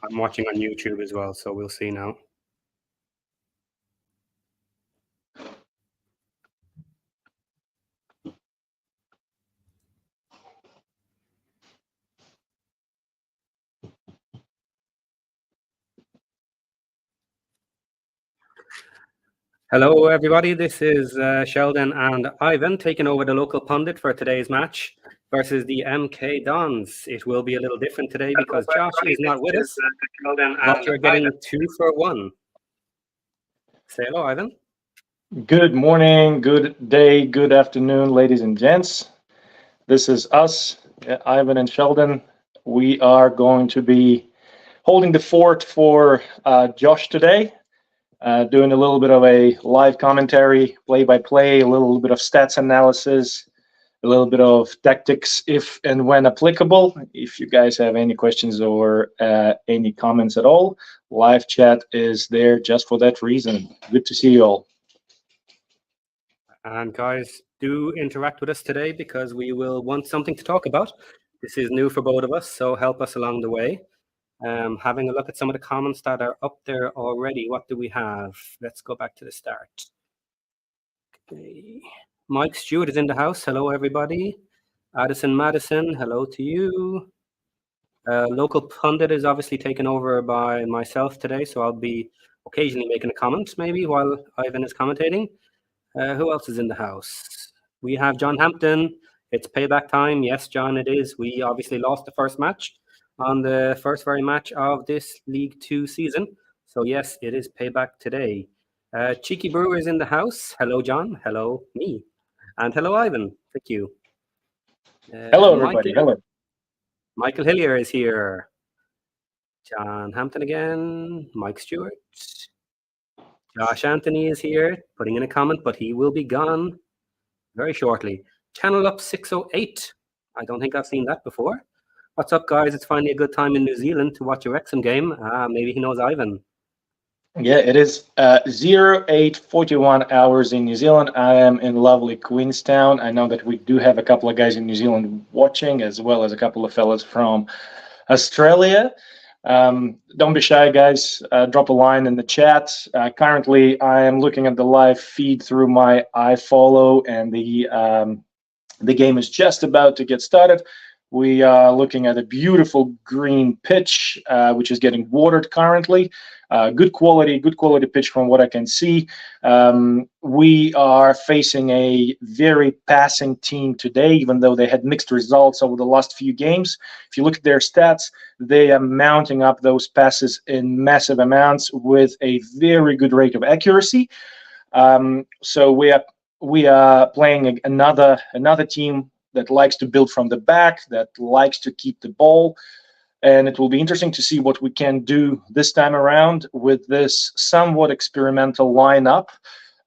I'm watching on YouTube as well, so we'll see now. Hello, everybody. This is Sheldon and Ivan taking over the local pundit for today's match versus the MK Dons. It will be a little different today because Josh is not with us, but you're getting 2 for 1. Say hello, Ivan. Good morning, good day, good afternoon, ladies and gents. This is us, Ivan and Sheldon. We are going to be holding the fort for Josh today. Doing a little bit of a live commentary, play-by-play, a little bit of stats analysis, a little bit of tactics if and when applicable. If you guys have any questions or any comments at all, live chat is there just for that reason. Good to see you all. And guys, do interact with us today because we will want something to talk about. This is new for both of us, so help us along the way. Having a look at some of the comments that are up there already. What do we have? Let's go back to the start. Okay. Mike Stewart is in the house. Hello, everybody. Addison Madison, hello to you. Local pundit is obviously taken over by myself today, so I'll be occasionally making a comment maybe while Ivan is commentating. Who else is in the house? We have John Hampton. It's payback time. Yes, John, it is. We obviously lost the first match on the first very match of this League 2 season. So yes, it is payback today. Cheeky Brewer is in the house. Hello, John. Hello, me. And hello, Ivan. Thank you. Hello, everybody. Hello. Michael Hillier is here. John Hampton again. Mike Stewart. Josh Anthony is here, putting in a comment, but he will be gone very shortly. Channel Up 608. I don't think I've seen that before. What's up, guys? It's finally a good time in New Zealand to watch a Wrexham game. Maybe he knows Ivan. Yeah, it is 08:41 hours in New Zealand. I am in lovely Queenstown. I know that we do have a couple of guys in New Zealand watching, as well as a couple of fellas from Australia. Don't be shy, guys. Drop a line in the chat. Currently, I am looking at the live feed through my iFollow, and the game is just about to get started. We are looking at a beautiful green pitch, which is getting watered currently. Good quality pitch from what I can see. We are facing a very passing team today, even though they had mixed results over the last few games. If you look at their stats, they are mounting up those passes in massive amounts with a very good rate of accuracy. So we are playing another team that likes to build from the back, that likes to keep the ball. And it will be interesting to see what we can do this time around with this somewhat experimental lineup.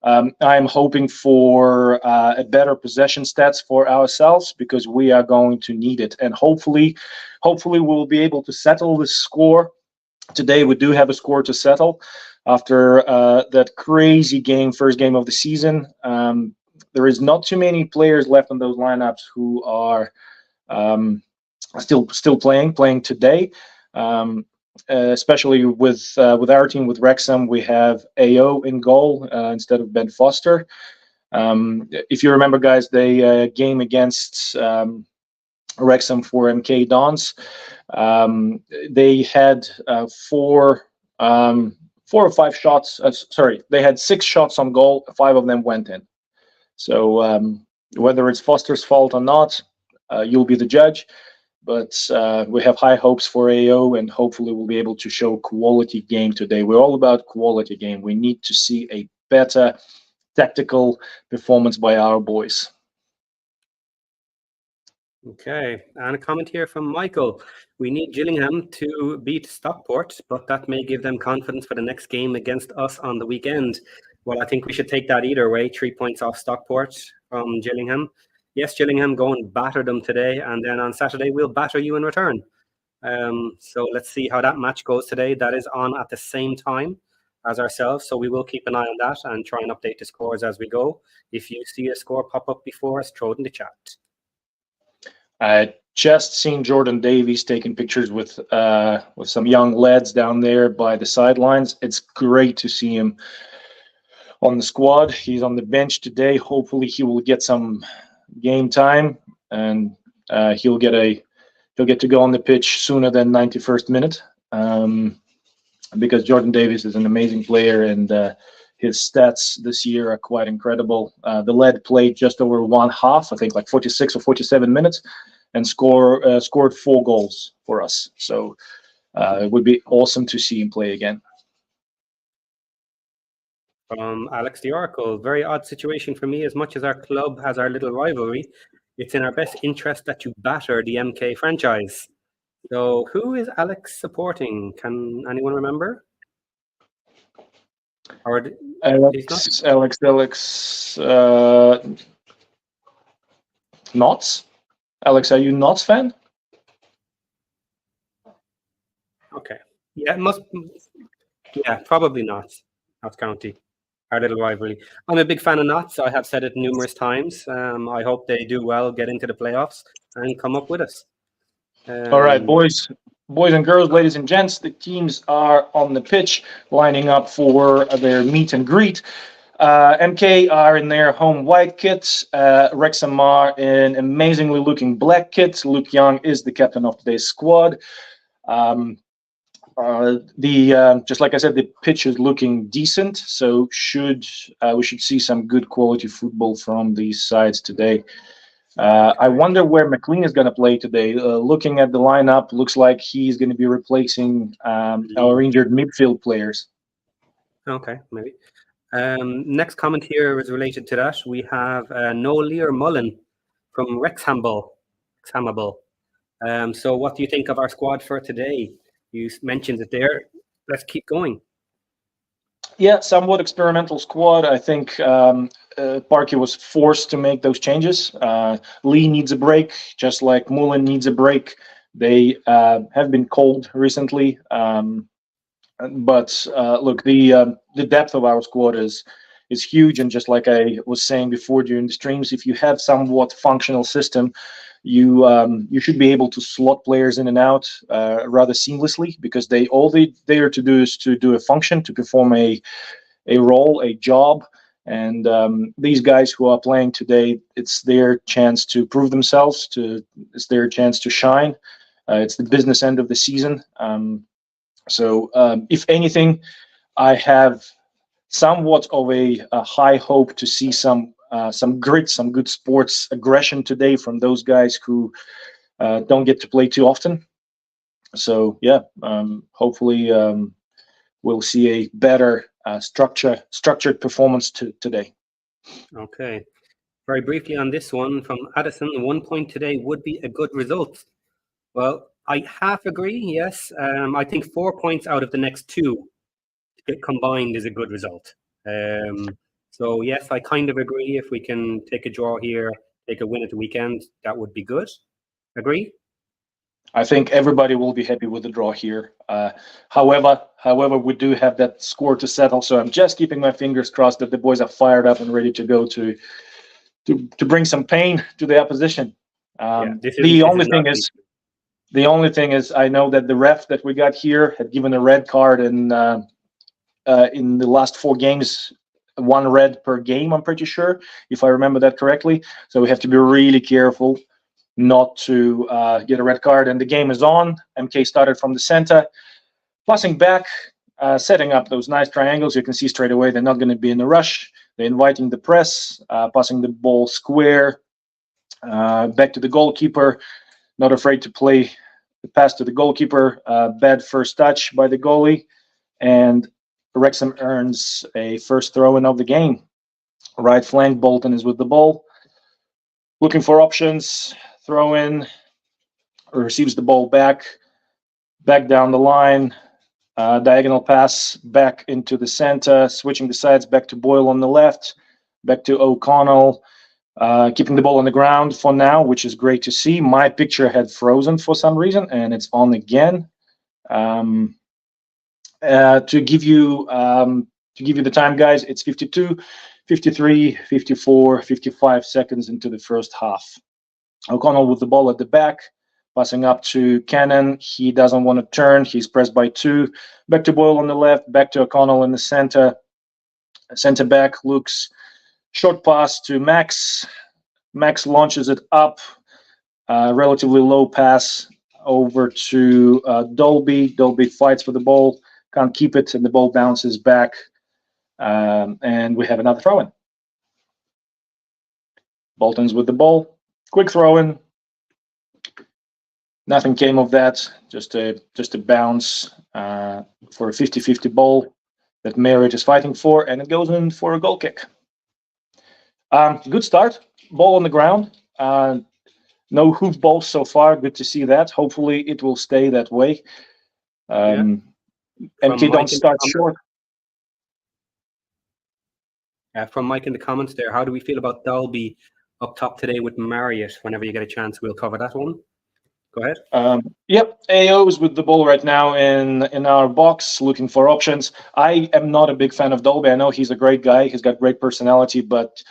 I'm hoping for a better possession stats for ourselves because we are going to need it. And hopefully we'll be able to settle this score. Today we do have a score to settle after that crazy game, first game of the season. There is not too many players left on those lineups who are still playing today. Especially with our team, with Wrexham, we have AO in goal instead of Ben Foster. If you remember, guys, the game against Wrexham for MK Dons, they had four or five shots. They had 6 shots on goal. 5 of them went in. So whether it's Foster's fault or not, you'll be the judge. But we have high hopes for AO, and hopefully we'll be able to show quality game today. We're all about quality game. We need to see a better tactical performance by our boys. Okay, and a comment here from Michael. We need Gillingham to beat Stockport, but that may give them confidence for the next game against us on the weekend. Well, I think we should take that either way. 3 points off Stockport from Gillingham. Yes, Gillingham, go and batter them today, and then on Saturday we'll batter you in return. So let's see how that match goes today. That is on at the same time as ourselves, so we will keep an eye on that and try and update the scores as we go. If you see a score pop up before us, throw it in the chat. just seen Jordan Davies taking pictures with some young lads down there by the sidelines. It's great to see him on the squad. He's on the bench today. Hopefully, he will get some game time, and he'll get to go on the pitch sooner than 91st minute. Because Jordan Davies is an amazing player, and his stats this year are quite incredible. The lad played just over one half, I think like 46 or 47 minutes, and scored 4 goals for us. So it would be awesome to see him play again. From Alex the Oracle, very odd situation for me. As much as our club has our little rivalry, it's in our best interest that you batter the MK franchise. So who is Alex supporting? Can anyone remember? Or Alex, Notts? Alex, are you Notts fan? Okay. Yeah, probably Notts County, our little rivalry. I'm a big fan of Notts. I have said it numerous times. I hope they do well, get into the playoffs, and come up with us. All right, boys and girls, ladies and gents, the teams are on the pitch lining up for their meet and greet. MK are in their home white kits. Wrexham are in amazingly looking black kits. Luke Young is the captain of today's squad. Just like I said, the pitch is looking decent, so we should see some good quality football from these sides today. I wonder where McLean is going to play today. Looking at the lineup, looks like he's going to be replacing our injured midfield players. Okay, maybe. Next comment here is related to that. We have Noel Mullen from Wrexham. So what do you think of our squad for today? You mentioned it there. Let's keep going. Yeah, somewhat experimental squad. I think Parky was forced to make those changes. Lee needs a break, just like Mullen needs a break. They have been cold recently. But look, the depth of our squad is huge. And just like I was saying before during the streams, if you have somewhat functional system, you should be able to slot players in and out rather seamlessly, because all they are to do is to do a function, to perform a role, a job. And these guys who are playing today, it's their chance to prove themselves. It's their chance to shine. It's the business end of the season. So if anything, I have somewhat of a high hope to see some grit, some good sports aggression today from those guys who don't get to play too often. So yeah, hopefully we'll see a better structured performance today. Okay. Very briefly on this one from Addison, 1 point today would be a good result. Well, I half agree, yes. I think 4 points out of the next 2 combined is a good result. So yes, I kind of agree. If we can take a draw here, take a win at the weekend, that would be good. Agree? I think everybody will be happy with the draw here. However, we do have that score to settle. So I'm just keeping my fingers crossed that the boys are fired up and ready to go to bring some pain to the opposition. The only thing is, I know that the ref that we got here had given a red card in the last 4 games. 1 red per game, I'm pretty sure, if I remember that correctly. So we have to be really careful not to get a red card. And the game is on. MK started from the center, passing back, setting up those nice triangles. You can see straight away they're not going to be in a rush. They're inviting the press, passing the ball square, back to the goalkeeper, not afraid to play the pass to the goalkeeper. Bad first touch by the goalie, and Wrexham earns a first throw-in of the game. Right flank, Bolton is with the ball, looking for options. Throw in, receives the ball back down the line. Diagonal pass back into the center, switching the sides, back to Boyle on the left, back to O'Connell, keeping the ball on the ground for now, which is great to see. My picture had frozen for some reason, and it's on again. To give you the time, guys, it's 52, 53, 54, 55 seconds into the first half. O'Connell with the ball at the back, passing up to Cannon. He doesn't want to turn. He's pressed by 2. Back to Boyle on the left, back to O'Connell in the center. Center back looks short pass to Max. Max launches it up. Relatively low pass over to Dolby. Dolby fights for the ball, can't keep it, and the ball bounces back. And we have another throw-in. Bolton's with the ball. Quick throw-in. Nothing came of that. Just a bounce for a 50-50 ball that Merritt is fighting for, and it goes in for a goal kick. Good start. Ball on the ground. No hoof balls so far. Good to see that. Hopefully it will stay that way. MK don't start short. From Mike in the comments there, how do we feel about Dolby up top today with Marriott? Whenever you get a chance, we'll cover that one. Go ahead. Yep, AO is with the ball right now in our box, looking for options. I am not a big fan of Dolby. I know he's a great guy. He's got great personality, but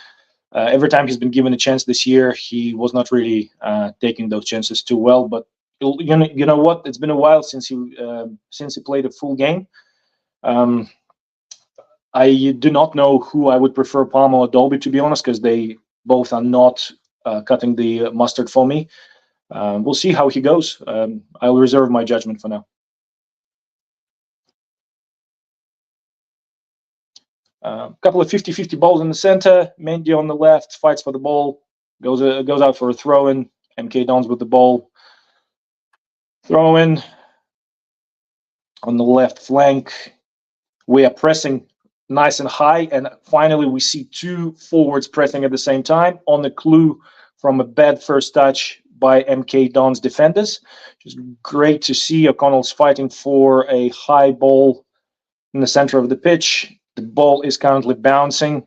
every time he's been given a chance this year, he was not really taking those chances too well. But you know what? It's been a while since he played a full game. I do not know who I would prefer, Palmer or Dolby, to be honest, because they both are not cutting the mustard for me. We'll see how he goes. I'll reserve my judgment for now. Couple of 50-50 balls in the center. Mendy on the left fights for the ball. Goes out for a throw-in. MK Dons with the ball. Throw-in on the left flank. We are pressing nice and high, and finally we see 2 forwards pressing at the same time on the clue from a bad first touch by MK Dons defenders. Just great to see. O'Connell's fighting for a high ball in the center of the pitch. The ball is currently bouncing.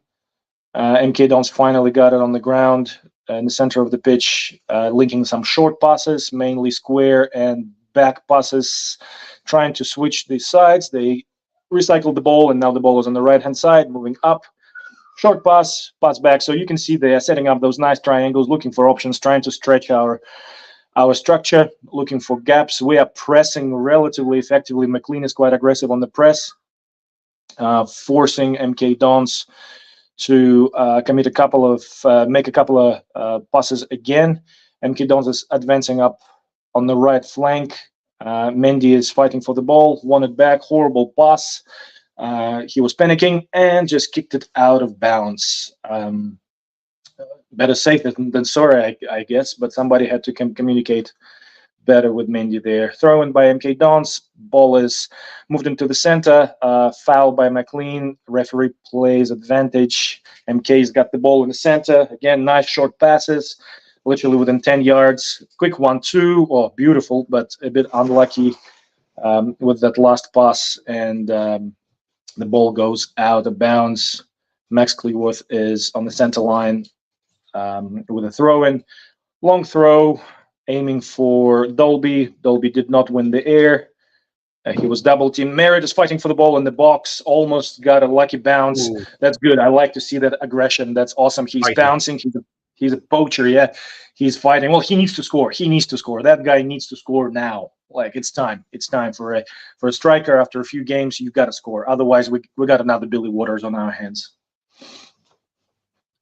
MK Dons finally got it on the ground in the center of the pitch, linking some short passes, mainly square and back passes, trying to switch the sides. They recycled the ball, and now the ball is on the right-hand side, moving up. Short pass back. So you can see they are setting up those nice triangles, looking for options, trying to stretch our structure, looking for gaps. We are pressing relatively effectively. McLean is quite aggressive on the press, forcing MK Dons to make a couple of passes again. MK Dons is advancing up on the right flank. Mendy is fighting for the ball, won it back, horrible pass. He was panicking and just kicked it out of bounds. Better safe than sorry, I guess, but somebody had to communicate better with Mendy there. Throw-in by MK Dons. Ball is moved into the center. Foul by McLean. Referee plays advantage. MK's got the ball in the center. Again, nice short passes, literally within 10 yards. Quick 1-2. Oh, beautiful, but a bit unlucky with that last pass, and the ball goes out of bounds. Max Cleworth is on the center line with a throw-in. Long throw, aiming for Dolby. Dolby did not win the air. He was double teamed. Merritt is fighting for the ball in the box. Almost got a lucky bounce. Ooh. That's good. I like to see that aggression. That's awesome. He's bouncing. He's a poacher. Yeah, he's fighting. Well, he needs to score. He needs to score. That guy needs to score now. Like, it's time. It's time for a striker. After a few games, you've got to score. Otherwise, we got another Billy Waters on our hands.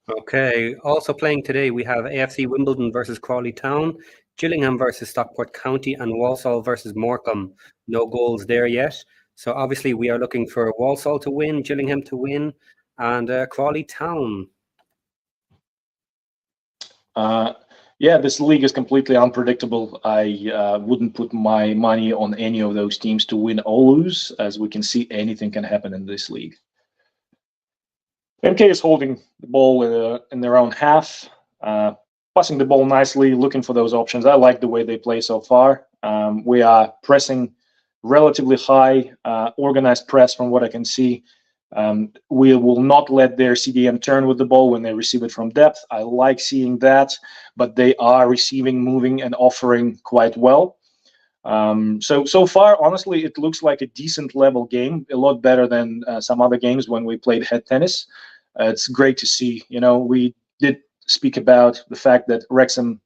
Okay. Also playing today, we have AFC Wimbledon versus Crawley Town, Gillingham versus Stockport County, and Walsall versus Morecambe. No goals there yet. So obviously we are looking for Walsall to win, Gillingham to win, and Crawley Town. Yeah, this league is completely unpredictable. I wouldn't put my money on any of those teams to win or lose. As we can see, anything can happen in this league. MK is holding the ball in their own half, passing the ball nicely, looking for those options. I like the way they play so far. We are pressing relatively high, organized press from what I can see. We will not let their CDM turn with the ball when they receive it from depth. I like seeing that, but they are receiving, moving, and offering quite well. So far, honestly, it looks like a decent level game, a lot better than some other games when we played head tennis. It's great to see. You know, we did speak about the fact that Wrexham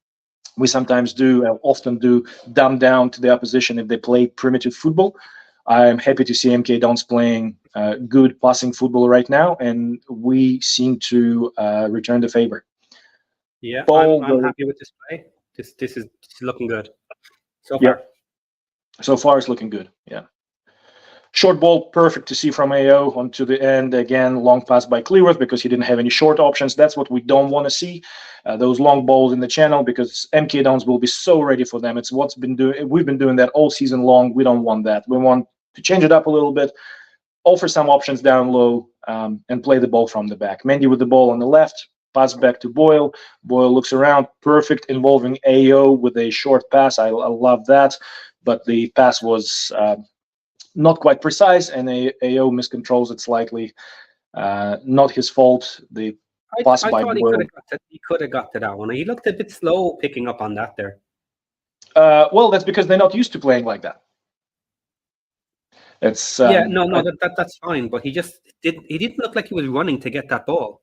we sometimes do, often do, dumb down to the opposition if they play primitive football. I'm happy to see MK Dons playing good passing football right now, and we seem to return the favor. Yeah, Ball I'm goes- happy with this play. This is looking good so Yeah. far. So far, it's looking good. Yeah. Short ball, perfect to see from AO onto the end. Again, long pass by Clearworth because he didn't have any short options. That's what we don't want to see. Those long balls in the channel, because MK Dons will be so ready for them. It's what's been doing. We've been doing that all season long. We don't want that. We want to change it up a little bit, offer some options down low, and play the ball from the back. Mendy with the ball on the left, pass back to Boyle. Boyle looks around, perfect, involving AO with a short pass. I love that, but the pass was not quite precise, and AO miscontrols it slightly. Not his fault. The pass I by thought Boyle. he could have got to that one. He looked a bit slow picking up on that there. Well, that's because they're not used to playing like that. It's Yeah, no, that's fine. But he didn't look like he was running to get that ball.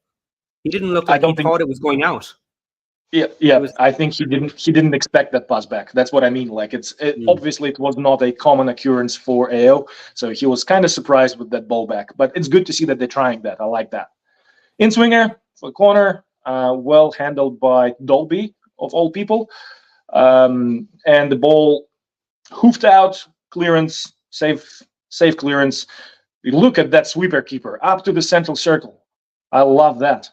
He didn't look like he thought it was going out. Yeah. I think he didn't expect that pass back. That's what I mean. Like obviously it was not a common occurrence for AO, so he was kind of surprised with that ball back. But it's good to see that they're trying that. I like that. In swinger for the corner, well handled by Dolby of all people, and the ball hoofed out, clearance, safe clearance. You look at that sweeper keeper up to the central circle. I love that.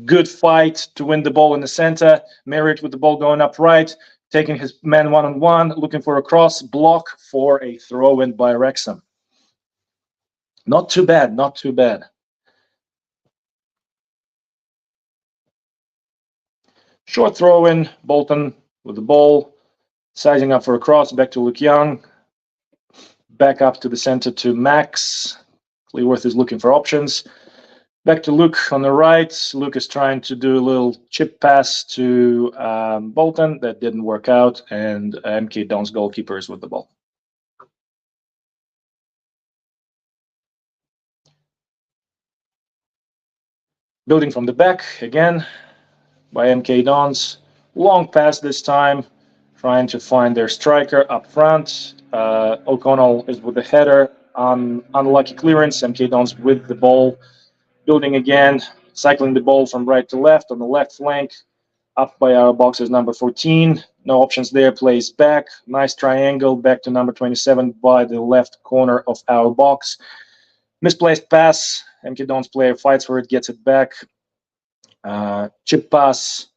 Good fight to win the ball in the center. Merritt with the ball going up right, taking his man one-on-one, looking for a cross, block for a throw-in by Wrexham. Not too bad, not too bad. Short throw-in, Bolton with the ball, sizing up for a cross, back to Luke Young, back up to the center to Max. Clearworth is looking for options. Back to Luke on the right. Luke is trying to do a little chip pass to Bolton. That didn't work out, and MK Dons goalkeeper is with the ball. Building from the back again by MK Dons. Long pass this time, trying to find their striker up front. O'Connell is with the header. Unlucky clearance. MK Dons with the ball. Building again, cycling the ball from right to left on the left flank, up by our boxers number 14. No options there, plays back. Nice triangle, back to number 27 by the left corner of our box. Misplaced pass, MK Dons player fights for it, gets it back. Chip pass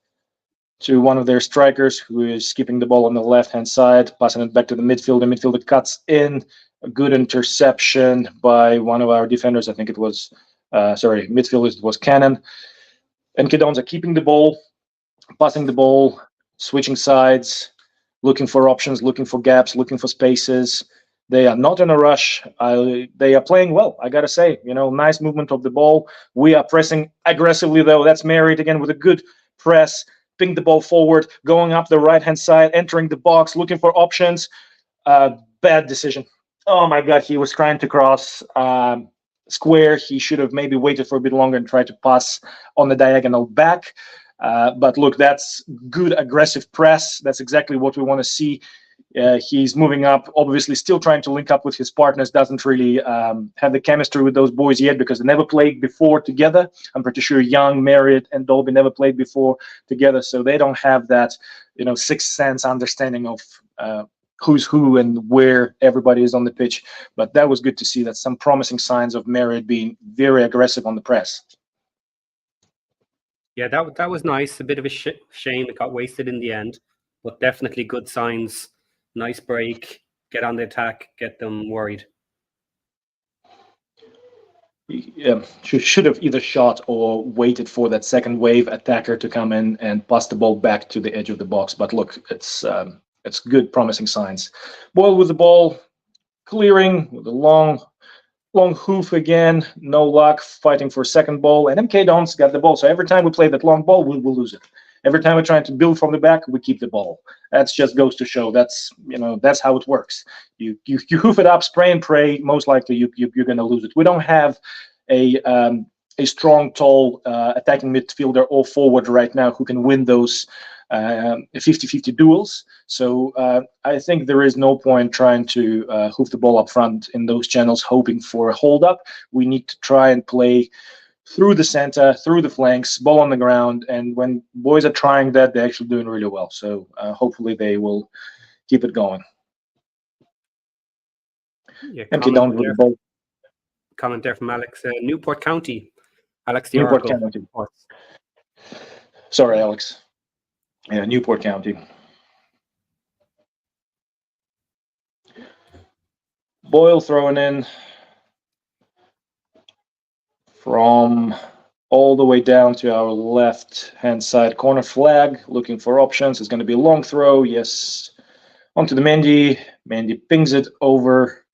to one of their strikers who is keeping the ball on the left-hand side, passing it back to the midfielder. Midfielder cuts in. A good interception by one of our defenders. I think it was midfielders, it was Cannon. MK Dons are keeping the ball, passing the ball, switching sides, looking for options, looking for gaps, looking for spaces. They are not in a rush. They are playing well, I gotta say. Nice movement of the ball. We are pressing aggressively, though. That's Merritt again with a good press, ping the ball forward, going up the right-hand side, entering the box, looking for options. Bad decision. Oh my God, he was trying to cross square. He should have maybe waited for a bit longer and tried to pass on the diagonal back. But look, that's good aggressive press. That's exactly what we want to see. He's moving up, obviously still trying to link up with his partners, doesn't really have the chemistry with those boys yet because they never played before together. I'm pretty sure Young, Merritt, and Dolby never played before together, so they don't have that, sixth sense understanding of who's who and where everybody is on the pitch. But that was good to see. That some promising signs of Merritt being very aggressive on the press. Yeah, that was nice. A bit of a shame it got wasted in the end, but definitely good signs. Nice break. Get on the attack. Get them worried. Yeah, should have either shot or waited for that second wave attacker to come in and pass the ball back to the edge of the box. But look, it's good, promising signs. Boyle with the ball, clearing with a long hoof again. No luck, fighting for a second ball. And MK Dons got the ball. So every time we play that long ball, we'll lose it. Every time we're trying to build from the back, we keep the ball. That just goes to show that's how it works. You hoof it up, spray and pray. Most likely you're going to lose it. We don't have a strong, tall attacking midfielder or forward right now who can win those 50-50 duels. So I think there is no point trying to hoof the ball up front in those channels, hoping for a hold up. We need to try and play through the center, through the flanks, ball on the ground. And when boys are trying that, they're actually doing really well. So hopefully they will keep it going. Yeah, MK Dons with the ball. Comment there from Alex. Newport County. Alex the Newport Oracle. County. Sorry, Alex. Yeah, Newport County. Boyle throwing in from all the way down to our left-hand side corner flag, looking for options. It's going to be a long throw. Yes. Onto the Mendy. Mendy pings it over.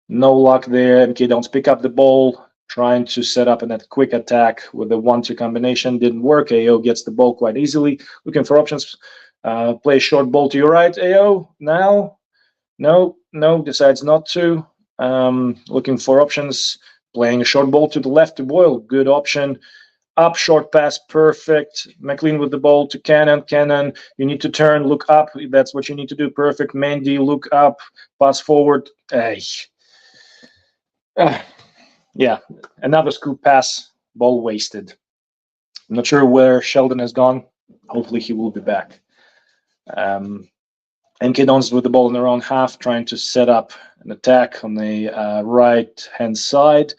No luck there. MK Dons pick up the ball, trying to set up in that quick attack with the 1-2 combination. Didn't work. AO gets the ball quite easily. Looking for options. Play a short ball to your right. AO now. No, decides not to. Looking for options. Playing a short ball to the left to Boyle. Good option. Up, short pass, perfect. McLean with the ball to Cannon. Cannon, you need to turn, look up. That's what you need to do. Perfect. Mendy, look up, pass forward. Yeah, another scoop pass, ball wasted. I'm not sure where Sheldon has gone. Hopefully he will be back. MK Dons with the ball in their own half, trying to set up an attack on the right-hand side.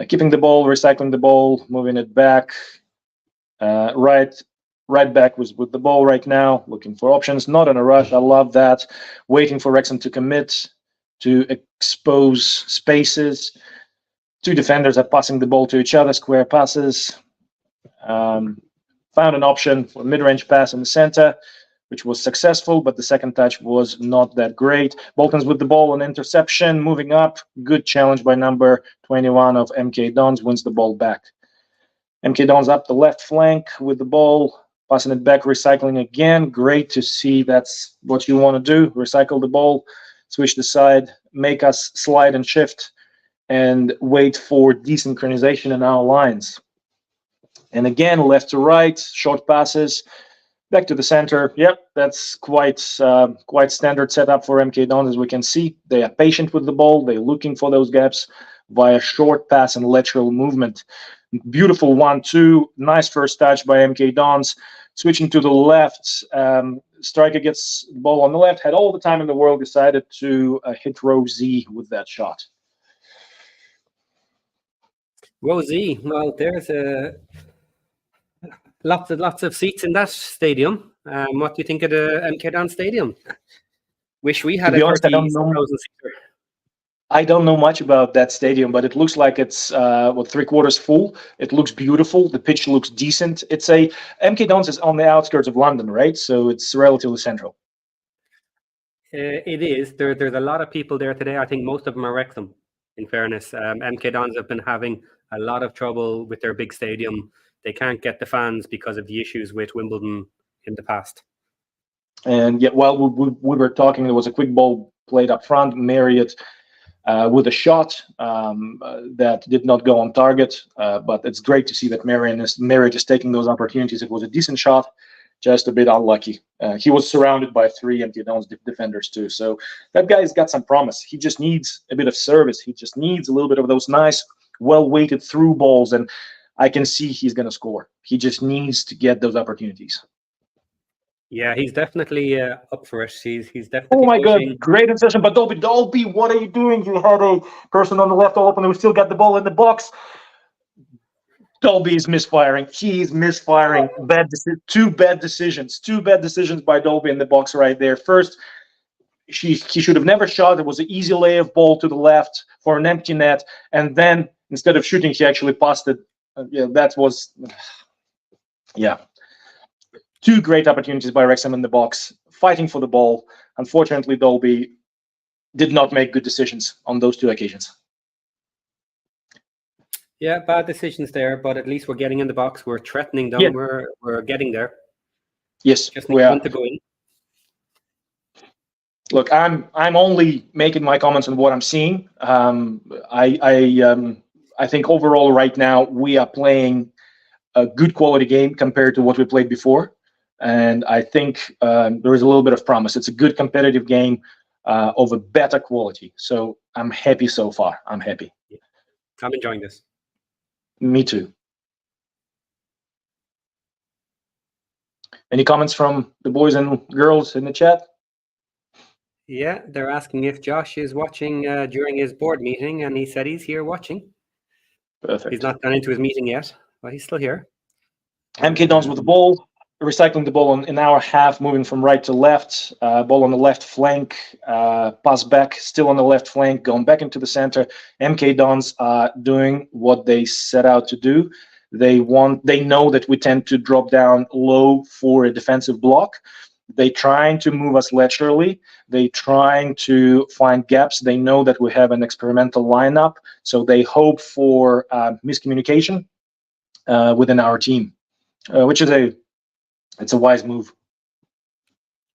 Keeping the ball, recycling the ball, moving it back. Right back was with the ball right now, looking for options. Not in a rush. I love that. Waiting for Wrexham to commit, to expose spaces. Two defenders are passing the ball to each other, square passes. Found an option for a mid-range pass in the center, which was successful, but the second touch was not that great. Bolton's with the ball, an interception, moving up. Good challenge by number 21 of MK Dons, wins the ball back. MK Dons up the left flank with the ball, passing it back, recycling again. Great to see. That's what you want to do. Recycle the ball, switch the side, make us slide and shift, and wait for desynchronization in our lines. And again, left to right, short passes. Back to the center. Yep, that's quite standard setup for MK Dons, as we can see. They are patient with the ball. They're looking for those gaps via short pass and lateral movement. Beautiful 1-2. Nice first touch by MK Dons. Switching to the left, striker gets the ball on the left. Had all the time in the world. Decided to hit row Z with that shot. Row Z. Well, there's lots of seats in that stadium. What do you think of the MK Dons stadium? Wish we had a 30,000 seater. I don't know much about that stadium, but it looks like it's 3/4 full. It looks beautiful. The pitch looks decent. It's MK Dons is on the outskirts of London, right? So it's relatively central. It is. There's a lot of people there today. I think most of them are Wrexham, in fairness. MK Dons have been having a lot of trouble with their big stadium. They can't get the fans because of the issues with Wimbledon in the past. And yet, while we were talking, there was a quick ball played up front. Marriott with a shot that did not go on target. But it's great to see that Marriott is taking those opportunities. It was a decent shot, just a bit unlucky. He was surrounded by 3 MK Dons defenders too. So that guy's got some promise. He just needs a bit of service. He just needs a little bit of those nice, well-weighted through balls. And I can see he's going to score. He just needs to get those opportunities. Yeah, he's definitely up for it. He's definitely. Oh my pushing. God, great insertion. But Dolby, what are you doing? You had a person on the left open who still got the ball in the box. Dolby is misfiring. He is misfiring. Two bad decisions by Dolby in the box right there. First, he should have never shot. It was an easy layup ball to the left for an empty net. And then instead of shooting, he actually passed it. Yeah. 2 great opportunities by Wrexham in the box, fighting for the ball. Unfortunately, Dolby did not make good decisions on those 2 occasions. Yeah, bad decisions there, but at least we're getting in the box. We're threatening them. Yeah. We're getting there. Yes, just need one to go in. Look, I'm only making my comments on what I'm seeing. I think overall right now we are playing a good quality game compared to what we played before. and I think there is a little bit of promise. It's a good competitive game of a better quality. So I'm happy so far. I'm happy. I'm enjoying this. Me too. Any comments from the boys and girls in the chat? Yeah, they're asking if Josh is watching during his board meeting, and he said he's here watching. Perfect. He's not gone into his meeting yet, but he's still here. MK Dons with the ball, recycling the ball in our half, moving from right to left. Ball on the left flank, pass back, still on the left flank, going back into the center. MK Dons are doing what they set out to do. They know that we tend to drop down low for a defensive block. They trying to move us laterally. They trying to find gaps. They know that we have an experimental lineup, so they hope for miscommunication within our team, which is it's a wise move.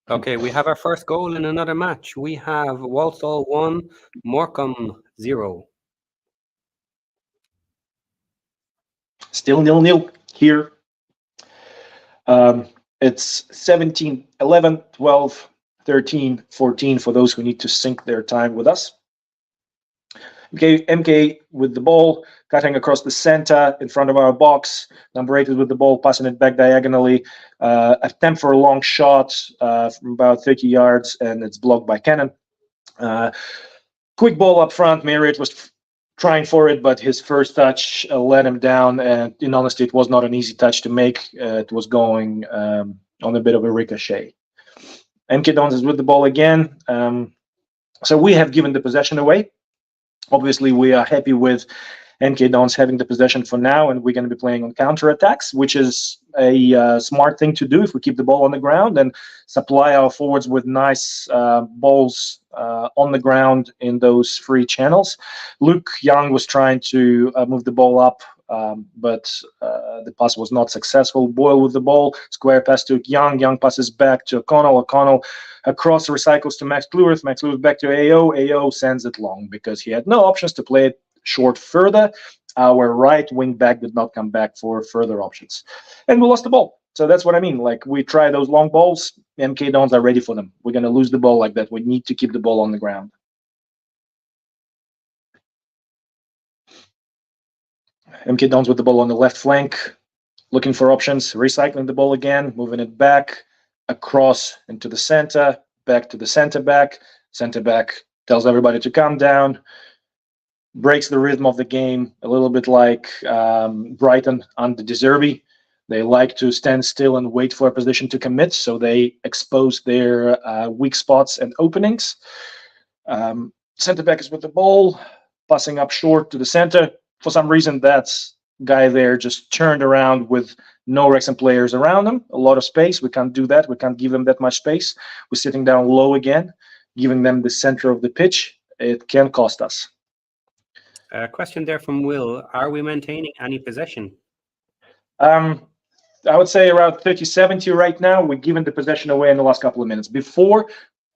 Okay, we have our first goal in another match. We have Walsall 1, Morecambe 0. Still 0-0 here. It's 17, 11, 12, 13, 14 for those who need to sync their time with us. MK with the ball, cutting across the center in front of our box. Number 8 is with the ball, passing it back diagonally. Attempt for a long shot from about 30 yards, and it's blocked by Cannon. Quick ball up front. Marriott was trying for it, but his first touch let him down, and in honesty, it was not an easy touch to make. It was going on a bit of a ricochet. MK Dons is with the ball again. So we have given the possession away. Obviously, we are happy with MK Dons having the possession for now, and we're going to be playing on counter-attacks, which is a smart thing to do if we keep the ball on the ground and supply our forwards with nice balls on the ground in those free channels. Luke Young was trying to move the ball up, but the pass was not successful. Boyle with the ball, square pass to Young. Young passes back to O'Connell. O'Connell across recycles to Max Kluivert. Max Kluivert back to AO. AO sends it long because he had no options to play it short further. Our right wing back did not come back for further options, and we lost the ball. So that's what I mean. Like, we try those long balls, MK Dons are ready for them. We're going to lose the ball like that. We need to keep the ball on the ground. MK Dons with the ball on the left flank, looking for options, recycling the ball again, moving it back, across into the center, back to the center back. Center back tells everybody to calm down, breaks the rhythm of the game, a little bit like Brighton under De Zerbi. They like to stand still and wait for a position to commit, so they expose their weak spots and openings. Center back is with the ball, passing up short to the center. For some reason, that guy there just turned around with no Wrexham players around him, a lot of space. We can't do that. We can't give them that much space. We're sitting down low again, giving them the center of the pitch. It can cost us. A question there from Will. Are we maintaining any possession? I would say around 30-70 right now. We're giving the possession away in the last couple of minutes. Before,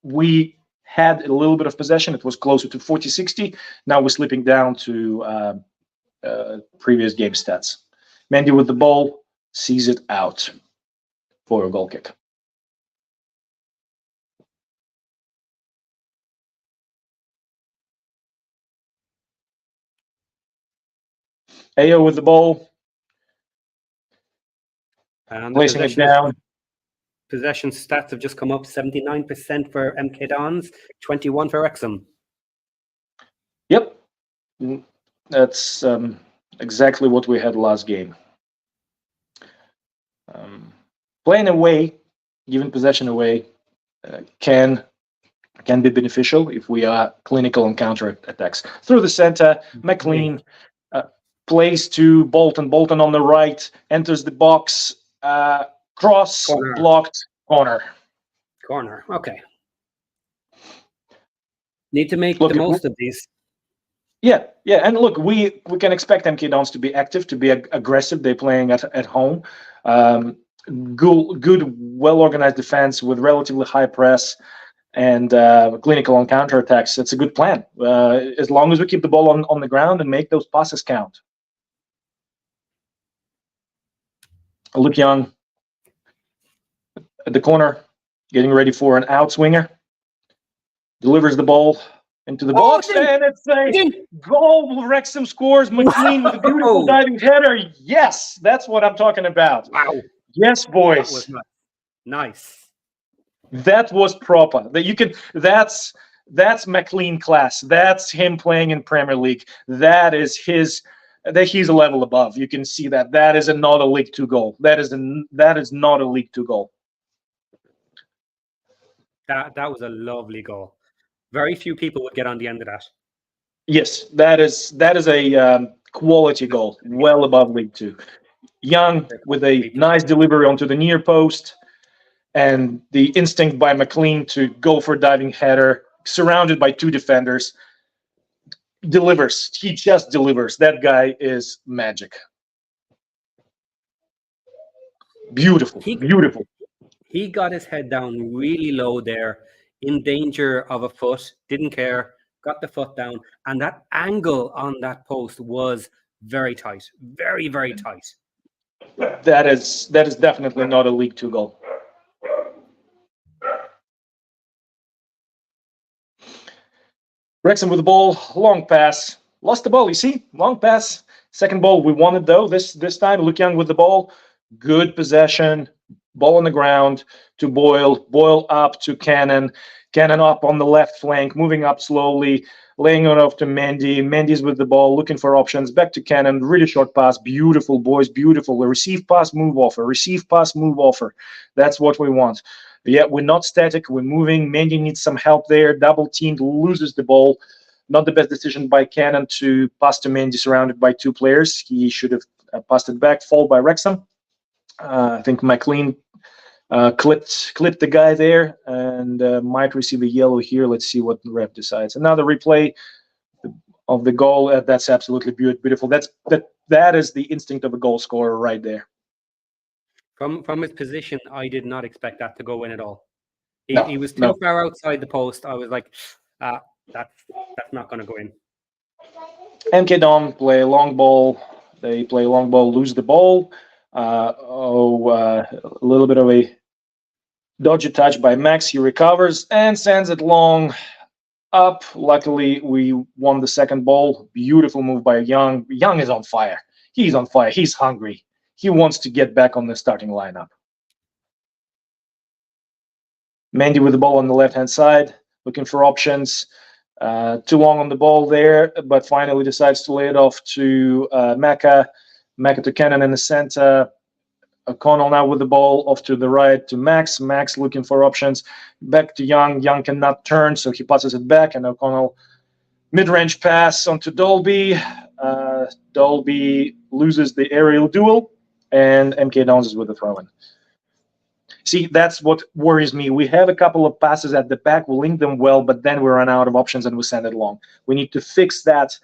we had a little bit of possession. It was closer to 40-60. Now we're slipping down to previous game stats. Mendy with the ball, sees it out for a goal kick. AO with the ball, And placing it down. Possession stats have just come up. 79% for MK Dons, 21 for Wrexham. Yep, that's exactly what we had last game. Playing away, giving possession away, can be beneficial if we are clinical on counter attacks. Through the center, McLean plays to Bolton. Bolton on the right, enters the box, cross, Corner. blocked, corner. Corner, okay. Need to make the most of these. Yeah, and look, we can expect MK Dons to be active, to be aggressive. They're playing at home. Good, well-organized defense with relatively high press and clinical on counterattacks. It's a good plan, as long as we keep the ball on the ground and make those passes count. Luke Young at the corner, getting ready for an outswinger. Delivers the ball into the box, and it's a goal. Wrexham scores. McLean with a beautiful diving header. Yes, that's what I'm talking about. Wow. Yes, boys. That was nice. That was proper. That you can. That's McLean class. That's him playing in Premier League. That is his. That he's a level above. You can see that. That is not a League Two goal. That is not a League Two goal. That was a lovely goal. Very few people would get on the end of that. Yes, that is a quality goal, well above League Two. Young with a nice delivery onto the near post, and the instinct by McLean to go for a diving header, surrounded by two defenders, delivers. He just delivers. That guy is magic. Beautiful, beautiful. He got his head down really low there, in danger of a foot, didn't care, got the foot down, and that angle on that post was very tight, very, very tight. That is definitely not a League Two goal. Wrexham with the ball, long pass, lost the ball. You see, long pass, second ball we wanted though. This time, Luke Young with the ball, good possession, ball on the ground to Boyle up to Cannon up on the left flank, moving up slowly, laying it off to Mendy. Mendy's with the ball, looking for options, back to Cannon, really short pass, beautiful boys, beautiful. A receive pass, move offer. That's what we want. Yeah, we're not static, we're moving. Mendy needs some help there, double teamed, loses the ball. Not the best decision by Cannon to pass to Mendy surrounded by two players. He should have passed it back, fall by Wrexham. I think McLean clipped the guy there and might receive a yellow here. Let's see what the ref decides. Another replay of the goal. That's absolutely beautiful. That is the instinct of a goal scorer right there. From his position, I did not expect that to go in at all. He was too far outside the post. I was like, that's not going to go in. MK Don play a long ball. They play a long ball, lose the ball. A little bit of a dodgy touch by Max. He recovers and sends it long up. Luckily, we won the second ball. Beautiful move by Young. Young is on fire. He's on fire. He's hungry. He wants to get back on the starting lineup. Mendy with the ball on the left-hand side, looking for options. Too long on the ball there, but finally decides to lay it off to Maka. Maka to Cannon in the center. O'Connell now with the ball off to the right to Max. Max looking for options. Back to Young. Young cannot turn, so he passes it back, and O'Connell mid-range pass onto Dolby. Dolby loses the aerial duel, and MK Dons is with the throw-in. See, that's what worries me. We have a couple of passes at the back. We link them well, but then we run out of options and we send it long. We need to fix that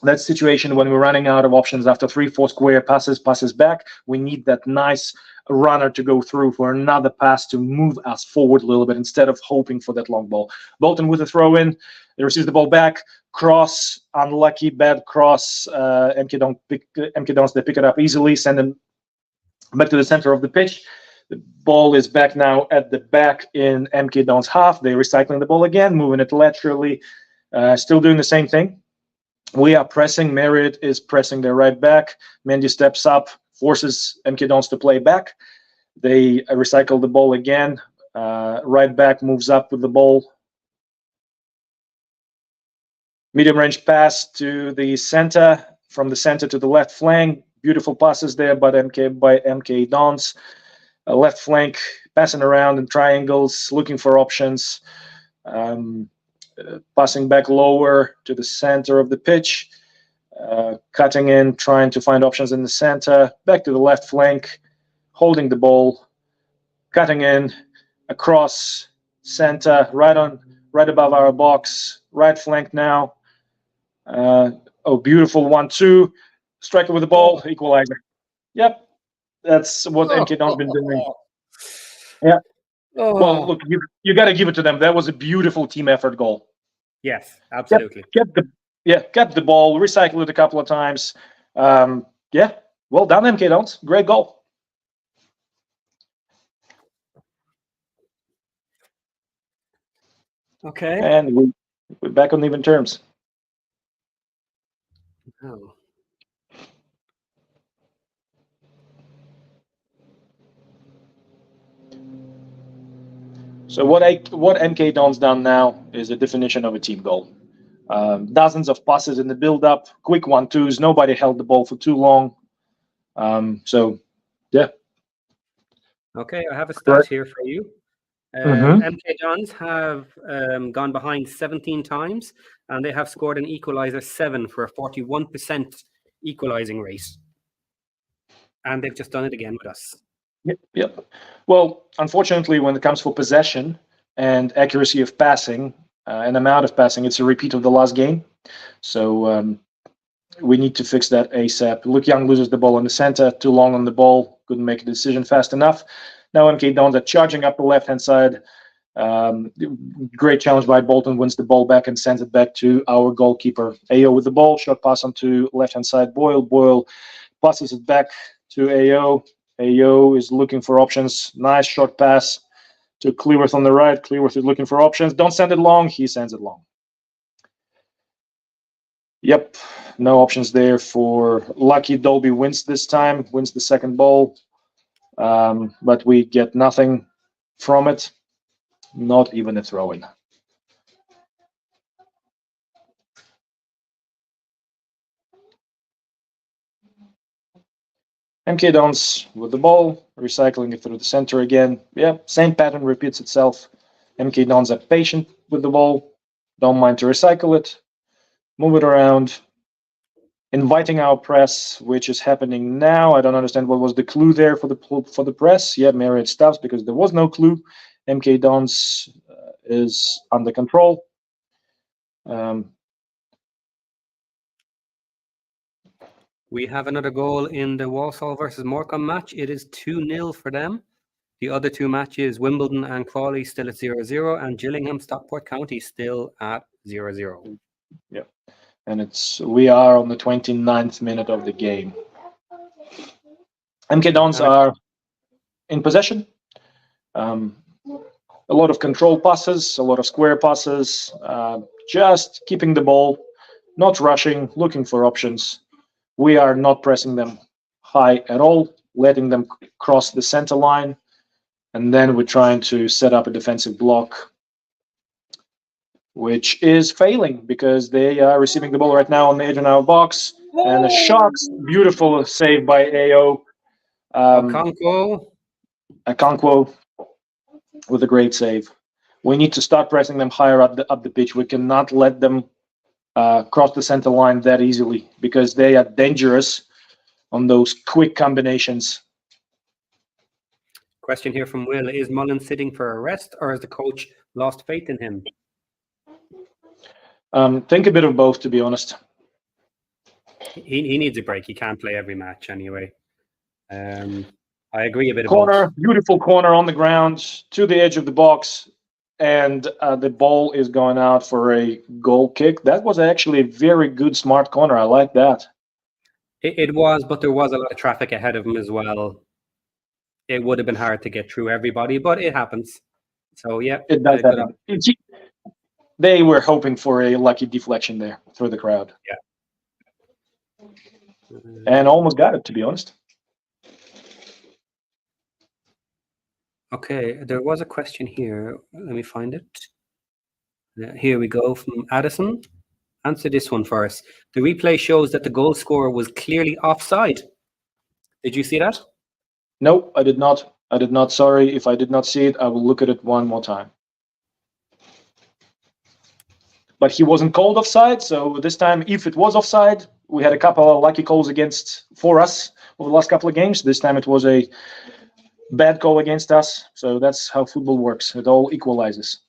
that situation when we're running out of options after 3-4 square passes back. We need that nice runner to go through for another pass to move us forward a little bit instead of hoping for that long ball. Bolton with a throw-in. He receives the ball back. Cross, unlucky, bad cross. MK Dons, they pick it up easily, send them back to the center of the pitch. The ball is back now at the back in MK Dons' half. They're recycling the ball again, moving it laterally, still doing the same thing. We are pressing. Merritt is pressing their right back. Mendy steps up, forces MK Dons to play back. They recycle the ball again. Right back moves up with the ball. Medium range pass to the center, from the center to the left flank. Beautiful passes there by MK Dons. Left flank, passing around in triangles, looking for options. Passing back lower to the center of the pitch. Cutting in, trying to find options in the center. Back to the left flank, holding the ball. Cutting in, across, center, right above our box. Right flank now. Beautiful 1-2. Striker with the ball, equalizer. Yep, that's what MK Don's been doing. Yeah. Well, look, you got to give it to them. That was a beautiful team effort goal. Yes, absolutely. Kept the ball, recycled it a couple of times. Well done, MK Dons. Great goal. Okay. And we're back on even terms. Oh. So what MK Don's done now is a definition of a team goal. Dozens of passes in the build-up, quick 1-2s. Nobody held the ball for too long. So, yeah. Okay, I have a stat Correct. here for you. Mhm. MK Dons have gone behind 17 times, and they have scored an equalizer 7 for a 41% equalizing rate. And they've just done it again with us. Yep. Well, unfortunately, when it comes for possession and accuracy of passing and amount of passing, it's a repeat of the last game. So we need to fix that ASAP. Luke Young loses the ball in the center, too long on the ball, couldn't make a decision fast enough. Now MK Dons are charging up the left-hand side. Great challenge by Bolton, wins the ball back and sends it back to our goalkeeper. AO with the ball, short pass onto left-hand side. Boyle passes it back to AO. AO is looking for options. Nice short pass to Cleworth on the right. Cleworth is looking for options. Don't send it long. He sends it long. Yep, no options there for Lucky. Dolby wins this time, wins the second ball, but we get nothing from it, not even a throw-in. MK Dons with the ball, recycling it through the center again. Yeah, same pattern repeats itself. MK Dons are patient with the ball, don't mind to recycle it, move it around, inviting our press, which is happening now. I don't understand what was the clue there for the press. Yeah, Marriott stops because there was no clue. MK Dons is under control. We have another goal in the Walsall versus Morecambe match. It is 2-0 for them. The other two matches, Wimbledon and Crawley, still at 0-0, and Gillingham, Stockport County, still at 0-0. Yeah, and we are on the 29th minute of the game. MK Dons are in possession. A lot of control passes, a lot of square passes, just keeping the ball, not rushing, looking for options. We are not pressing them high at all, letting them cross the center line, and then we're trying to set up a defensive block, which is failing because they are receiving the ball right now on the edge of our box, and a shot, beautiful save by AO. Okonkwo with a great save. We need to start pressing them higher up the pitch. We cannot let them cross the center line that easily because they are dangerous on those quick combinations. Question here from Will: is Mullen sitting for a rest, or has the coach lost faith in him? Think a bit of both, to be honest. He needs a break. He can't play every match anyway. I agree a bit Corner, about beautiful corner on the ground to the edge of the box, and the ball is going out for a goal kick. That was actually a very good, smart corner. I like that. It was, but there was a lot of traffic ahead of him as well. It would have been hard to get through everybody, but it happens. So, yeah. It does happen. They were hoping for a lucky deflection there through the crowd. Yeah. And almost got it, to be honest. Okay, there was a question here. Let me find it. Here we go from Addison. Answer this one for us. The replay shows that the goal scorer was clearly offside. Did you see that? No, I did not. I did not. Sorry. If I did not see it, I will look at it one more time. But he wasn't called offside. So this time, if it was offside, we had a couple of lucky calls for us over the last couple of games. This time it was a bad call against us. So that's how football works. It all equalizes.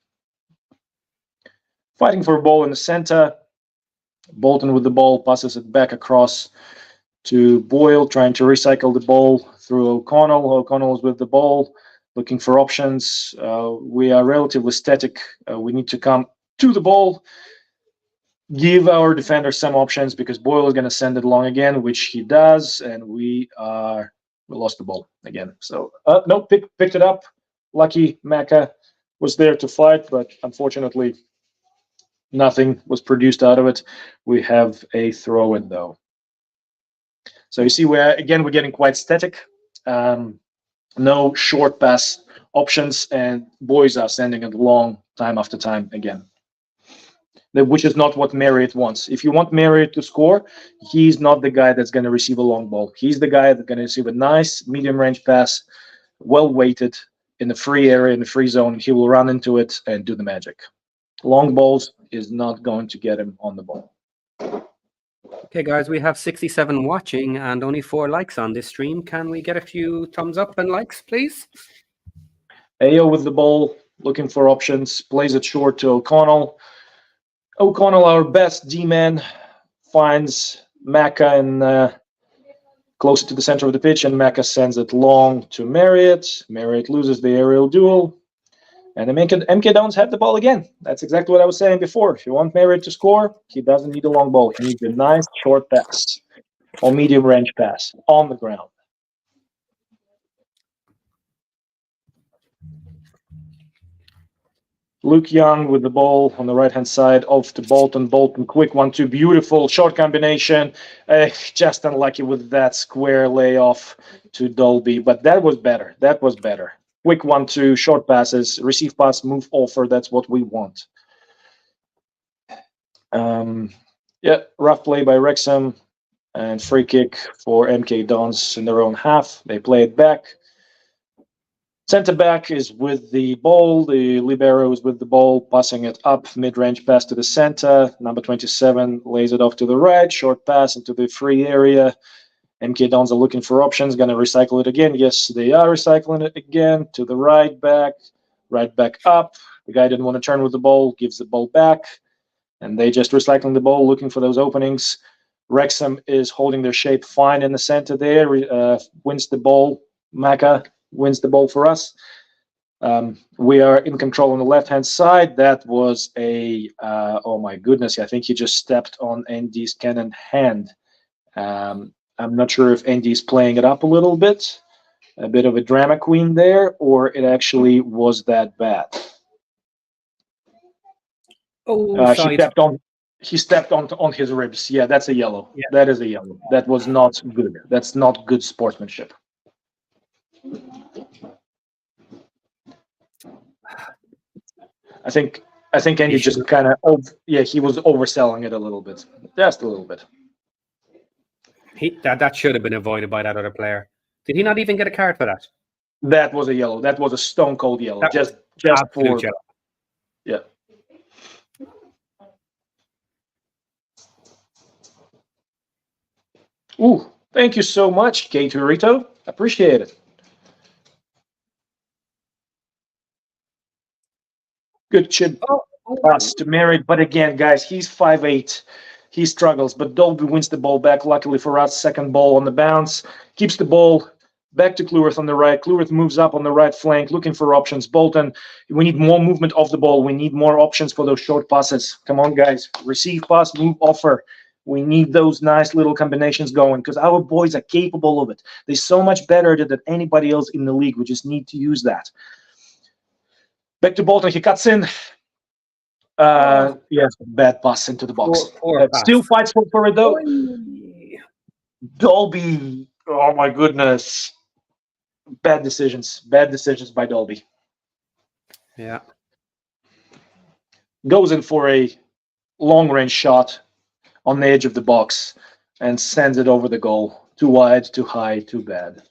Fighting for a ball in the center. Bolton with the ball, passes it back across to Boyle, trying to recycle the ball through O'Connell. O'Connell is with the ball, looking for options. We are relatively static. We need to come to the ball, give our defender some options because Boyle is going to send it long again, which he does, and we lost the ball again. So no, picked it up. Lucky Mecca was there to fight, but unfortunately, nothing was produced out of it. We have a throw-in though. So you see, we're getting quite static. No short pass options, and boys are sending it long time after time again. Which is not what Marriott wants. If you want Marriott to score, he's not the guy that's going to receive a long ball. He's the guy that's going to receive a nice medium range pass, well weighted in the free area, in the free zone. He will run into it and do the magic. Long balls is not going to get him on the ball. Okay, guys, we have 67 watching and only 4 likes on this stream. Can we get a few thumbs up and likes, please? Ayo with the ball, looking for options, plays it short to O'Connell. O'Connell, our best D-man, finds Macca and closer to the center of the pitch, and Macca sends it long to Marriott. Marriott loses the aerial duel, and MK Dons have the ball again. That's exactly what I was saying before. If you want Marriott to score, he doesn't need a long ball. He needs a nice short pass or medium range pass on the ground. Luke Young with the ball on the right-hand side, off to Bolton. Bolton, quick 1-2, beautiful short combination. Just unlucky with that square layoff to Dolby, but that was better. That was better. Quick 1-2, short passes, receive pass, move offer. That's what we want. Yeah, rough play by Wrexham, and free kick for MK Dons in their own half. They play it back. Centre back is with the ball. The libero is with the ball, passing it up, mid-range pass to the center. Number 27 lays it off to the right, short pass into the free area. MK Dons are looking for options, going to recycle it again. Yes, they are recycling it again to the right back up. The guy didn't want to turn with the ball, gives the ball back, and they just recycling the ball, looking for those openings. Wrexham is holding their shape fine in the center there, wins the ball. Macca wins the ball for us. We are in control on the left-hand side. That was a, oh my goodness, I think he just stepped on Andy's cannon hand. I'm not sure if Andy's playing it up a little bit, a bit of a drama queen there, or it actually was that bad. Oh, he stepped on his ribs. Yeah, that's a yellow. Yeah. That is a yellow. That was not good. That's not good sportsmanship. I think Andy just kind of, he was overselling it a little bit, just a little bit. That should have been avoided by that other player. Did he not even get a card for that? That was a yellow. That was a stone cold yellow. Just for yellow. Yeah. Ooh, thank you so much, Kate Turito. Appreciate it. Good chip pass to Merritt, but again, guys, he's 5'8". He struggles, but Dolby wins the ball back. Luckily for us, second ball on the bounce. Keeps the ball back to Cleworth on the right. Cleworth moves up on the right flank, looking for options. Bolton, we need more movement off the ball. We need more options for those short passes. Come on, guys. Receive pass, move, offer. We need those nice little combinations going because our boys are capable of it. They're so much better than anybody else in the league. We just need to use that. Back to Bolton. He cuts in. Yes, bad pass into the box. Still fights for it though. Dolby. Oh my goodness. Bad decisions. Bad decisions by Dolby. Yeah. Goes in for a long range shot on the edge of the box and sends it over the goal. Too wide, too high, too bad.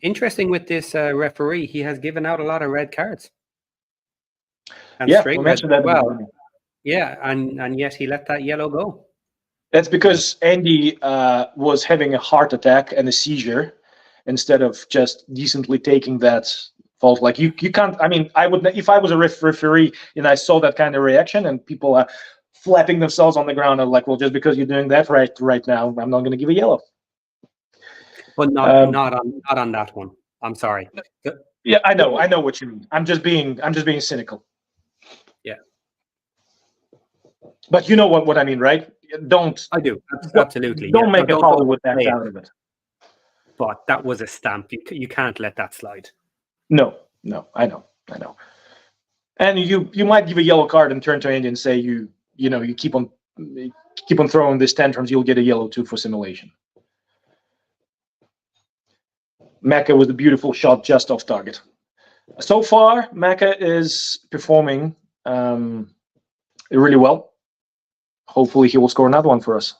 Interesting with this referee, he has given out a lot of red cards. And yeah, straight we mentioned that. Well, yeah, and yet he let that yellow go. That's because Andy was having a heart attack and a seizure instead of just decently taking that fault. Like you can't. I mean, I would if I was a referee and I saw that kind of reaction and people are flapping themselves on the ground, I'm like, well, just because you're doing that right now, I'm not going to give a yellow. But not on that one. I'm sorry. Yeah, I know what you mean. I'm just being cynical. Yeah. But you know what I mean, right? I do. Absolutely. Don't make a Hollywood act out of it. but that was a stamp. You can't let that slide. No, I know. And you might give a yellow card and turn to Andy and say you keep on throwing these tantrums, you'll get a yellow too for simulation. Mecca with a beautiful shot just off target. So far, Mecca is performing really well. Hopefully, he will score another one for us.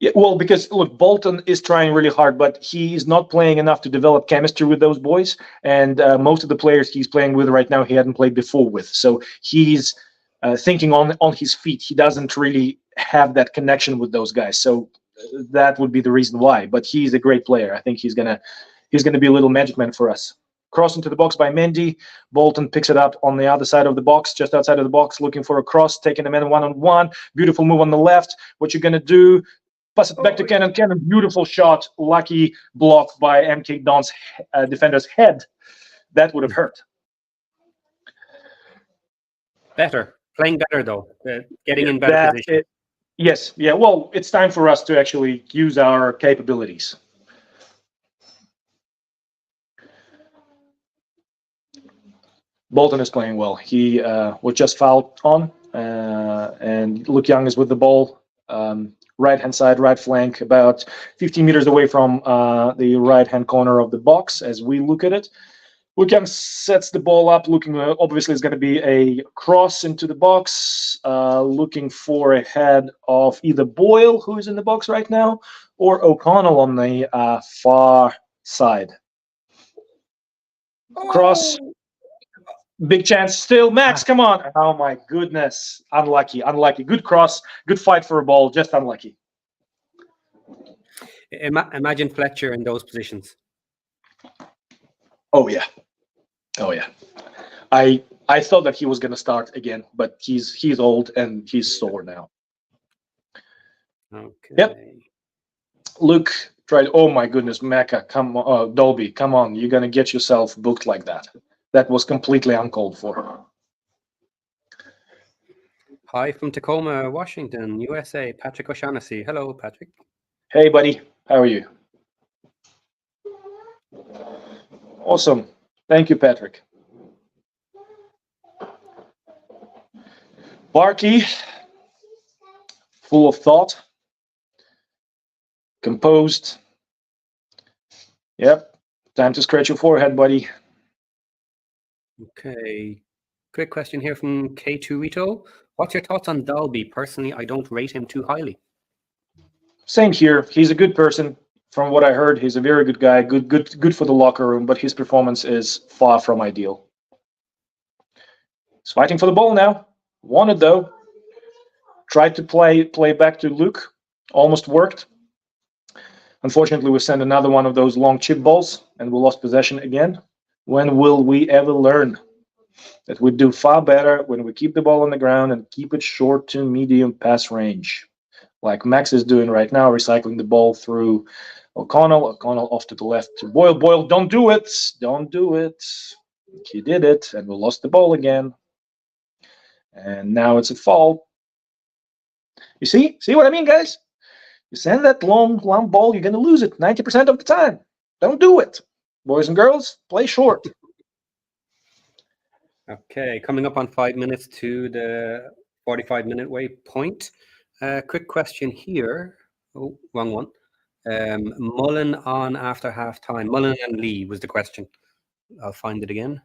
Yeah, well, because look, Bolton is trying really hard, but he is not playing enough to develop chemistry with those boys. And most of the players he's playing with right now, he hadn't played before with. So he's thinking on his feet. He doesn't really have that connection with those guys. So that would be the reason why. But he's a great player. I think he's gonna be a little magic man for us. Cross into the box by Mendy. Bolton picks it up on the other side of the box, just outside of the box, looking for a cross, taking a man one-on-one. Beautiful move on the left. What you're gonna do? Pass it back to Cannon. Cannon, beautiful shot. Lucky block by MK Don's defender's head. That would have hurt. Better. Playing better, though. Getting in better position. Yes. Yeah. Well, it's time for us to actually use our capabilities. Bolton is playing well. He was just fouled on, and Luke Young is with the ball. Right-hand side, right flank, about 15 meters away from the right-hand corner of the box as we look at it. Luke Young sets the ball up, looking, obviously it's going to be a cross into the box, looking for a head of either Boyle, who is in the box right now, or O'Connell on the far side. Cross. Big chance still. Max, come on. Oh, my goodness. Unlucky. Good cross. Good fight for a ball. Just unlucky. Imagine Fletcher in those positions. Oh, yeah. I thought that he was going to start again, but he's old and he's sore now. Okay. Yep. Luke tried. Oh, my goodness. Mecca, come on. Dolby, come on. You're going to get yourself booked like that. That was completely uncalled for. Hi from Tacoma, Washington, USA. Patrick O'Shaughnessy. Hello, Patrick. Hey, buddy. How are you? Awesome. Thank you, Patrick. Barkey, full of thought, composed. Yep. Time to scratch your forehead, buddy. Okay, quick question here from K2 Rito. What's your thoughts on Dalby? Personally, I don't rate him too highly. Same here. He's a good person. From what I heard, he's a very good guy. Good for the locker room, but his performance is far from ideal. He's fighting for the ball now. Won it though. Tried to play back to Luke. Almost worked. Unfortunately, we sent another one of those long chip balls, and we lost possession again. When will we ever learn that we do far better when we keep the ball on the ground and keep it short to medium pass range, like Max is doing right now, recycling the ball through O'Connell. O'Connell off to the left to Boyle. Boyle, don't do it. Don't do it. He did it, and we lost the ball again. And now it's a foul. You see what I mean, guys? You send that long ball, you're going to lose it 90% of the time. Don't do it. Boys and girls, play short. Okay, coming up on 5 minutes to the 45-minute waypoint. Quick question here. Oh, wrong one. Mullen on after half-time. Mullen and Lee was the question. I'll find it again.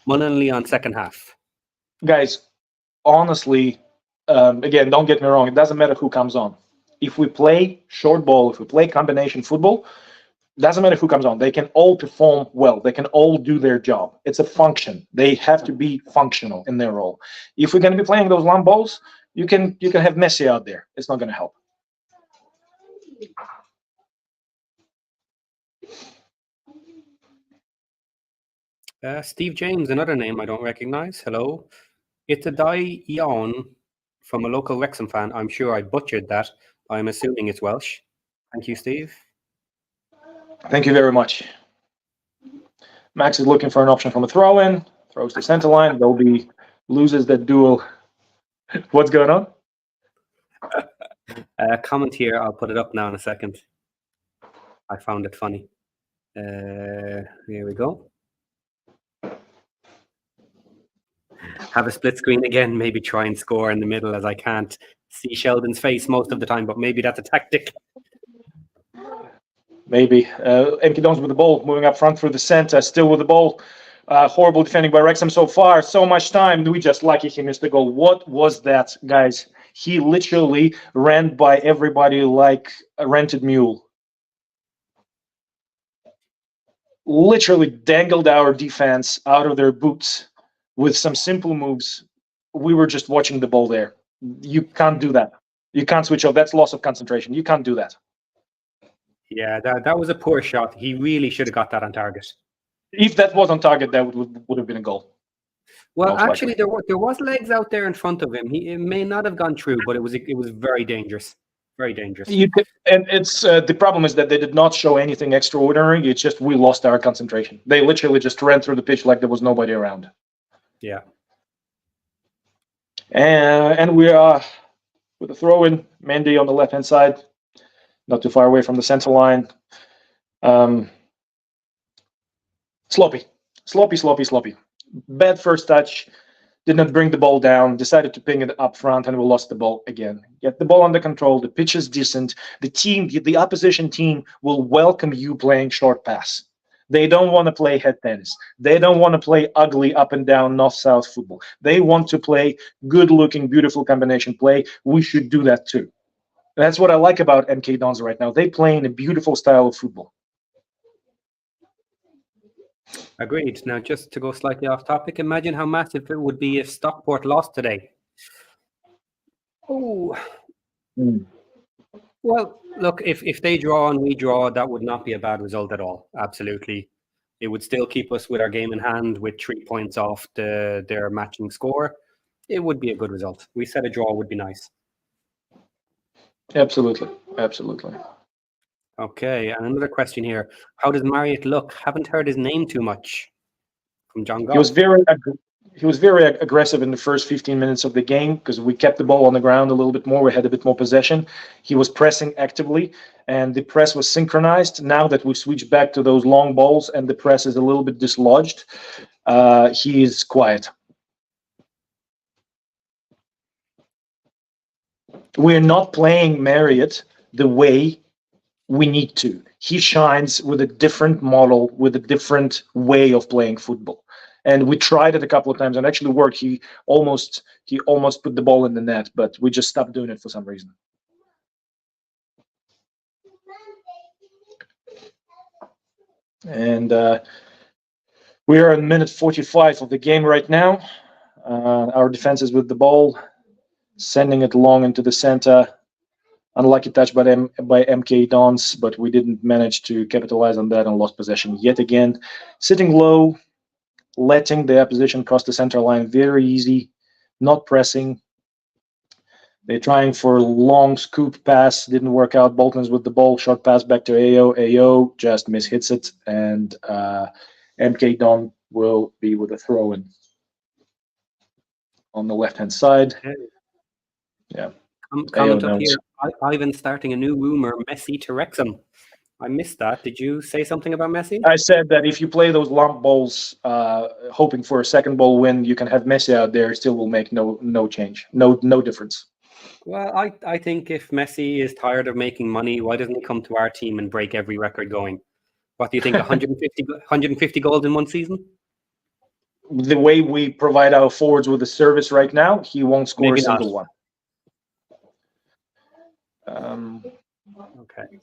Mullen and Lee on second half. Guys, honestly, again, don't get me wrong. It doesn't matter who comes on. If we play short ball, if we play combination football, doesn't matter who comes on. They can all perform well. They can all do their job. It's a function. They have to be functional in their role. If we're going to be playing those long balls, you can have Messi out there. It's not going to help. Steve James, another name I don't recognize. Hello. It's a Dai Ion from a local Wrexham fan. I'm sure I butchered that. I'm assuming it's Welsh. Thank you, Steve. Thank you very much. Max is looking for an option from a throw-in. Throws to center line. Dolby loses that duel. What's going on? Comment here. I'll put it up now in a second. I found it funny. Here we go. Have a split screen again, maybe try and score in the middle, as I can't see Sheldon's face most of the time, but maybe that's a tactic. Maybe. MK Dons with the ball, moving up front through the center, still with the ball. Horrible defending by Wrexham so far. So much time. We just lucky he missed the goal. What was that, guys? He literally ran by everybody like a rented mule. Literally dangled our defense out of their boots with some simple moves. We were just watching the ball there. You can't do that. You can't switch off. That's loss of concentration. You can't do that. Yeah, that was a poor shot. He really should have got that on target. If that was on target, that would have been a goal. Well, actually, there was legs out there in front of him. It may not have gone through, but it was very dangerous. Very dangerous. And it's the problem is that they did not show anything extraordinary. It's just we lost our concentration. They literally just ran through the pitch like there was nobody around. Yeah. And we are with a throw in. Mendy on the left hand side, not too far away from the center line. Sloppy. Bad first touch. Did not bring the ball down. Decided to ping it up front, and we lost the ball again. Get the ball under control. The pitch is decent. The opposition team will welcome you playing short pass. They don't want to play head tennis. They don't want to play ugly up and down north-south football. They want to play good-looking, beautiful combination play. We should do that too. That's what I like about MK Dons right now. They play in a beautiful style of football. Agreed. Now, just to go slightly off topic, imagine how massive it would be if Stockport lost today. Oh. Well, look, if they draw and we draw, that would not be a bad result at all. Absolutely. It would still keep us with our game in hand with 3 points off their matching score. It would be a good result. We said a draw would be nice. Absolutely. Okay, and another question here. How does Marriott look? Haven't heard his name too much from John Goff. He was very aggressive in the first 15 minutes of the game because we kept the ball on the ground a little bit more. We had a bit more possession. He was pressing actively, and the press was synchronized. Now that we've switched back to those long balls and the press is a little bit dislodged, he is quiet. We're not playing Marriott the way we need to. He shines with a different model, with a different way of playing football. And we tried it a couple of times and actually worked. He almost put the ball in the net, but we just stopped doing it for some reason. And we are in minute 45 of the game right now. Our defense is with the ball, sending it long into the center. Unlucky touch by MK Dons, but we didn't manage to capitalize on that and lost possession yet again. Sitting low, letting the opposition cross the center line very easy, not pressing. They're trying for a long scoop pass, didn't work out. Bolton's with the ball, short pass back to AO. AO just mishits it, and MK Don will be with a throw-in on the left-hand side. Yeah. Comment up here. Ivan starting a new rumor, Messi to Wrexham. I missed that. Did you say something about Messi? I said that if you play those lump balls, hoping for a second ball win, you can have Messi out there. Still will make no change, no difference. Well, I think if Messi is tired of making money, why doesn't he come to our team and break every record going? What do you think? 150 goals in one season? The way we provide our forwards with the service right now, he won't score Maybe a single not. one. Okay.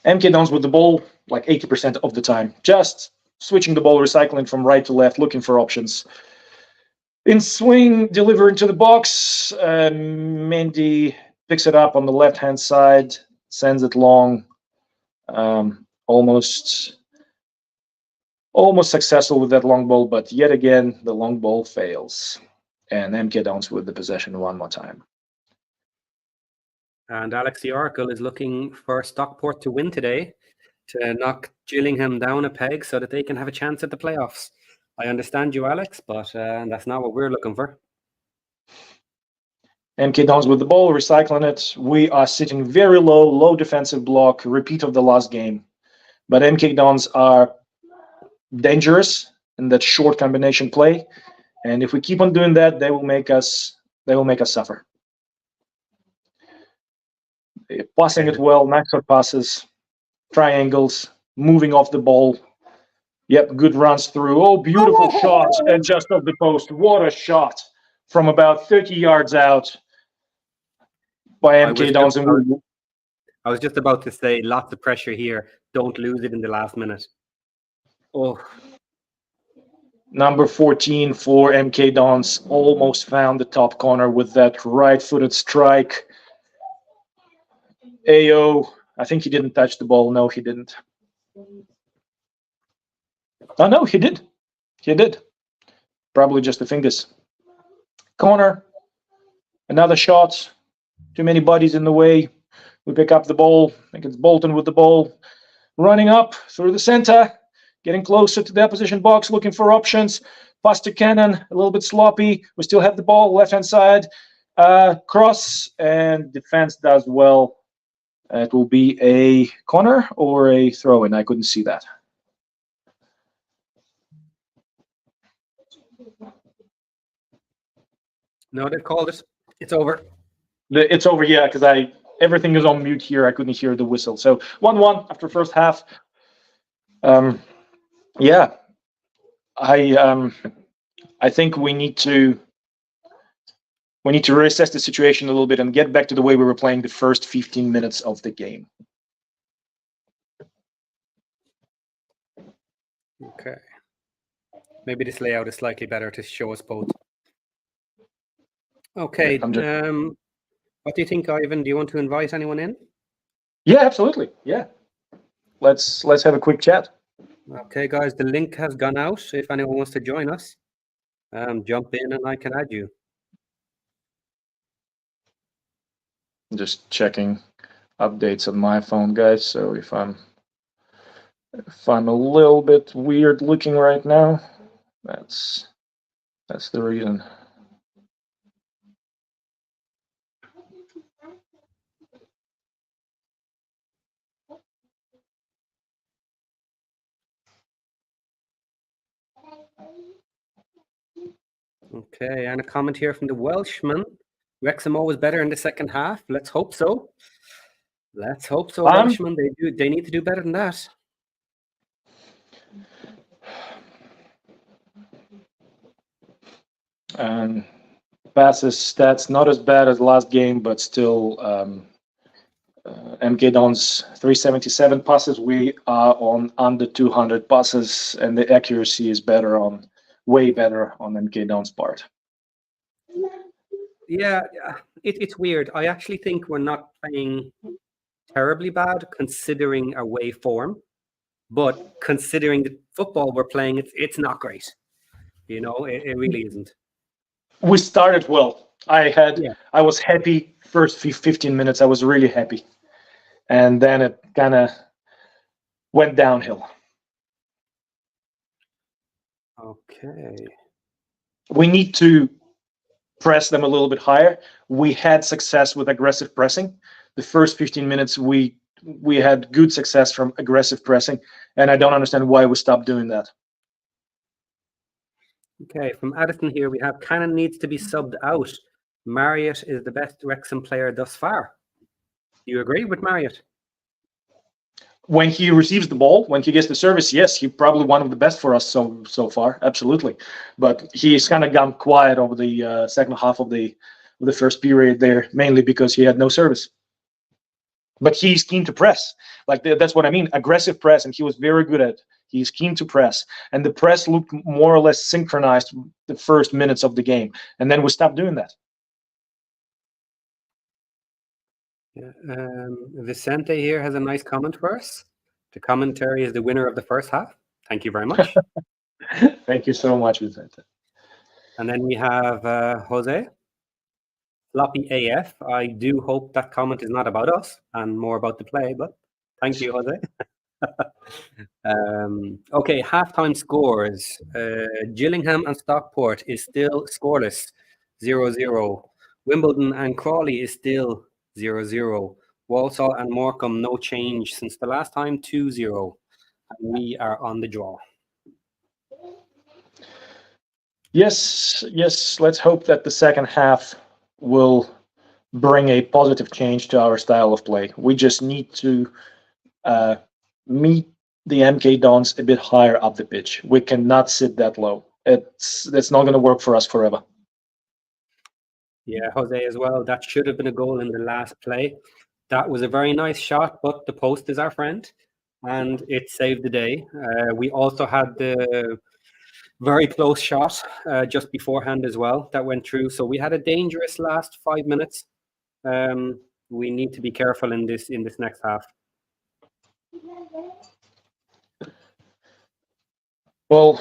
MK Dons with the ball like 80% of the time. Just switching the ball, recycling from right to left, looking for options. In swing, deliver into the box. Mendy picks it up on the left-hand side, sends it long. Almost successful with that long ball, but yet again, the long ball fails. And MK Dons with the possession one more time. And Alex the Oracle is looking for Stockport to win today to knock Gillingham down a peg so that they can have a chance at the playoffs. I understand you, Alex, but that's not what we're looking for. MK Dons with the ball, recycling it. We are sitting very low defensive block, repeat of the last game. But MK Dons are dangerous in that short combination play. And if we keep on doing that, they will make us suffer. Passing it well, nice short passes, triangles, moving off the ball. Yep, good runs through. Oh, beautiful shots, and just off the post. What a shot from about 30 yards out by MK Dons. I was just about to say, lots of pressure here. Don't lose it in the last minute. Oh. Number 14 for MK Dons almost found the top corner with that right-footed strike. Ayo, I think he didn't touch the ball. No, he didn't. Oh, no, he did. He did. Probably just the fingers. Corner. Another shot. Too many bodies in the way. We pick up the ball. I think it's Bolton with the ball. Running up through the center. Getting closer to the opposition box. Looking for options. Pass to Cannon. A little bit sloppy. We still have the ball. Left-hand side. Cross. And defense does well. It will be a corner or a throw-in. I couldn't see that. No, they called it. It's over. It's over, yeah, because everything is on mute here. I couldn't hear the whistle. So 1-1 after first half. Yeah, I think we need to reassess the situation a little bit and get back to the way we were playing the first 15 minutes of the game. Okay. Maybe this layout is slightly better to show us both. Okay. What do you think, Ivan? Do you want to invite anyone in? Yeah, absolutely. Yeah. Let's have a quick chat. Okay, guys, the link has gone out. If anyone wants to join us, jump in and I can add you. Just checking updates on my phone, guys. So if I'm a little bit weird looking right now, that's the reason. Okay, and a comment here from the Welshman. Wrexham always better in the second half. Let's hope so. Let's hope so, Welshman. They need to do better than that. Passes stats not as bad as last game, but still MK Dons 377 passes. We are on under 200 passes, and the accuracy is way better on MK Dons' part. Yeah, it's weird. I actually think we're not playing terribly bad considering our way form, but considering the football we're playing, it's not great. You know, it really isn't. We started well. I was happy first 15 minutes. I was really happy, and then it kind of went downhill. Okay. We need to press them a little bit higher. We had success with aggressive pressing. The first 15 minutes, we had good success from aggressive pressing, and I don't understand why we stopped doing that. Okay, from Addison here, we have Cannon needs to be subbed out. Marriott is the best Wrexham player thus far. Do you agree with Marriott? When he receives the ball, when he gets the service, yes, he's probably one of the best for us so far, absolutely. But he's kind of gone quiet over the second half of the first period there, mainly because he had no service. But he's keen to press. Like that's what I mean, aggressive press, and he was very good at it. He's keen to press, and the press looked more or less synchronized the first minutes of the game, and then we stopped doing that. Yeah, Vicente here has a nice comment for us. The commentary is the winner of the first half. Thank you very much. Thank you so much, Vicente. And then we have Jose. Floppy AF. I do hope that comment is not about us and more about the play, but thank you, Jose. Okay, halftime scores. Gillingham and Stockport is still scoreless, 0-0. Wimbledon and Crawley is still 0-0. Walsall and Morecambe, no change since the last time, 2-0. And we are on the draw. Yes, let's hope that the second half will bring a positive change to our style of play. We just need to meet the MK Dons a bit higher up the pitch. We cannot sit that low. It's not going to work for us forever. Yeah, Jose as well. That should have been a goal in the last play. That was a very nice shot, but the post is our friend, and it saved the day. We also had the very close shot just beforehand as well that went through. So we had a dangerous last 5 minutes. We need to be careful in this next half. Well,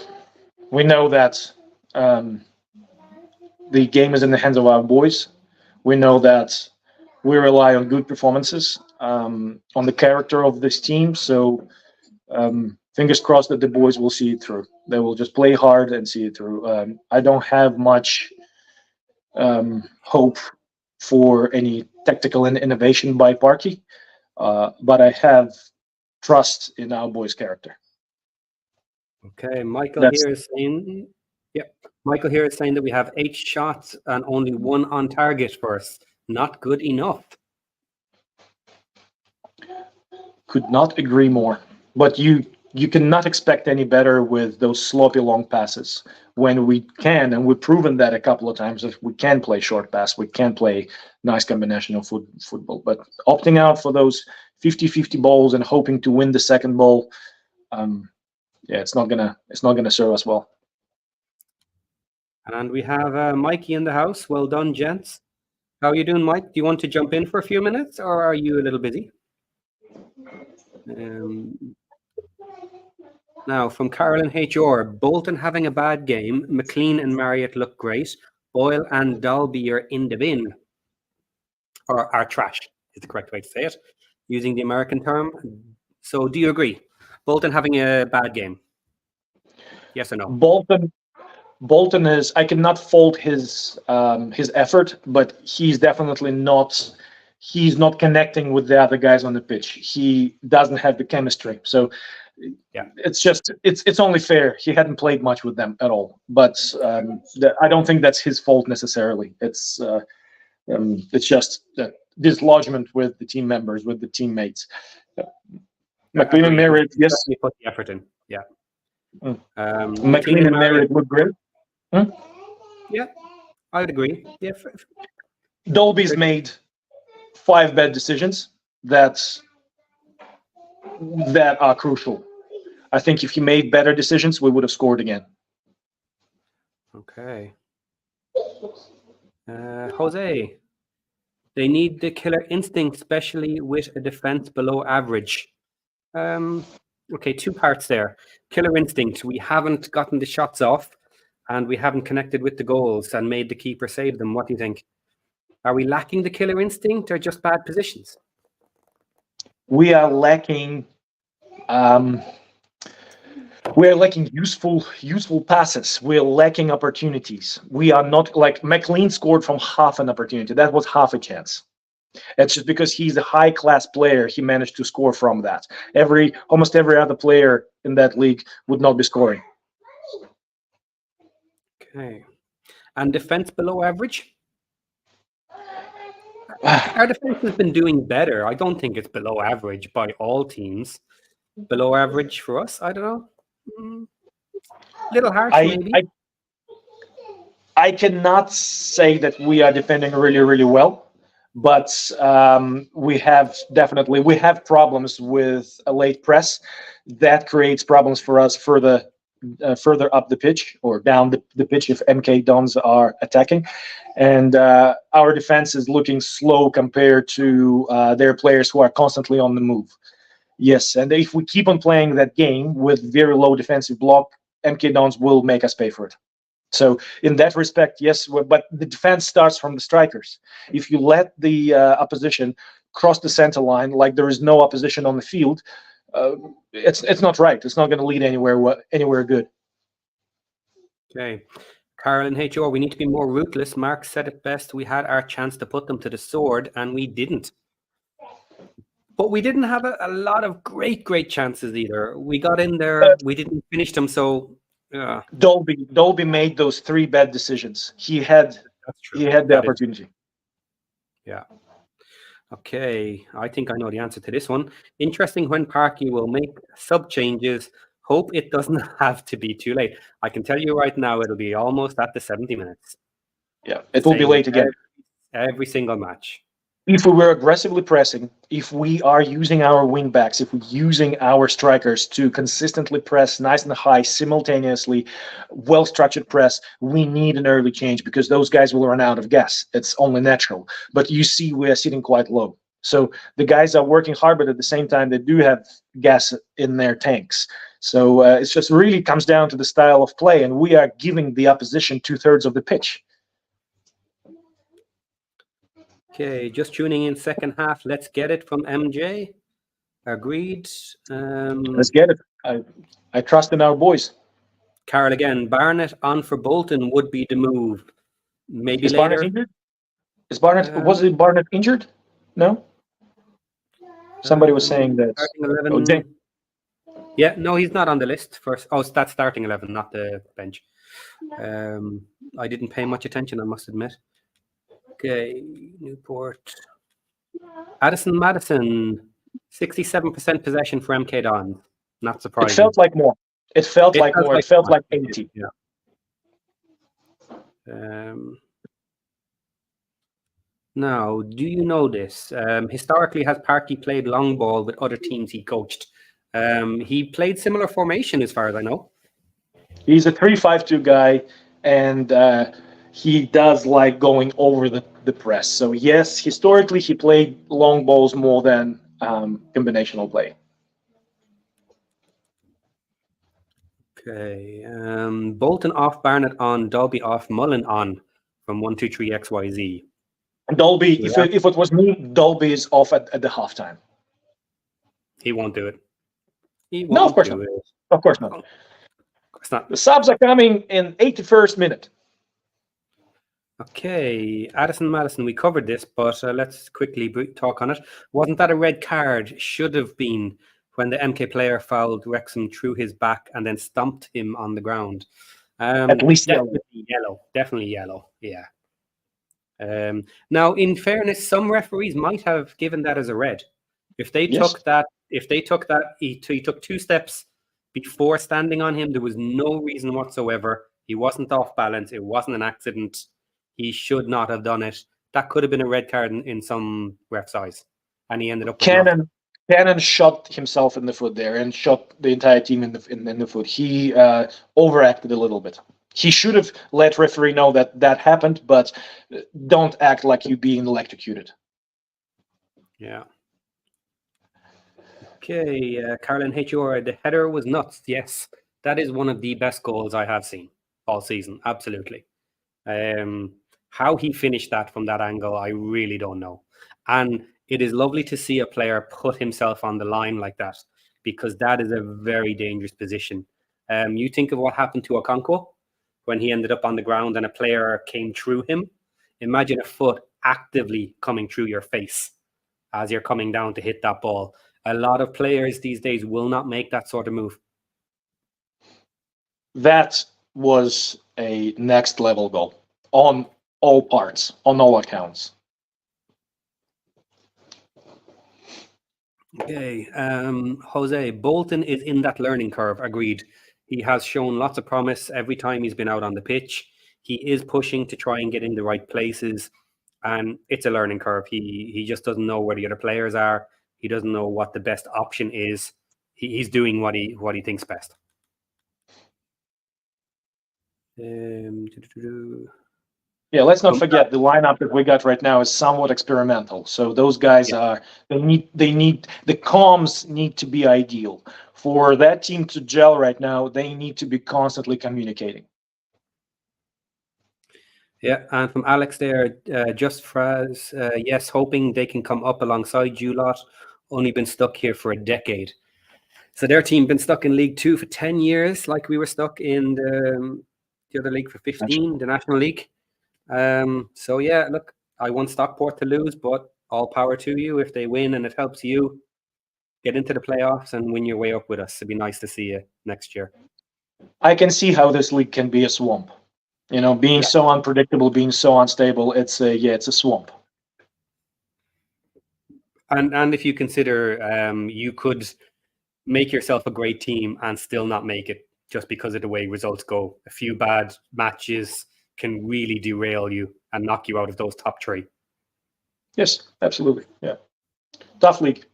we know that the game is in the hands of our boys. We know that we rely on good performances, on the character of this team. So fingers crossed that the boys will see it through. They will just play hard and see it through. I don't have much hope for any tactical innovation by Parky, but I have trust in our boys' character. Okay, Michael here is saying that we have 8 shots and only 1 on target for us. Not good enough. Could not agree more. But you cannot expect any better with those sloppy long passes. When we can, and we've proven that a couple of times, if we can play short pass, we can play nice combination of football. But opting out for those 50-50 balls and hoping to win the second ball, it's not gonna serve us well. And we have Mikey in the house. Well done, gents. How are you doing, Mike? Do you want to jump in for a few minutes, or are you a little busy? Now, from Carolyn HR, Bolton having a bad game. McLean and Marriott look great. Boyle and Dalby are in the bin, or are trash, is the correct way to say it, using the American term. So do you agree? Bolton having a bad game? Yes or no? Bolton is. I cannot fault his effort, but he's definitely not. He's not connecting with the other guys on the pitch. He doesn't have the chemistry. So, yeah, it's only fair. He hadn't played much with them at all. But I don't think that's his fault necessarily. It's just dislodgement with the team members, with the teammates. McLean and Merritt, yes, he put the effort in. Yeah. McLean and Merritt look great. Yeah, I would agree. Yeah. Dolby's made 5 bad decisions that are crucial. I think if he made better decisions, we would have scored again. Okay. Jose, they need the killer instinct, especially with a defense below average. Okay, 2 parts there. Killer instinct. We haven't gotten the shots off, and we haven't connected with the goals and made the keeper save them. What do you think? Are we lacking the killer instinct, or just bad positions? We are lacking. We're lacking useful passes. We're lacking opportunities. We are not like McLean scored from half an opportunity. That was half a chance. It's just because he's a high-class player, he managed to score from that. Almost every other player in that league would not be scoring. Okay. And defense below average? Our defense has been doing better. I don't think it's below average by all teams. Below average for us? I don't know. Little harsh, maybe. I cannot say that we are defending really, really well. But we have problems with a late press. That creates problems for us further up the pitch or down the pitch if MK Dons are attacking. And our defense is looking slow compared to their players who are constantly on the move. Yes, and if we keep on playing that game with very low defensive block, MK Dons will make us pay for it. So in that respect, yes, but the defense starts from the strikers. If you let the opposition cross the center line like there is no opposition on the field, it's not right. It's not going to lead anywhere good. Okay. Carolyn HR, we need to be more ruthless. Mark said it best. We had our chance to put them to the sword, and we didn't. But we didn't have a lot of great chances either. We got in there, we didn't finish them. So, Dolby made those 3 bad decisions. He had the opportunity. Yeah. Okay, I think I know the answer to this one. Interesting when Parky will make sub changes. Hope it doesn't have to be too late. I can tell you right now, it'll be almost at the 70 minutes. Yeah, it will be late again. Every single match. If we were aggressively pressing, if we are using our wing backs, if we're using our strikers to consistently press nice and high simultaneously, well-structured press, we need an early change because those guys will run out of gas. It's only natural. But you see we are sitting quite low. So the guys are working hard, but at the same time, they do have gas in their tanks. So it just really comes down to the style of play, and we are giving the opposition 2/3 of the pitch. Okay, just tuning in second half. Let's get it from MJ. Agreed. Let's get it. I trust in our boys. Carol again. Barnett on for Bolton would be the move. Maybe Is later. Barnett injured? Is Barnett? Was it Barnett injured? No. Somebody was saying that. Starting 11. Yeah, no, he's not on the list first. Oh, that's starting 11, not the bench. I didn't pay much attention, I must admit. Okay, Newport. Addison Madison, 67% possession for MK Dons. Not surprising. It felt like more. It felt like more. It felt like 80. Yeah. Now, do you know this? Historically, has Parky played long ball with other teams he coached? He played similar formation, as far as I know. He's a 3-5-2 guy, and he does like going over the press. So yes, historically he played long balls more than combinational play. Okay, Bolton off, Barnett on, Dolby off, Mullen on from 123XYZ. And Dolby, yeah. if it was me, Dolby is off at the halftime. He won't do it. No, of course not. Of course not. Of course not. The subs are coming in 81st minute. Okay, Addison Madison, we covered this, but let's quickly talk on it. Wasn't that a red card? Should have been when the MK player fouled Wrexham through his back and then stomped him on the ground. At least yellow. Definitely yellow, yeah. Now, in fairness, some referees might have given that as a red. If they took that, he took 2 steps before standing on him. There was no reason whatsoever. He wasn't off balance. It wasn't an accident. He should not have done it. That could have been a red card in some ref's eyes, and he ended up. Cannon shot himself in the foot there and shot the entire team in the foot. He overacted a little bit. He should have let referee know that happened, but don't act like you're being electrocuted. Yeah. Okay, Caroline HR, the header was nuts. Yes, that is one of the best goals I have seen all season. Absolutely. How he finished that from that angle, I really don't know. And it is lovely to see a player put himself on the line like that, because that is a very dangerous position. You think of what happened to Okonkwo when he ended up on the ground and a player came through him. Imagine a foot actively coming through your face as you're coming down to hit that ball. A lot of players these days will not make that sort of move. That was a next level goal on all parts, on all accounts. Okay, Jose, Bolton is in that learning curve. Agreed. He has shown lots of promise every time he's been out on the pitch. He is pushing to try and get in the right places, and it's a learning curve. He just doesn't know where the other players are. He doesn't know what the best option is. He's doing what he thinks best. Yeah, let's not forget the lineup that we got right now is somewhat experimental. So those guys they need the comms need to be ideal. For that team to gel right now, they need to be constantly communicating. Yeah, and from Alex there, just Fraz, yes, hoping they can come up alongside you lot. Only been stuck here for a decade. So their team been stuck in League Two for 10 years, like we were stuck in the other league for 15, the National League. So yeah, look, I want Stockport to lose, but all power to you if they win and it helps you get into the playoffs and win your way up with us. It'd be nice to see you next year. I can see how this league can be a swamp. Being so unpredictable, being so unstable, it's a swamp. And if you consider you could make yourself a great team and still not make it just because of the way results go. A few bad matches can really derail you and knock you out of those top three. Yes, absolutely. Yeah. Tough league.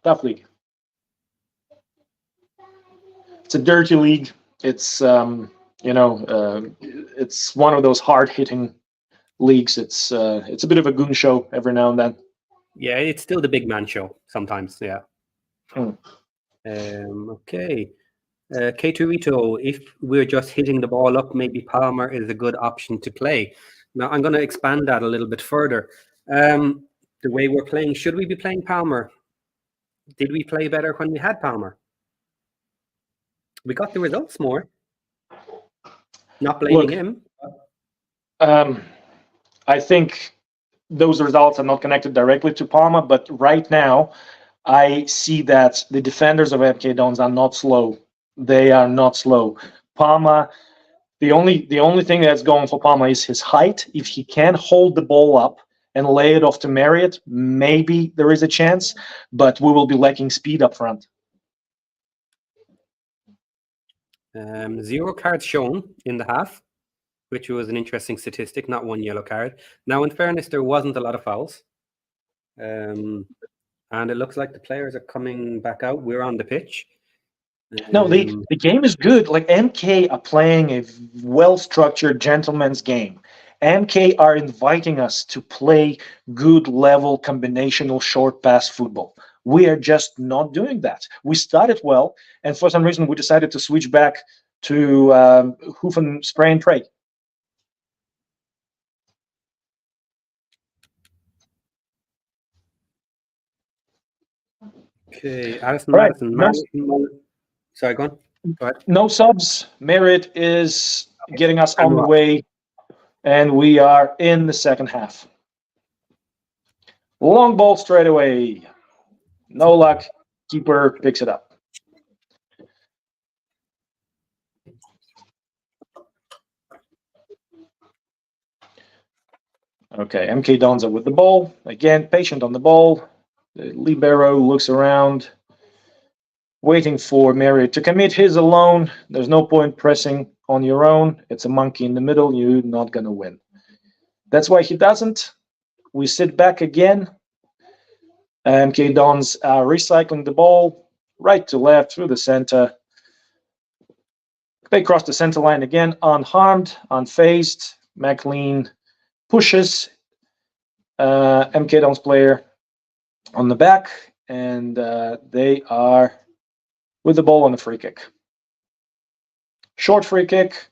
It's a dirty league. It's it's one of those hard-hitting leagues. It's a bit of a goon show every now and then. Yeah, it's still the big man show sometimes. Yeah. Okay. K2Ito, if we're just hitting the ball up, maybe Palmer is a good option to play. Now, I'm going to expand that a little bit further. The way we're playing, should we be playing Palmer? Did we play better when we had Palmer? We got the results more. Not blaming him. I think those results are not connected directly to Palmer, but right now I see that the defenders of MK Dons are not slow. They are not slow. Palmer, the only thing that's going for Palmer is his height. If he can hold the ball up and lay it off to Marriott, maybe there is a chance, but we will be lacking speed up front. 0 cards shown in the half, which was an interesting statistic, not 1 yellow card. Now, in fairness, there wasn't a lot of fouls. And it looks like the players are coming back out. We're on the pitch. No, the game is good. Like, MK are playing a well-structured gentleman's game. MK are inviting us to play good level combinational short pass football. We are just not doing that. We started well, and for some reason we decided to switch back to hoof and spray and pray. Okay, Addison, All right, Madison. Sorry, go on. Go ahead. No subs. Merritt is getting us on the way, and we are in the second half. Long ball straight away. No luck. Keeper picks it up. Okay, MK Dons are with the ball. Again, patient on the ball. The libero looks around, waiting for Marriott to commit his alone. There's no point pressing on your own. It's a monkey in the middle. You're not going to win. That's why he doesn't. We sit back again. MK Dons are recycling the ball right to left through the center. They cross the center line again, unharmed, unfazed. McLean pushes MK Dons player on the back, and they are with the ball on the free kick. Short free kick,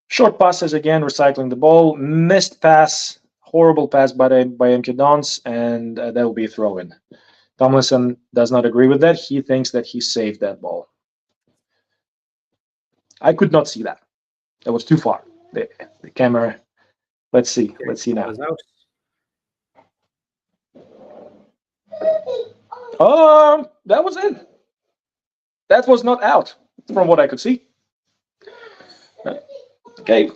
short passes again, recycling the ball, missed pass, horrible pass by MK Dons, and that will be a throw-in. Tomlinson does not agree with that. He thinks that he saved that ball. I could not see that. That was too far. The camera. Let's see. Let's see now. That was in. That was not out, from what I could see. Okay,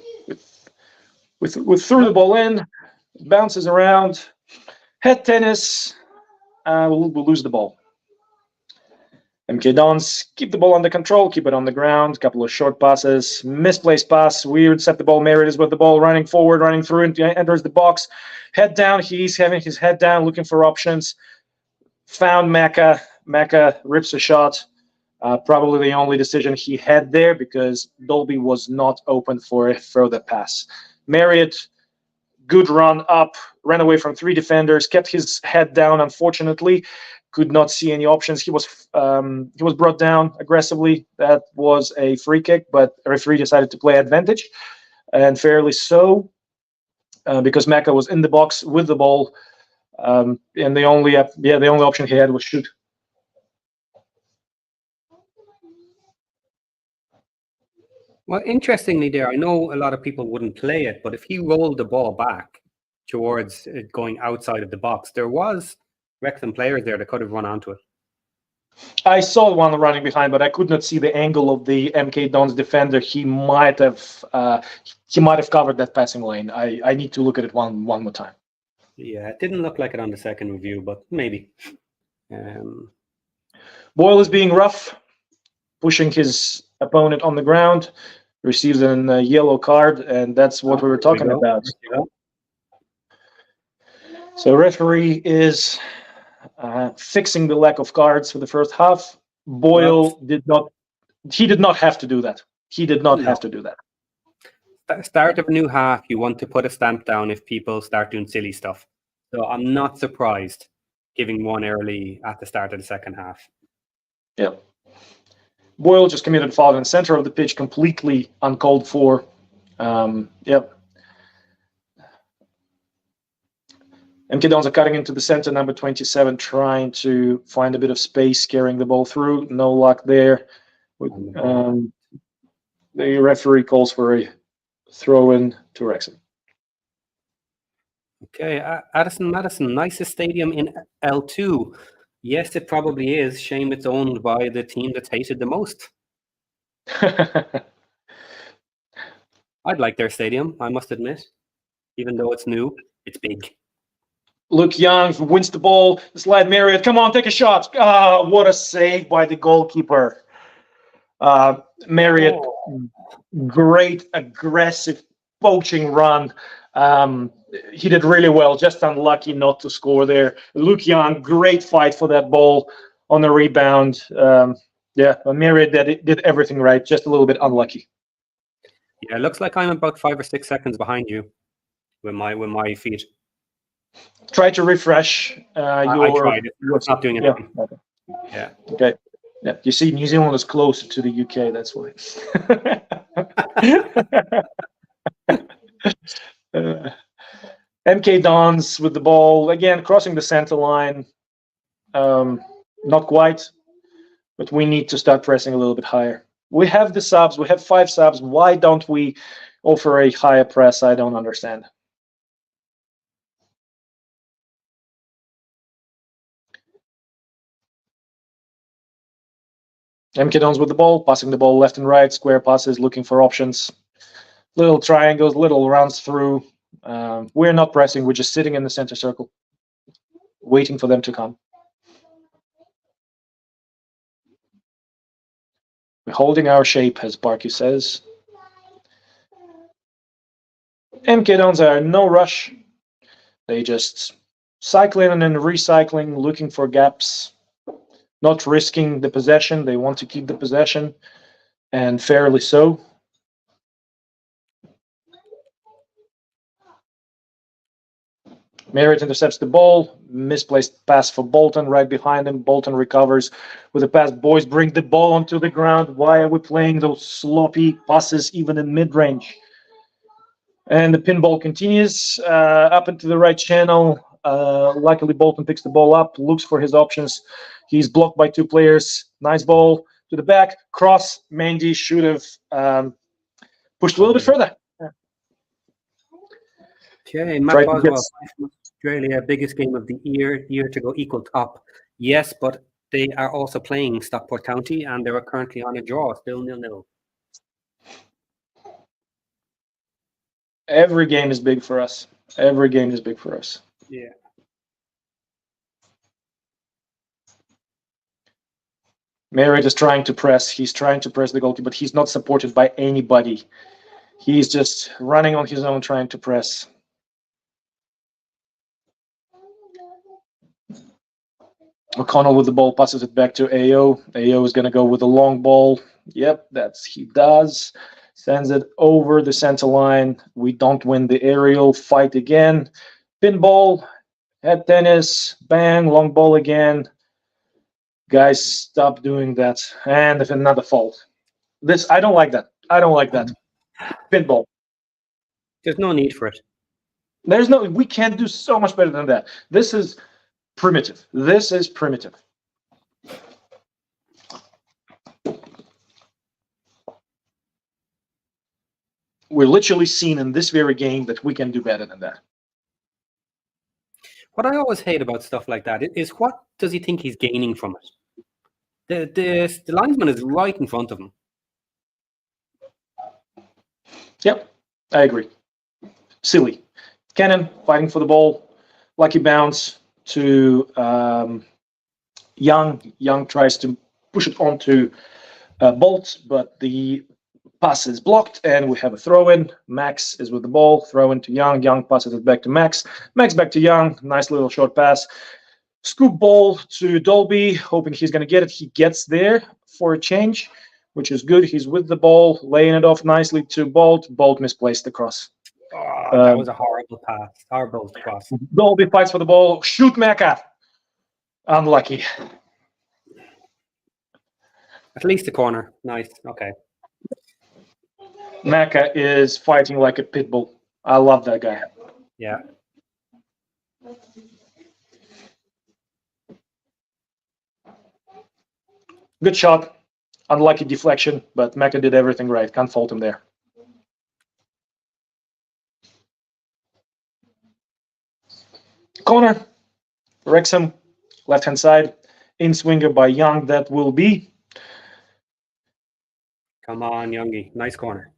with threw the ball in, bounces around, head tennis. We'll lose the ball. MK Dons keep the ball under control, keep it on the ground. Couple of short passes, misplaced pass. Weird, set the ball. Merritt is with the ball, running forward, running through, and enters the box. Head down. He's having his head down, looking for options. Found Mecca. Mecca rips a shot. Probably the only decision he had there, because Dolby was not open for a further pass. Marriott, good run up, ran away from 3 defenders, kept his head down. Unfortunately, could not see any options. He was brought down aggressively. That was a free kick, but the referee decided to play advantage, and fairly so, because Mecca was in the box with the ball, and the only option he had was shoot. Well, interestingly, there, I know a lot of people wouldn't play it, but if he rolled the ball back towards it going outside of the box, there was Wrexham players there that could have run onto it. I saw one running behind, but I could not see the angle of the MK Dons defender. He might have covered that passing lane. I need to look at it one more time. Yeah, it didn't look like it on the second review, but maybe. Boyle is being rough, pushing his opponent on the ground, receives a yellow card, and that's what we were talking about. So referee is fixing the lack of cards for the first half. Boyle did not have to do that. He did not have to do that. Start of a new half, you want to put a stamp down if people start doing silly stuff. So I'm not surprised giving one early at the start of the second half. Yeah. Boyle just committed a foul in the center of the pitch, completely uncalled for. Yep. MK Dons are cutting into the center, number 27, trying to find a bit of space, carrying the ball through. No luck there. The referee calls for a throw-in to Wrexham. Okay, Addison Madison, nicest stadium in L2. Yes, it probably is. Shame it's owned by the team that's hated the most. I'd like their stadium, I must admit. Even though it's new, it's big. Luke Young wins the ball. Slide Marriott. Come on, take a shot. What a save by the goalkeeper. Marriott, great, aggressive, poaching run. He did really well, just unlucky not to score there. Luke Young, great fight for that ball on the rebound. Marriott did everything right, just a little bit unlucky. Yeah, it looks like I'm about 5 or 6 seconds behind you with my feet. Try to refresh. I tried it. It's not doing anything. Yeah. Okay. Yeah. You see, New Zealand is closer to the UK. That's why. MK Dons with the ball again, crossing the center line. Not quite, but we need to start pressing a little bit higher. We have the subs. We have 5 subs. Why don't we offer a higher press? I don't understand. MK Dons with the ball, passing the ball left and right, square passes, looking for options. Little triangles, little runs through. We're not pressing. We're just sitting in the center circle, waiting for them to come. We're holding our shape, as Barky says. MK Dons are no rush. They just cycling and then recycling, looking for gaps, not risking the possession. They want to keep the possession, and fairly so. Marriott intercepts the ball. Misplaced pass for Bolton right behind him. Bolton recovers with a pass. Boys bring the ball onto the ground. Why are we playing those sloppy passes even in mid-range? And the pinball continues up into the right channel. Luckily, Bolton picks the ball up, looks for his options. He's blocked by 2 players. Nice ball to the back. Cross. Mendy should have pushed a little bit further. Okay, Matt Boswell, Australia, biggest game of the year to go equal top. Yes, but they are also playing Stockport County, and they are currently on a draw, still 0-0. Every game is big for us. Every game is big for us. Yeah. Marriott is trying to press. He's trying to press the goalkeeper, but he's not supported by anybody. He's just running on his own, trying to press. O'Connell with the ball, passes it back to AO. AO is going to go with a long ball. Yep, he does. Sends it over the center line. We don't win the aerial. Fight again. Pinball, head tennis, bang, long ball again. Guys, stop doing that. And if another fault. I don't like that. I don't like that. Pinball. There's no need for it. We can't do so much better than that. This is primitive. This is primitive. we're literally seeing in this very game that we can do better than that. What I always hate about stuff like that is, what does he think he's gaining from it? The linesman is right in front of him. Yep, I agree. Silly. Cannon fighting for the ball. Lucky bounce to Young. Young tries to push it onto Bolt, but the pass is blocked, and we have a throw-in. Max is with the ball. Throw-in to Young. Young passes it back to Max. Max back to Young. Nice little short pass. Scoop ball to Dolby, hoping he's going to get it. He gets there for a change, which is good. He's with the ball, laying it off nicely to Bolt. Bolt misplaced the cross. Oh, that was a horrible pass. Horrible cross. Dolby fights for the ball. Shoot Mecca. Unlucky. At least a corner. Nice. Okay. Mecca is fighting like a pit bull. I love that guy. Yeah. Good shot. Unlucky deflection, but Mecca did everything right. Can't fault him there. Corner. Wrexham, left-hand side. In swinger by Young. That will be. Come on, Youngie. Nice corner.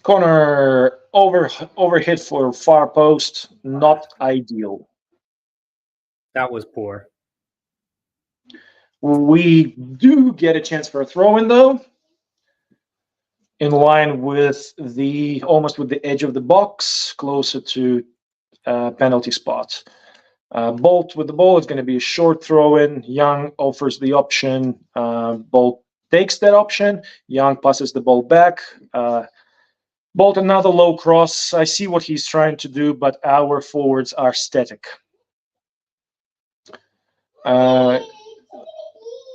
Corner over hit for far post. Not ideal. That was poor. We do get a chance for a throw-in though. In line with almost with the edge of the box, closer to penalty spot. Bolt with the ball. It's going to be a short throw-in. Young offers the option. Bolt takes that option. Young passes the ball back. Bolt another low cross. I see what he's trying to do, but our forwards are static.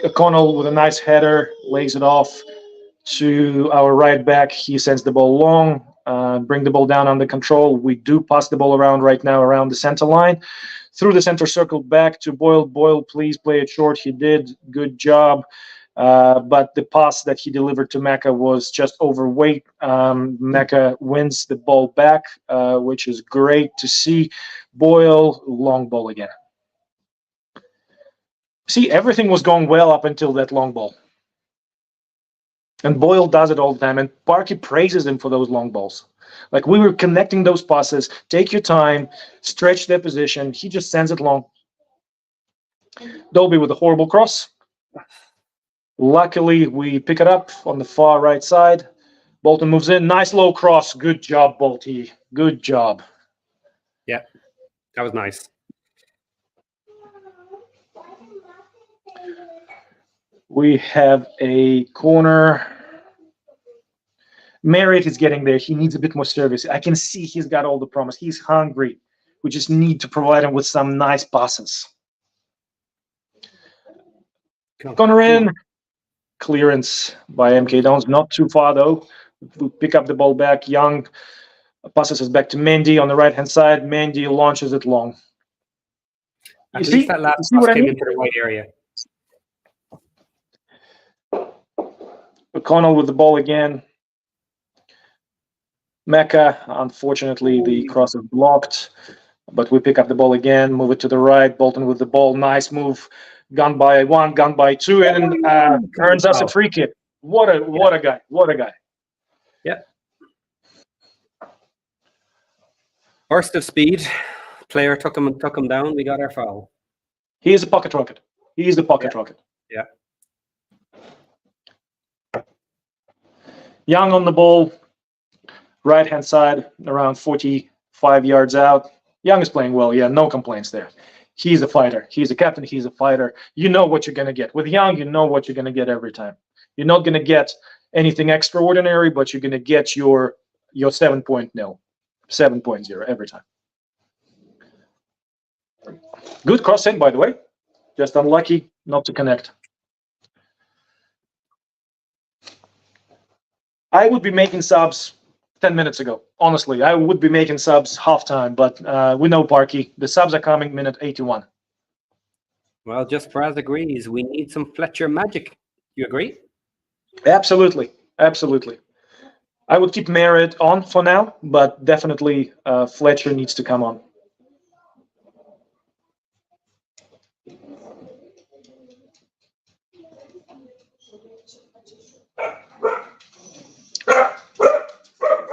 O'Connell with a nice header lays it off to our right back. He sends the ball long, bring the ball down under control. We do pass the ball around right now around the center line. Through the center circle back to Boyle. Boyle, please play it short. He did. Good job. But the pass that he delivered to Mecca was just overweight. Mecca wins the ball back, which is great to see. Boyle, long ball again. See, everything was going well up until that long ball. And Boyle does it all the time, and Parky praises him for those long balls. Like, we were connecting those passes. Take your time, stretch their position. He just sends it long. Dolby with a horrible cross. Luckily, we pick it up on the far right side. Bolton moves in. Nice low cross. Good job, Bolty. Good job. Yeah, that was nice. We have a corner. Merritt is getting there. He needs a bit more service. I can see he's got all the promise. He's hungry. We just need to provide him with some nice passes. Corner in. Clearance by MK Dons. Not too far, though. We pick up the ball back. Young passes us back to Mendy on the right-hand side. Mendy launches it long. At least that last pass came into the right area. O'Connell with the ball again. Mecca, unfortunately, the cross is blocked, but we pick up the ball again, move it to the right. Bolton with the ball, nice move. Gun by one, gun by two, and earns us a free kick. What a guy! What a guy! Yeah. Burst of speed. Player took him down. We got our foul. He is a pocket rocket. He is the pocket rocket. Yeah. Young on the ball, right-hand side, around 45 yards out. Young is playing well. Yeah, no complaints there. He's a fighter. He's a captain. He's a fighter. You know what you're going to get. With Young, you know what you're going to get every time. You're not going to get anything extraordinary, but you're going to get your 7.0, 7.0 every time. Good cross in, by the way. Just unlucky not to connect. I would be making subs 10 minutes ago. Honestly, I would be making subs halftime, but we know Parky. The subs are coming minute 81. Well, just Praz agrees. We need some Fletcher magic. You agree? Absolutely. Absolutely. I would keep Merritt on for now, but definitely Fletcher needs to come on.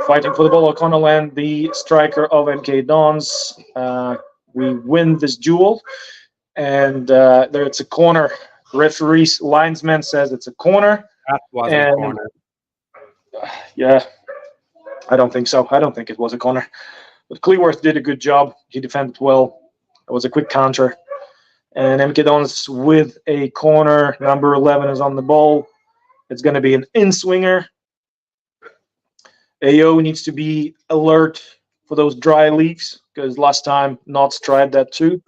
Fighting for the ball, O'Connell and the striker of MK Dons. We win this duel, and there it's a corner. Referee's linesman says it's a corner. That wasn't a corner. Yeah, I don't think so. I don't think it was a corner. But Cleworth did a good job. He defended well. It was a quick counter. And MK Dons with a corner. Number 11 is on the ball. It's going to be an in-swinger. AO needs to be alert for those dry leaves, because last time Notts tried that too.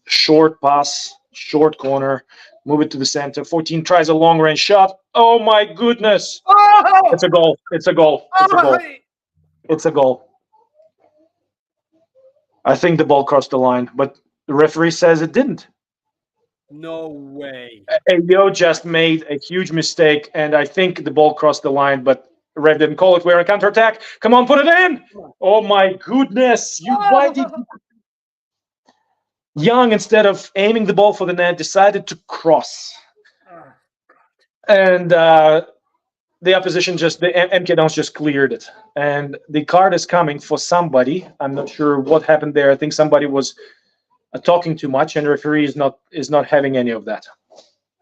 Short pass, short corner, move it to the center. 14 tries a long-range shot. Oh my goodness! Oh! It's a goal. It's a goal. It's a goal. It's a goal. I think the ball crossed the line, but the referee says it didn't. No way. AO just made a huge mistake, and I think the ball crossed the line, but Rev didn't call it. We're in counter-attack. Come on, put it in! Oh my goodness! Why did Young, instead of aiming the ball for the net, decided to cross? And the opposition the MK Dons just cleared it. And the card is coming for somebody. I'm not sure what happened there. I think somebody was talking too much, and the referee is not having any of that.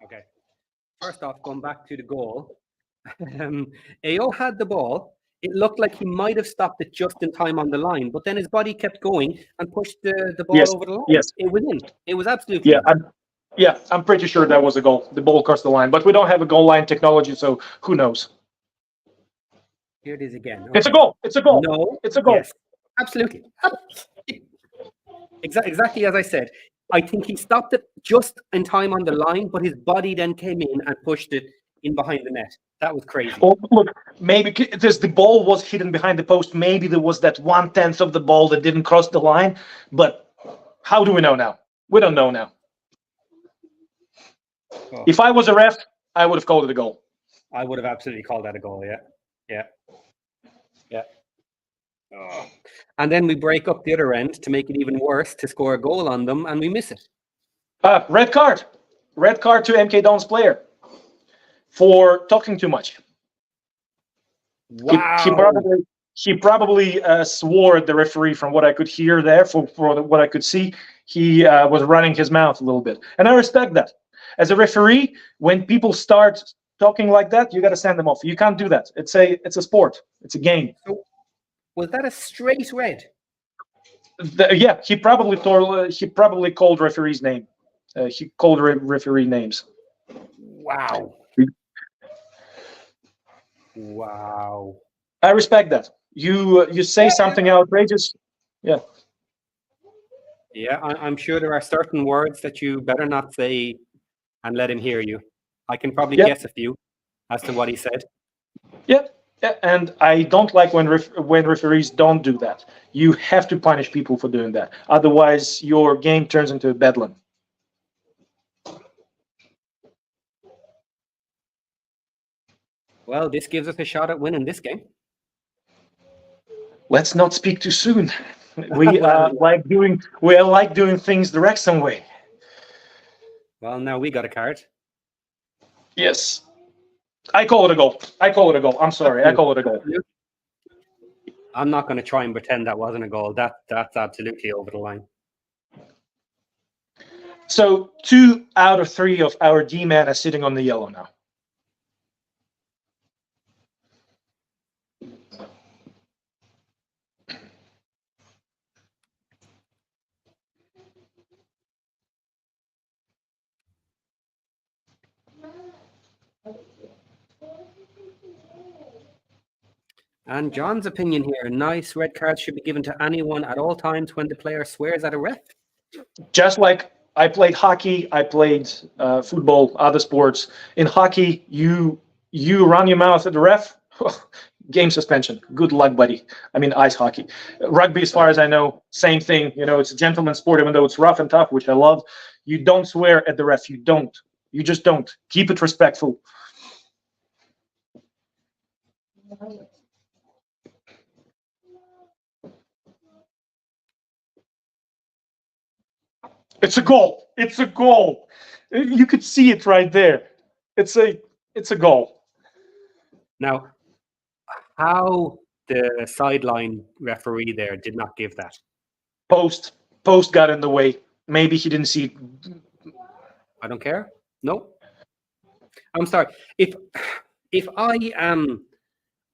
Okay. First off, going back to the goal, AO had the ball. It looked like he might have stopped it just in time on the line, but then his body kept going and pushed the ball over the line. Yes. It was in. It was absolutely in. I'm pretty sure that was a goal. The ball crossed the line, but we don't have a goal line technology, so who knows? Here it is again. Okay. It's a goal. It's a goal. No, it's a goal. Yes, absolutely. Exactly as I said. I think he stopped it just in time on the line, but his body then came in and pushed it in behind the net. That was crazy. Oh, look, maybe because the ball was hidden behind the post, maybe there was that 1/10 of the ball that didn't cross the line. But how do we know now? We don't know now. Oh. If I was a ref, I would have called it a goal. I would have absolutely called that a goal, yeah. Oh. And then we break up the other end to make it even worse, to score a goal on them, and we miss it. Red card. Red card to MK Dons player for talking too much. Wow. He probably swore at the referee from what I could hear there, for what I could see. He was running his mouth a little bit. And I respect that. As a referee, when people start talking like that, you got to send them off. You can't do that. It's a sport. It's a game. So, was that a straight red? Yeah, he probably called referee's name. He called referee names. Wow. Wow. I respect that. You say something outrageous. Yeah. Yeah, I'm sure there are certain words that you better not say and let him hear you. I can probably guess a few as to what he said. Yeah, and I don't like when referees don't do that. You have to punish people for doing that. Otherwise, your game turns into a bedlam. Well, this gives us a shot at winning this game. Let's not speak too soon. We like doing things the Wrexham way. Well, now we got a card. Yes. I call it a goal. I'm sorry. I call it a goal. I'm not going to try and pretend that wasn't a goal. That's absolutely over the line. So 2 out of 3 of our D-men are sitting on the yellow now. And John's opinion here, nice red cards should be given to anyone at all times when the player swears at a ref. Just like I played hockey, I played football, other sports. In hockey, you run your mouth at the ref, game suspension. Good luck, buddy. I mean, ice hockey. Rugby, as far as I know, same thing. You know, it's a gentleman's sport, even though it's rough and tough, which I love. You don't swear at the ref. You don't. You just don't. Keep it respectful. It's a goal. It's a goal. You could see it right there. It's a goal. Now, how the sideline referee there did not give that? Post got in the way. Maybe he didn't see it. I don't care. No. I'm sorry. If I am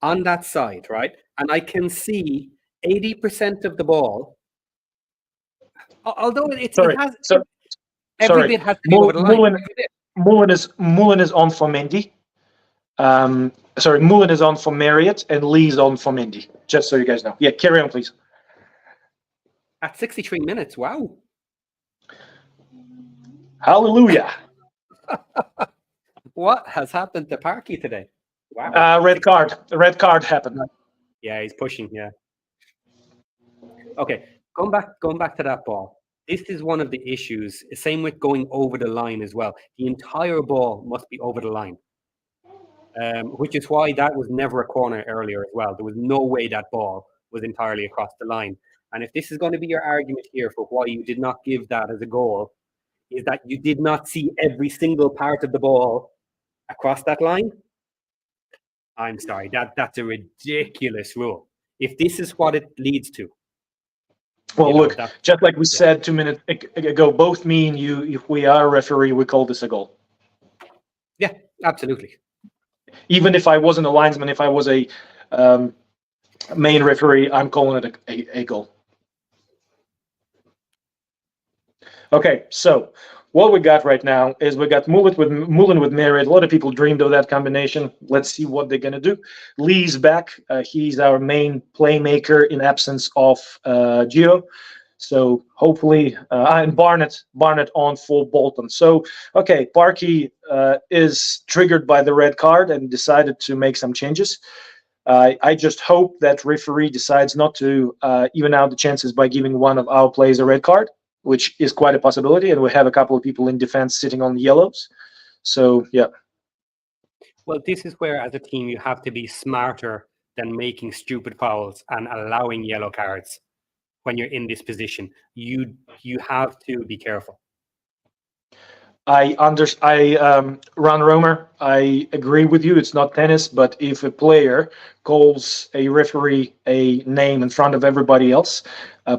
on that side, right, and I can see 80% of the ball, although it has every Sorry. bit has to be over the line. Mullen is on for Mendy. Mullen is on for Marriott, and Lee's on for Mendy. Just so you guys know. Yeah, carry on, please. At 63 minutes, wow. Hallelujah. What has happened to Parky today? Wow. Red card. The red card happened. Yeah, he's pushing. Yeah. Okay, going back to that ball. This is one of the issues. Same with going over the line as well. The entire ball must be over the line, which is why that was never a corner earlier as well. There was no way that ball was entirely across the line. And if this is going to be your argument here for why you did not give that as a goal, is that you did not see every single part of the ball across that line, I'm sorry, that's a ridiculous rule. If this is what it leads to. Well, look, just like we said 2 minutes ago, both me and you, if we are a referee, we call this a goal. Yeah, absolutely. Even if I wasn't a linesman, if I was a main referee, I'm calling it a goal. Okay, so what we got right now is we got Mullen with Marriott. A lot of people dreamed of that combination. Let's see what they're going to do. Lee's back. He's our main playmaker in absence of Gio. So hopefully, and Barnett on for Bolton. So, okay, Parky is triggered by the red card and decided to make some changes. I just hope that referee decides not to even out the chances by giving one of our players a red card, which is quite a possibility, and we have a couple of people in defense sitting on the yellows. So, yeah. Well, this is where, as a team, you have to be smarter than making stupid fouls and allowing yellow cards when you're in this position. You have to be careful. Ron Romer, I agree with you. It's not tennis, but if a player calls a referee a name in front of everybody else,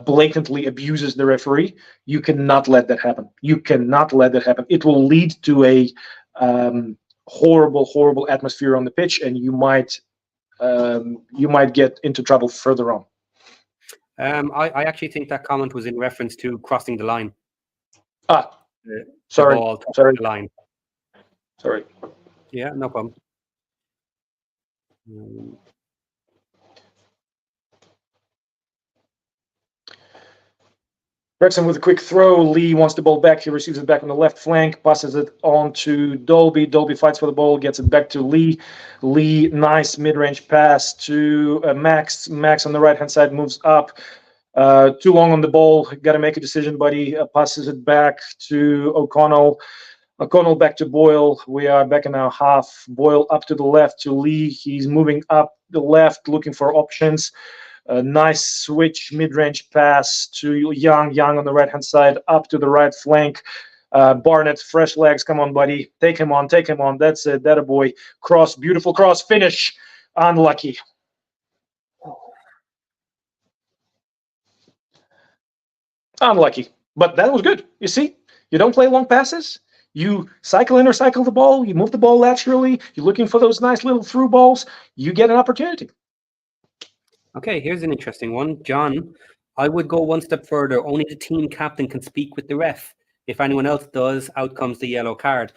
blatantly abuses the referee, you cannot let that happen. You cannot let that happen. It will lead to a horrible atmosphere on the pitch, and you might get into trouble further on. I actually think that comment was in reference to crossing the line. Sorry. The line. Sorry. Yeah, no problem. Wrexham with a quick throw. Lee wants the ball back. He receives it back on the left flank, passes it on to Dolby. Dolby fights for the ball, gets it back to Lee. Lee, nice mid-range pass to Max. Max on the right-hand side moves up. Too long on the ball. Got to make a decision, buddy. Passes it back to O'Connell. O'Connell back to Boyle. We are back in our half. Boyle up to the left to Lee. He's moving up the left, looking for options. A nice switch, mid-range pass to Young. Young on the right-hand side, up to the right flank. Barnett, fresh legs. Come on, buddy. Take him on. Take him on. That's it. That a boy. Cross. Beautiful cross. Finish. Unlucky. Unlucky. But that was good. You see, you don't play long passes. You cycle in or cycle the ball. You move the ball laterally. You're looking for those nice little through balls. You get an opportunity. Okay, here's an interesting one. John, I would go one step further. Only the team captain can speak with the ref. If anyone else does, out comes the yellow card.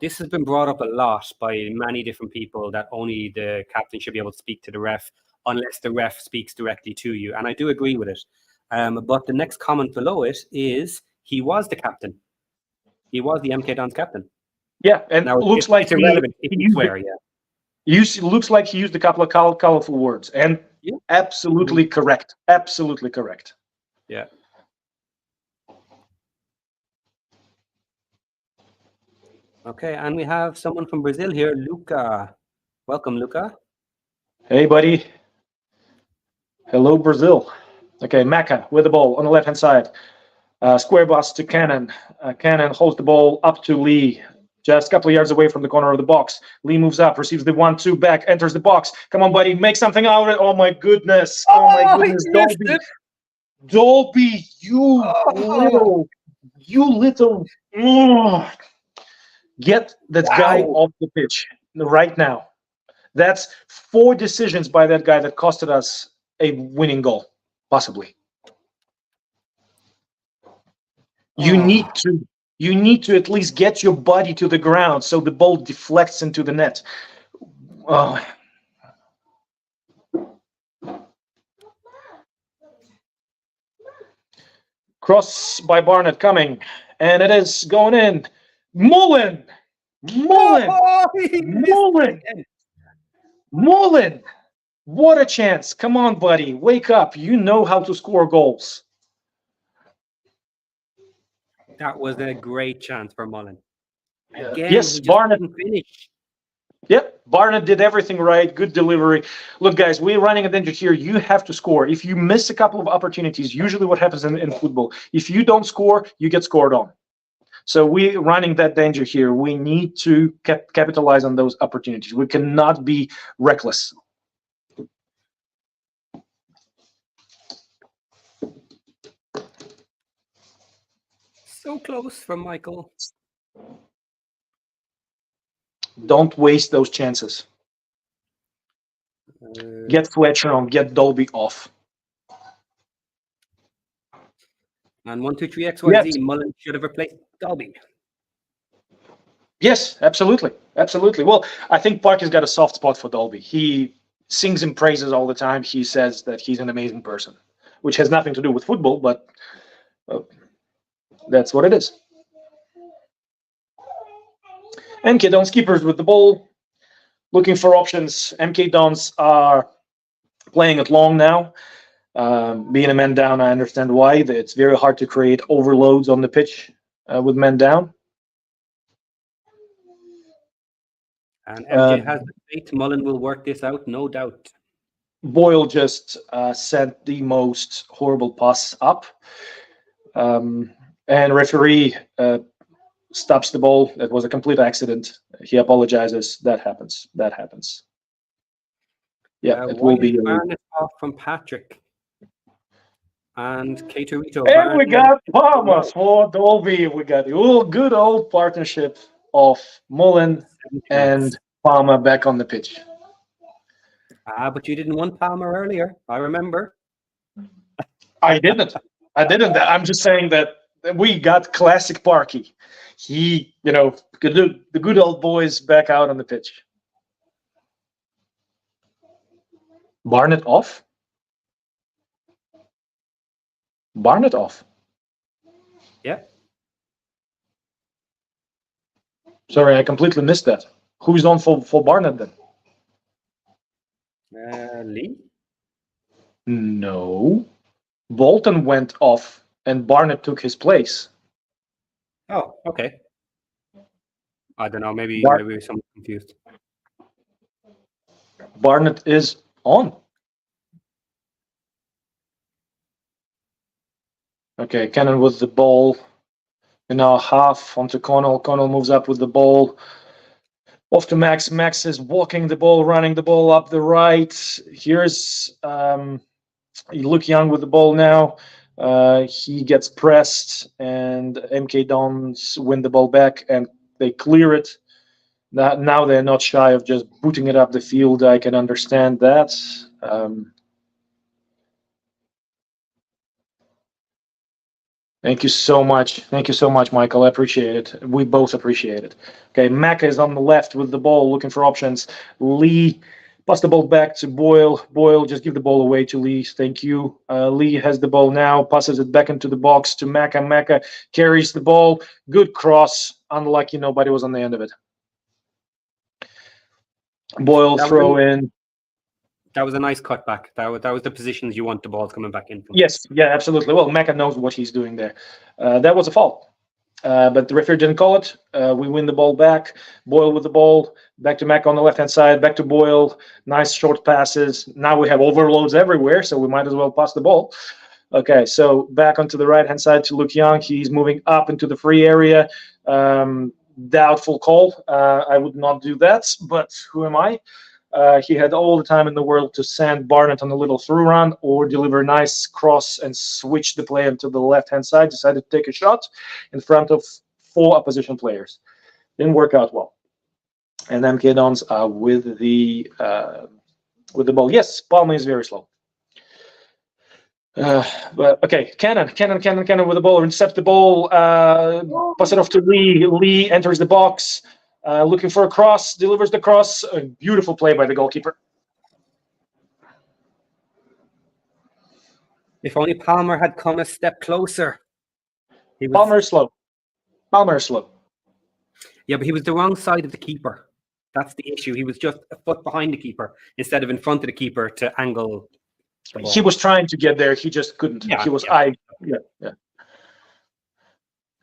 This has been brought up a lot by many different people, that only the captain should be able to speak to the ref unless the ref speaks directly to you. And I do agree with it. But the next comment below it is, he was the captain. He was the MK Dons captain. Yeah, and now, looks like it's irrelevant if you swear, yeah. Looks like he used a couple of colorful words, and absolutely correct. Absolutely correct. Yeah. Okay, and we have someone from Brazil here, Luca. Welcome, Luca. Hey, buddy. Hello, Brazil. Okay, Maca with the ball on the left-hand side. Square pass to Cannon. Cannon holds the ball up to Lee, just a couple of yards away from the corner of the box. Lee moves up, receives the 1-2 back, enters the box. Come on, buddy, make something out of it. Oh my goodness! Oh my goodness, Dolby! Dolby, you little. Get that guy off the pitch right now. That's 4 decisions by that guy that costed us a winning goal, possibly. You need to at least get your body to the ground so the ball deflects into the net. Oh. Cross by Barnett coming, and it is going in. Mullen! What a chance. Come on, buddy. Wake up. You know how to score goals. That was a great chance for Mullen. Again, yes, Barnett. Finish. Yep, Barnett did everything right. Good delivery. Look, guys, we're running a danger here. You have to score. If you miss a couple of opportunities, usually what happens in football, if you don't score, you get scored on. So we're running that danger here. We need to capitalize on those opportunities. We cannot be reckless. So close from Michael. Don't waste those chances. Get Fletcher on, get Dolby off. And 1-2-3 XYZ, yes. Mullen should have replaced Dolby. Yes, absolutely. Absolutely. Well, I think Park has got a soft spot for Dolby. He sings him praises all the time. He says that he's an amazing person, which has nothing to do with football, but that's what it is. MK Dons keepers with the ball, looking for options. MK Dons are playing it long now. Being a man down, I understand why. It's very hard to create overloads on the pitch with men down. And MK has the faith. Mullen will work this out, no doubt. Boyle just sent the most horrible pass up. And referee stops the ball. That was a complete accident. He apologizes. That happens. That happens. Yeah, it will be. Barnett off from Patrick. And Caterito. And we got Palmer for Dolby. We got the good old partnership of Mullen and Palmer back on the pitch. But you didn't want Palmer earlier. I remember. I didn't. I'm just saying that we got classic Parky. He, the good old boys back out on the pitch. Barnett off. Barnett off. Yeah. Sorry, I completely missed that. Who's on for Barnett then? Lee? No. Bolton went off and Barnett took his place. Oh, okay. I don't know. Maybe someone's confused. Barnett is on. Okay, Cannon with the ball. And now half onto Connell. Connell moves up with the ball. Off to Max. Max is walking the ball, running the ball up the right. Here's Luke Young with the ball now. He gets pressed, and MK Dons win the ball back, and they clear it. Now they're not shy of just booting it up the field. I can understand that. Thank you so much. Thank you so much, Michael. I appreciate it. We both appreciate it. Okay, Maka is on the left with the ball, looking for options. Lee, pass the ball back to Boyle. Boyle, just give the ball away to Lee. Thank you. Lee has the ball now, passes it back into the box to Maka. Maka carries the ball. Good cross. Unlucky, nobody was on the end of it. Boyle throw in. That was a nice cutback. That was the positions you want the balls coming back in from. Yes, yeah, absolutely. Well, Maka knows what he's doing there. That was a foul. But the referee didn't call it. We win the ball back. Boyle with the ball. Back to Maka on the left-hand side. Back to Boyle. Nice short passes. Now we have overloads everywhere, so we might as well pass the ball. Okay, so back onto the right-hand side to Luke Young. He's moving up into the free area. Doubtful call. I would not do that, but who am I? He had all the time in the world to send Barnett on a little through run or deliver a nice cross and switch the play onto the left-hand side. Decided to take a shot in front of 4 opposition players. Didn't work out well. And MK Dons are with the ball. Yes, Palmer is very slow. But okay, Cannon with the ball, intercept the ball, pass it off to Lee. Lee enters the box, looking for a cross, delivers the cross. A beautiful play by the goalkeeper. If only Palmer had come a step closer. Palmer is slow. Yeah, but he was the wrong side of the keeper. That's the issue. He was just a foot behind the keeper instead of in front of the keeper to angle. He was trying to get there. He just couldn't. Yeah, he was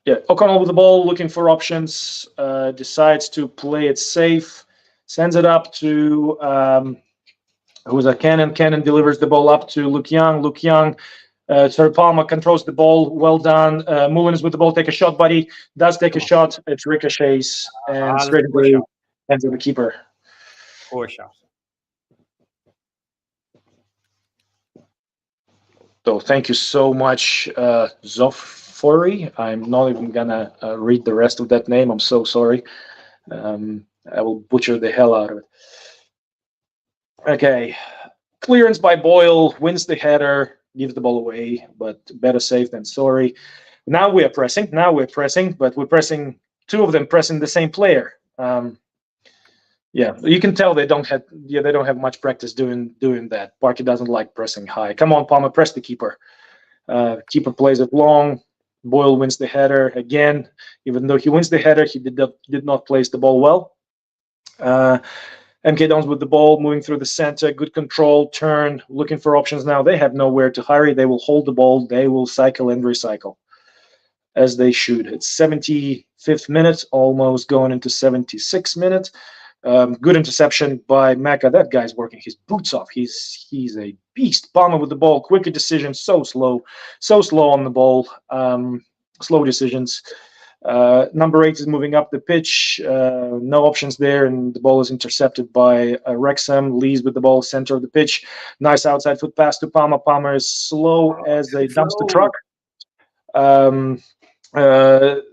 Yeah. O'Connell with the ball, looking for options. Decides to play it safe. Sends it up to who's that? Cannon. Cannon delivers the ball up to Luke Young. Luke Young. Palmer controls the ball. Well done. Mullen is with the ball. Take a shot, buddy. Does take a shot. It ricochets and straight into the hands of the keeper. Poor shot. So thank you so much, Zofori. I'm not even gonna read the rest of that name. I'm so sorry. I will butcher the hell out of it. Okay, clearance by Boyle, wins the header, gives the ball away, but better safe than sorry. Now we're pressing, but we're pressing, 2 of them pressing the same player. Yeah, you can tell they don't have much practice doing that. Parky doesn't like pressing high. Come on, Palmer, press the keeper. Keeper plays it long. Boyle wins the header again. Even though he wins the header, he did not place the ball well. MK Dons with the ball, moving through the center, good control, turn, looking for options now. They have nowhere to hurry. They will hold the ball. They will cycle and recycle, as they should. It's 75th minute, almost going into 76th minute. Good interception by Mecca. That guy's working his boots off. He's a beast. Palmer with the ball, quicker decision, so slow on the ball. Slow decisions. Number 8 is moving up the pitch. No options there, and the ball is intercepted by Wrexham. Lees with the ball, center of the pitch. Nice outside foot pass to Palmer. Palmer is slow as a dumpster truck.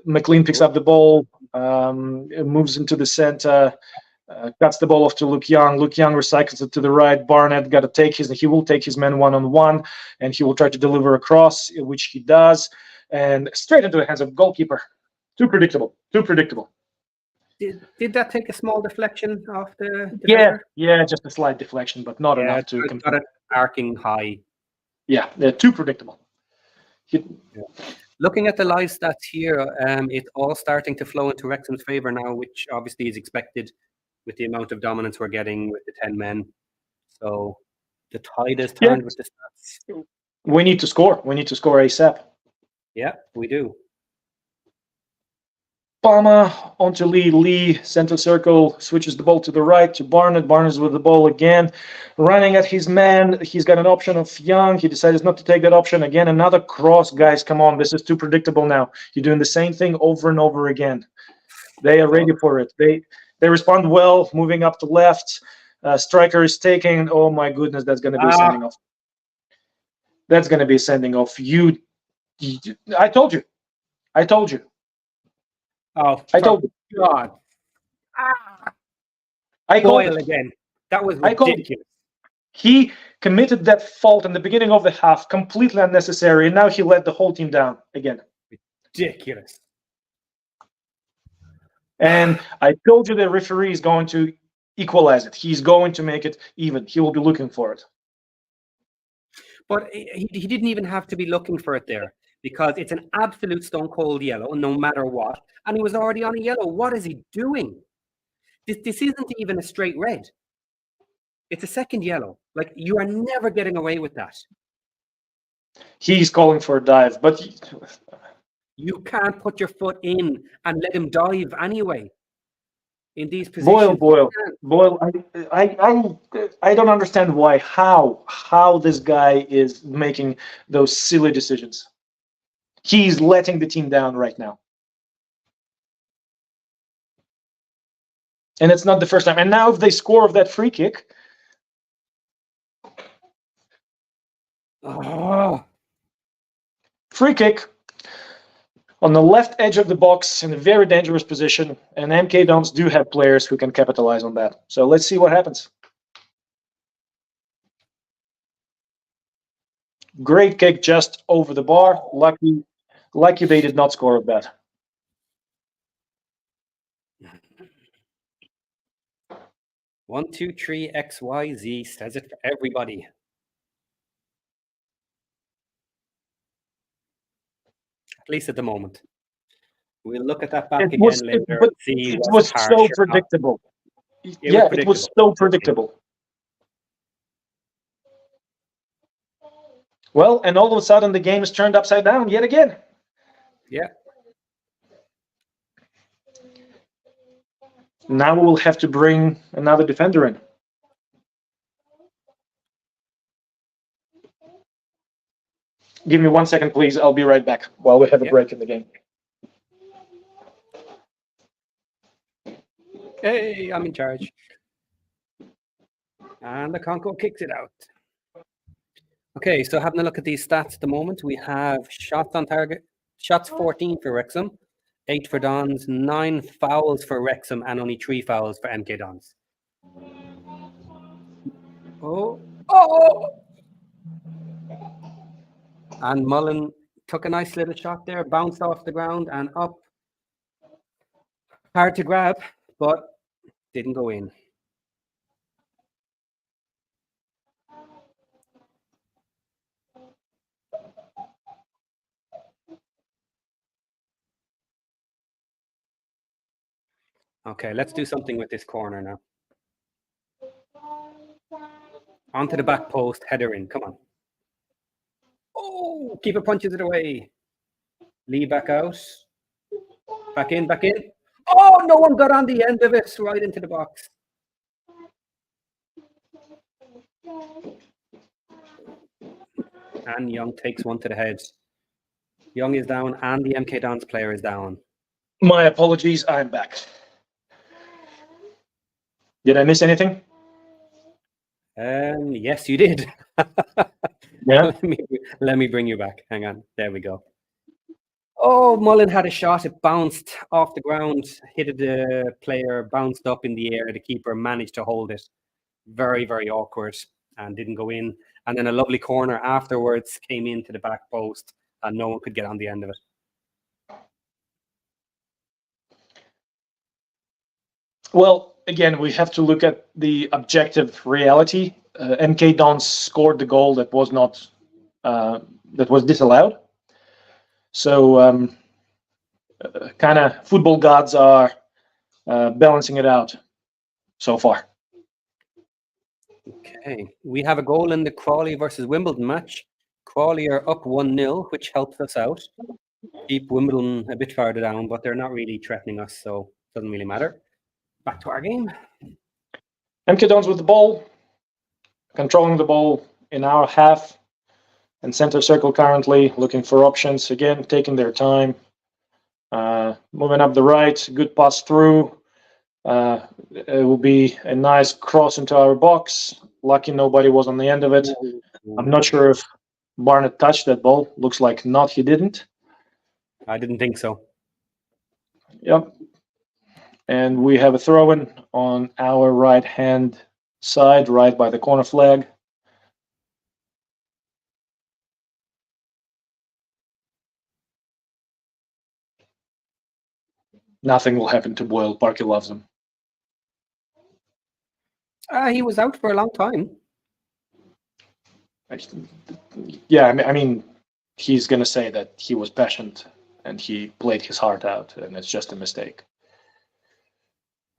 McLean picks up the ball, moves into the center. Cuts the ball off to Luke Young. Luke Young recycles it to the right. Barnett he will take his man one-on-one, and he will try to deliver a cross, which he does, and straight into the hands of the goalkeeper. Too predictable. Did that take a small deflection off the Yeah, just a slight deflection, but not enough to got it arcing high. Yeah, they're too predictable. Looking at the live stats here, it's all starting to flow into Wrexham's favour now, which obviously is expected with the amount of dominance we're getting with the 10 men. So the tide is turned with the stats. We need to score. We need to score ASAP. Yeah, we do. Palmer onto Lee. Lee, center circle, switches the ball to the right to Barnett. Barnett's with the ball again, running at his man. He's got an option of Young. He decides not to take that option. Again, another cross. Guys, come on. This is too predictable now. You're doing the same thing over and over again. They are ready for it. They respond well, moving up to left. Striker is taking. Oh, my goodness, that's going to be a sending off. That's going to be a sending off. I told you. Oh, I told you. God. I called it again. That was ridiculous. He committed that fault in the beginning of the half, completely unnecessary, and now he let the whole team down again. Ridiculous. And I told you the referee is going to equalize it. He's going to make it even. He will be looking for it. But he didn't even have to be looking for it there, because it's an absolute stone cold yellow, no matter what. And he was already on a yellow. What is he doing? This isn't even a straight red. It's a second yellow. Like, you are never getting away with that. He's calling for a dive, but you can't put your foot in and let him dive anyway. in these positions. Boyle. I don't understand how this guy is making those silly decisions. He's letting the team down right now, and it's not the first time. And now, if they score of that free kick, free kick on the left edge of the box in a very dangerous position, and MK Dons do have players who can capitalize on that. So let's see what happens. Great kick just over the bar. Lucky they did not score of that. One, two, three, XYZ says it for everybody. At least at the moment. We'll look at that back again later. It was so predictable. It was so predictable. Well, and all of a sudden the game is turned upside down yet again. Yeah. Now we will have to bring another defender in. Give me 1 second, please. I'll be right back while we have a break in the game. Hey, I'm in charge. And the Conco kicks it out. Okay, so having a look at these stats at the moment, we have shots on target, shots 14 for Wrexham, 8 for Dons, 9 fouls for Wrexham, and only 3 fouls for MK Dons. Oh! And Mullen took a nice little shot there, bounced off the ground and up. Hard to grab, but didn't go in. Okay, let's do something with this corner now. Onto the back post, header in, come on. Oh, keeper punches it away. Lee back out. Back in. Oh, no one got on the end of it, right into the box. And Young takes one to the head. Young is down and the MK Dons player is down. My apologies, I'm back. Did I miss anything? Yes, you did. Yeah. Let me bring you back. Hang on. There we go. Oh, Mullen had a shot. It bounced off the ground, hit the player, bounced up in the air. The keeper managed to hold it. Very, very awkward and didn't go in. And then a lovely corner afterwards came into the back post and no one could get on the end of it. Well, again, we have to look at the objective reality. MK Dons scored the goal that was not that was disallowed. So kind of football gods are balancing it out so far. Okay, we have a goal in the Crawley versus Wimbledon match. Crawley are up 1-0, which helps us out. Keep Wimbledon a bit farther down, but they're not really threatening us, so it doesn't really matter. Back to our game. MK Dons with the ball, controlling the ball in our half and center circle currently, looking for options. Again, taking their time. Moving up the right, good pass through. It will be a nice cross into our box. Lucky nobody was on the end of it. I'm not sure if Barnett touched that ball. Looks like not, he didn't. I didn't think so. Yep. And we have a throw-in on our right-hand side, right by the corner flag. Nothing will happen to Boyle. Parky loves him. He was out for a long time. Yeah, I mean, he's going to say that he was patient and he played his heart out, and it's just a mistake.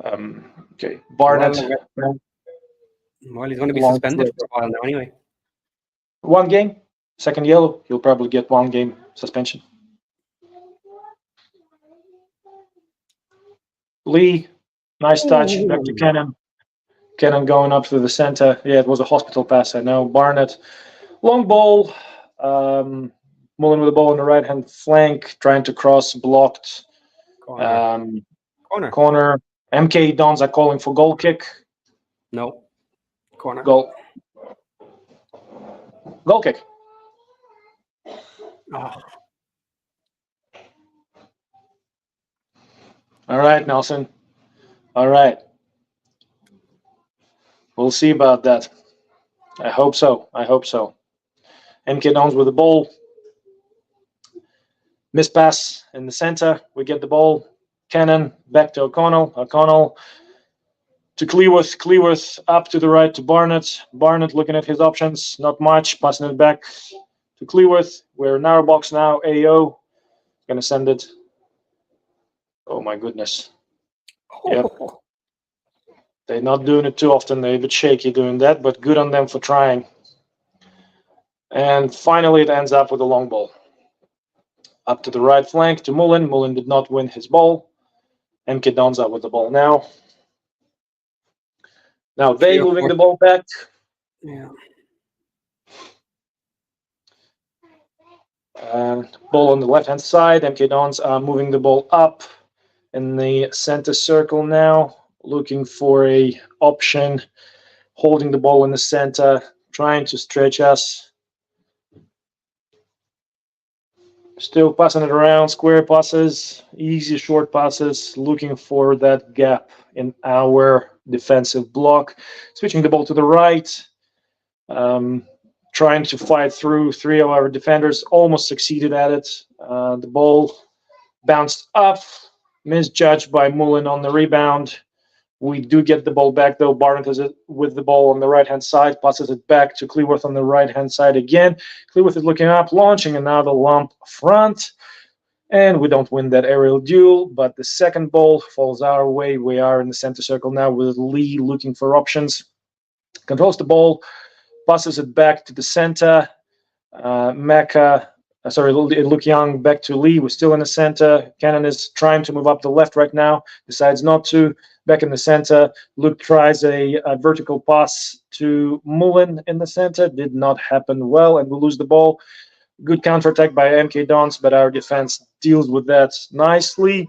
Okay, Barnett. Well, he's going to be suspended for a while now anyway. 1 game, second yellow. He'll probably get 1 game suspension. Lee Nice touch. Back to Ooh. Cannon. Cannon going up to the center. Yeah, it was a hospital pass, I know. Barnett. Long ball. Mullen with the ball on the right hand flank, trying to cross, blocked. Corner. Corner. Corner. MK Dons are calling for goal kick. No. Corner. Goal. Goal kick. Oh. All right, Nelson. All right. We'll see about that. I hope so. I hope so. MK Dons with the ball. Miss pass in the center. We get the ball. Cannon back to O'Connell. O'Connell to Cleworth. Cleworth up to the right to Barnett. Barnett looking at his options. Not much. Passing it back to Cleworth. We're in our box now. AO. Gonna send it. Oh my goodness. Yep. They're not doing it too often. They're a bit shaky doing that, but good on them for trying. And finally, it ends up with a long ball. Up to the right flank to Mullen. Mullen did not win his ball. MK Dons up with the ball now. Now they moving the ball back. Yeah. Ball on the left-hand side. MK Dons are moving the ball up in the center circle now, looking for a option, holding the ball in the center, trying to stretch us. Still passing it around, square passes, easy short passes, looking for that gap in our defensive block. Switching the ball to the right, trying to fight through three of our defenders, almost succeeded at it. The ball bounced up, misjudged by Mullen on the rebound. We do get the ball back, though. Barnett is with the ball on the right-hand side, passes it back to Cleworth on the right-hand side again. Cleworth is looking up, launching another lump front, and we don't win that aerial duel, but the second ball falls our way. We are in the center circle now with Lee looking for options. Controls the ball, passes it back to the center. Luke Young back to Lee. We're still in the center. Cannon is trying to move up the left right now, decides not to. Back in the center, Luke tries a vertical pass to Mullen in the center. Did not happen well, and we lose the ball. Good counterattack by MK Dons, but our defense deals with that nicely.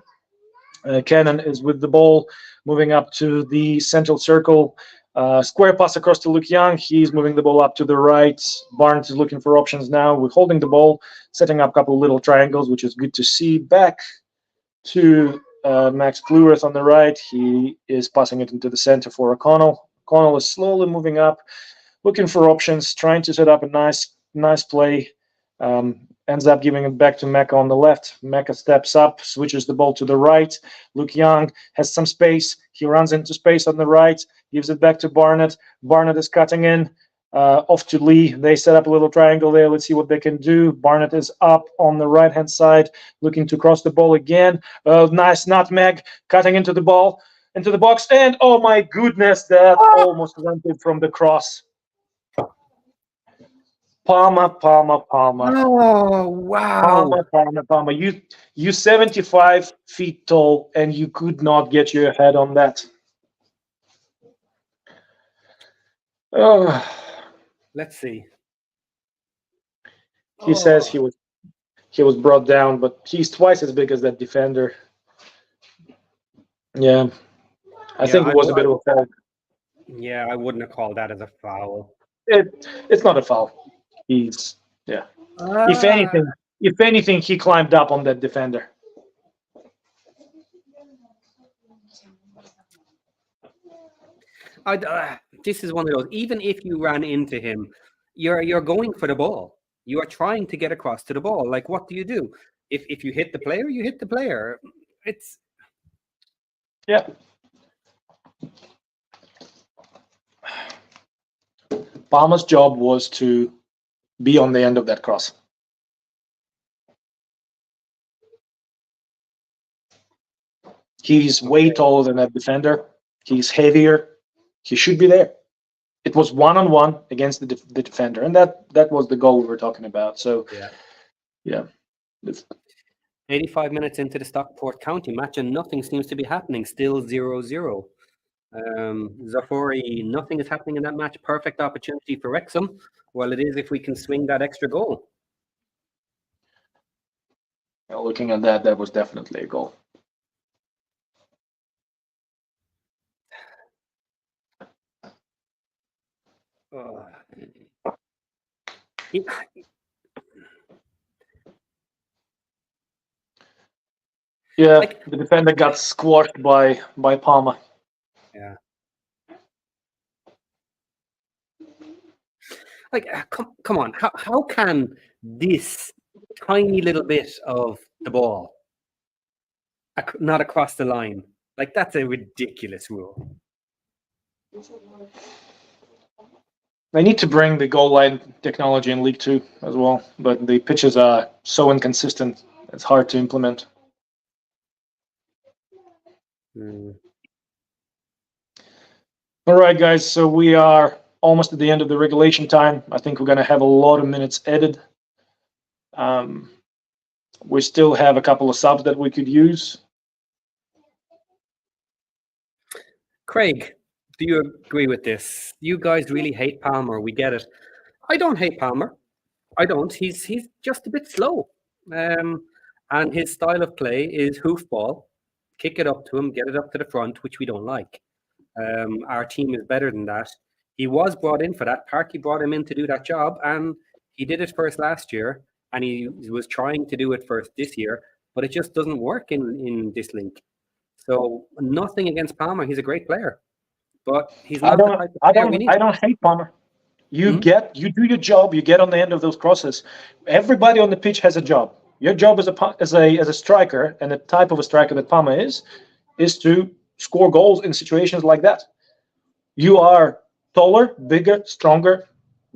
Cannon is with the ball, moving up to the central circle. Square pass across to Luke Young. He's moving the ball up to the right. Barnes is looking for options now. We're holding the ball, setting up a couple of little triangles, which is good to see. Back to Max Cleworth on the right. He is passing it into the center for O'Connell. O'Connell is slowly moving up, looking for options, trying to set up a nice play. Ends up giving it back to Mecca on the left. Mecca steps up, switches the ball to the right. Luke Young has some space. He runs into space on the right, gives it back to Barnett. Barnett is cutting in, off to Lee. They set up a little triangle there. Let's see what they can do. Barnett is up on the right-hand side, looking to cross the ball again. Nice nutmeg, cutting into the ball, into the box. And, oh my goodness, that almost went in from the cross. Palmer. Oh, wow. Palmer. You 75 feet tall, and you could not get your head on that. Let's see. He says he was brought down, but he's twice as big as that defender. Yeah, I think it was a bit of a foul. Yeah, I wouldn't have called that as a foul. It's not a foul. He's If anything, he climbed up on that defender. This is one of those. Even if you ran into him, you're going for the ball. You are trying to get across to the ball. Like, what do you do? If you hit the player, you hit the player. It's yeah. Palmer's job was to be on the end of that cross. He's way taller than that defender. He's heavier. He should be there. It was one-on-one against the defender, and that was the goal we were talking about. So, yeah. 85 minutes into the Stockport County match, and nothing seems to be happening. Still 0-0. Zafori, nothing is happening in that match. Perfect opportunity for Wrexham. Well, it is if we can swing that extra goal. Well, looking at that, that was definitely a goal. Yeah, like, the defender got squashed by Palmer. Yeah. Like, come on. How can this tiny little bit of the ball not across the line? Like, that's a ridiculous rule. They need to bring the goal line technology in League 2 as well, but the pitches are so inconsistent, it's hard to implement. All right, guys, so we are almost at the end of the regulation time. I think we're going to have a lot of minutes added. We still have a couple of subs that we could use. Craig, do you agree with this? You guys really hate Palmer. We get it. I don't hate Palmer. I don't. He's just a bit slow. And his style of play is hoofball, kick it up to him, get it up to the front, which we don't like. Our team is better than that. He was brought in for that. Parky brought him in to do that job, and he did it first last year, and he was trying to do it first this year, but it just doesn't work in this league. So nothing against Palmer. He's a great player, but he's not the type of player we need. I don't hate Palmer. You do your job. You get on the end of those crosses. Everybody on the pitch has a job. Your job as a striker, and the type of a striker that Palmer is to score goals in situations like that. You are taller, bigger, stronger.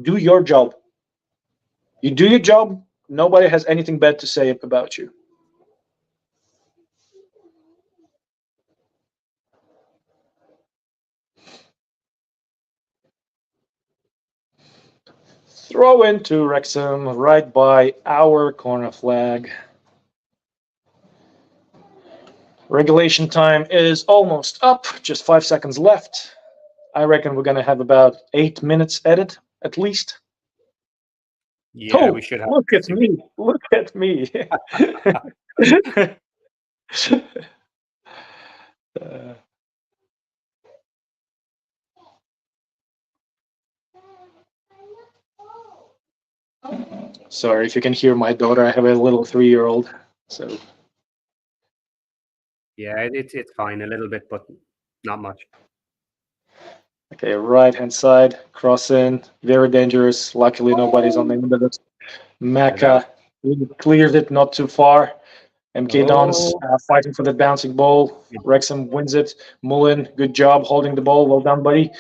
Do your job. You do your job. Nobody has anything bad to say about you. Throw into Wrexham right by our corner flag. Regulation time is almost up, just 5 seconds left. I reckon we're going to have about 8 minutes added, at least. Yeah, we should have. Look at me. Look at me. Sorry if you can hear my daughter. I have a little 3-year-old. So. Yeah, it's fine a little bit, but not much. Okay, right-hand side, cross in, very dangerous. Luckily, nobody's on the end of it. Maka clears it not too far. MK Dons fighting for the bouncing ball. Wrexham wins it. Mullen, good job holding the ball. Well done, buddy.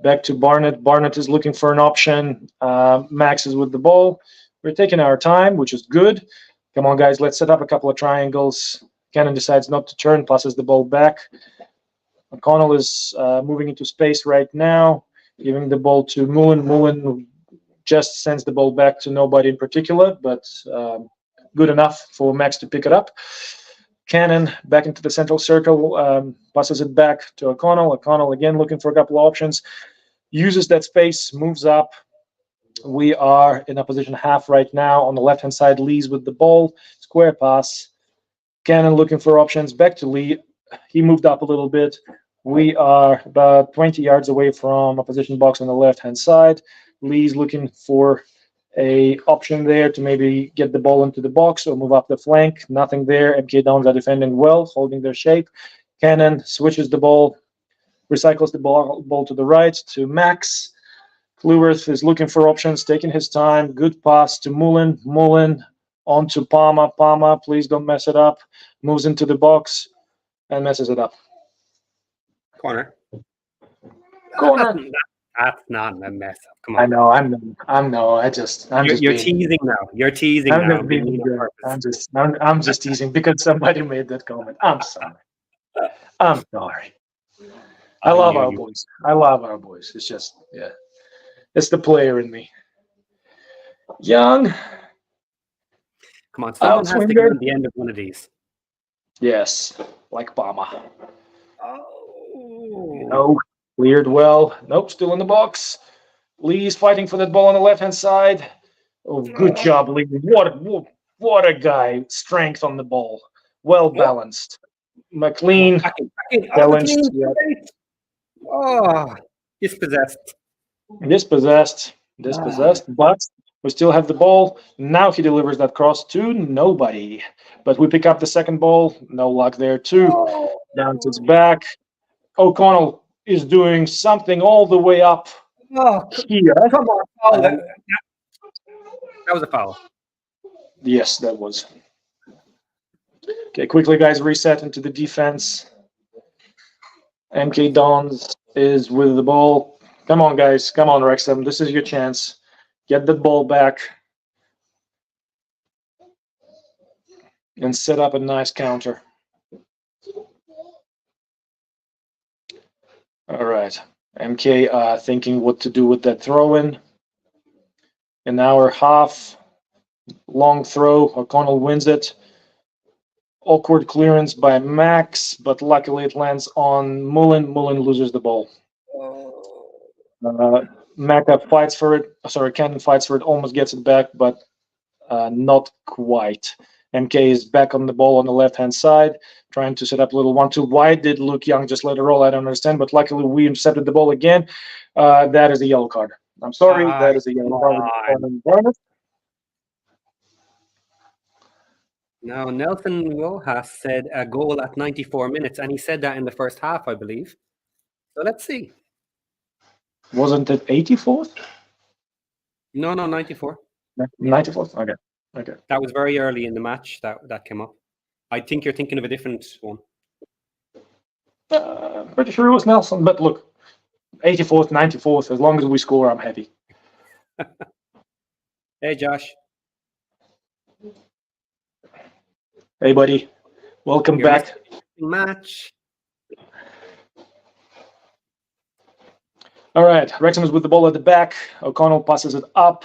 Back to Barnett. Barnett is looking for an option. Max is with the ball. We're taking our time, which is good. Come on, guys, let's set up a couple of triangles. Cannon decides not to turn, passes the ball back. O'Connell is moving into space right now, giving the ball to Mullen. Mullen just sends the ball back to nobody in particular, but good enough for Max to pick it up. Cannon back into the central circle, passes it back to O'Connell. O'Connell again looking for a couple of options, uses that space, moves up. We are in a position half right now. On the left-hand side, Lee's with the ball, square pass. Cannon looking for options, back to Lee. He moved up a little bit. We are about 20 yards away from a position box on the left-hand side. Lee's looking for a option there to maybe get the ball into the box or move up the flank. Nothing there. MK Dons are defending well, holding their shape. Cannon switches the ball, recycles the ball to the right to Max. Kluwerth is looking for options, taking his time. Good pass to Mullen. Mullen on to Palmer. Palmer, please don't mess it up. Moves into the box and messes it up. Corner. Corner. That's not a mess up. Come on. I know. I'm no. You're teasing now. You're teasing now. I'm just teasing because somebody made that comment. I'm sorry. I'm sorry. I love our boys. I love our boys. It's just, yeah. It's the player in me. Young. Come on, someone has to Outswinger. get the end of one of these. Yes, like Bama. Oh. No, cleared well. Nope, still in the box. Lee's fighting for that ball on the left-hand side. Oh, good job, Lee. What a guy. Strength on the ball. Well balanced. McLean. Backing. Oh, Challenged. McLean. Yeah. Oh, dispossessed. Dispossessed, but we still have the ball. Now he delivers that cross to nobody. But we pick up the second ball. No luck there too. Oh, Bounces back. O'Connell is doing something all the way up here. come on. Oh, that was a foul. Yes, that was. Okay, quickly, guys, reset into the defense. MK Dons is with the ball. Come on, guys. Come on, Wrexham. This is your chance. Get the ball back and set up a nice counter. All right. MK thinking what to do with that throw-in. An hour half. Long throw. O'Connell wins it. Awkward clearance by Max, but luckily it lands on Mullen. Mullen loses the ball. Maka fights for it. Sorry, Cannon fights for it, almost gets it back, but not quite. MK is back on the ball on the left-hand side, trying to set up a little 1-2. Why did Luke Young just let it roll? I don't understand, but luckily we intercepted the ball again. That is a yellow card. I'm sorry, that is a yellow card. Now, Nelson Rojas said a goal at 94 minutes, and he said that in the first half, I believe. So let's see. Wasn't it 84th? No, 94. 94th? Okay. That was very early in the match that came up. I think you're thinking of a different one. Pretty sure it was Nelson, but look, 84th, 94th, as long as we score, I'm happy. Hey, Josh. Hey, buddy. Welcome back. Match. All right. Wrexham is with the ball at the back. O'Connell passes it up.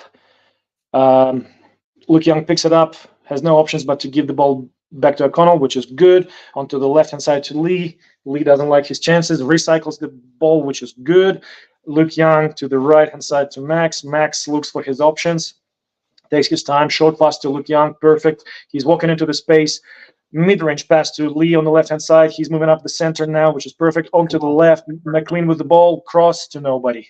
Luke Young picks it up. Has no options but to give the ball back to O'Connell, which is good. Onto the left-hand side to Lee. Lee doesn't like his chances. Recycles the ball, which is good. Luke Young to the right-hand side to Max. Max looks for his options. Takes his time. Short pass to Luke Young. Perfect. He's walking into the space. Mid-range pass to Lee on the left-hand side. He's moving up the center now, which is perfect. Onto the left. McLean with the ball. Cross to nobody.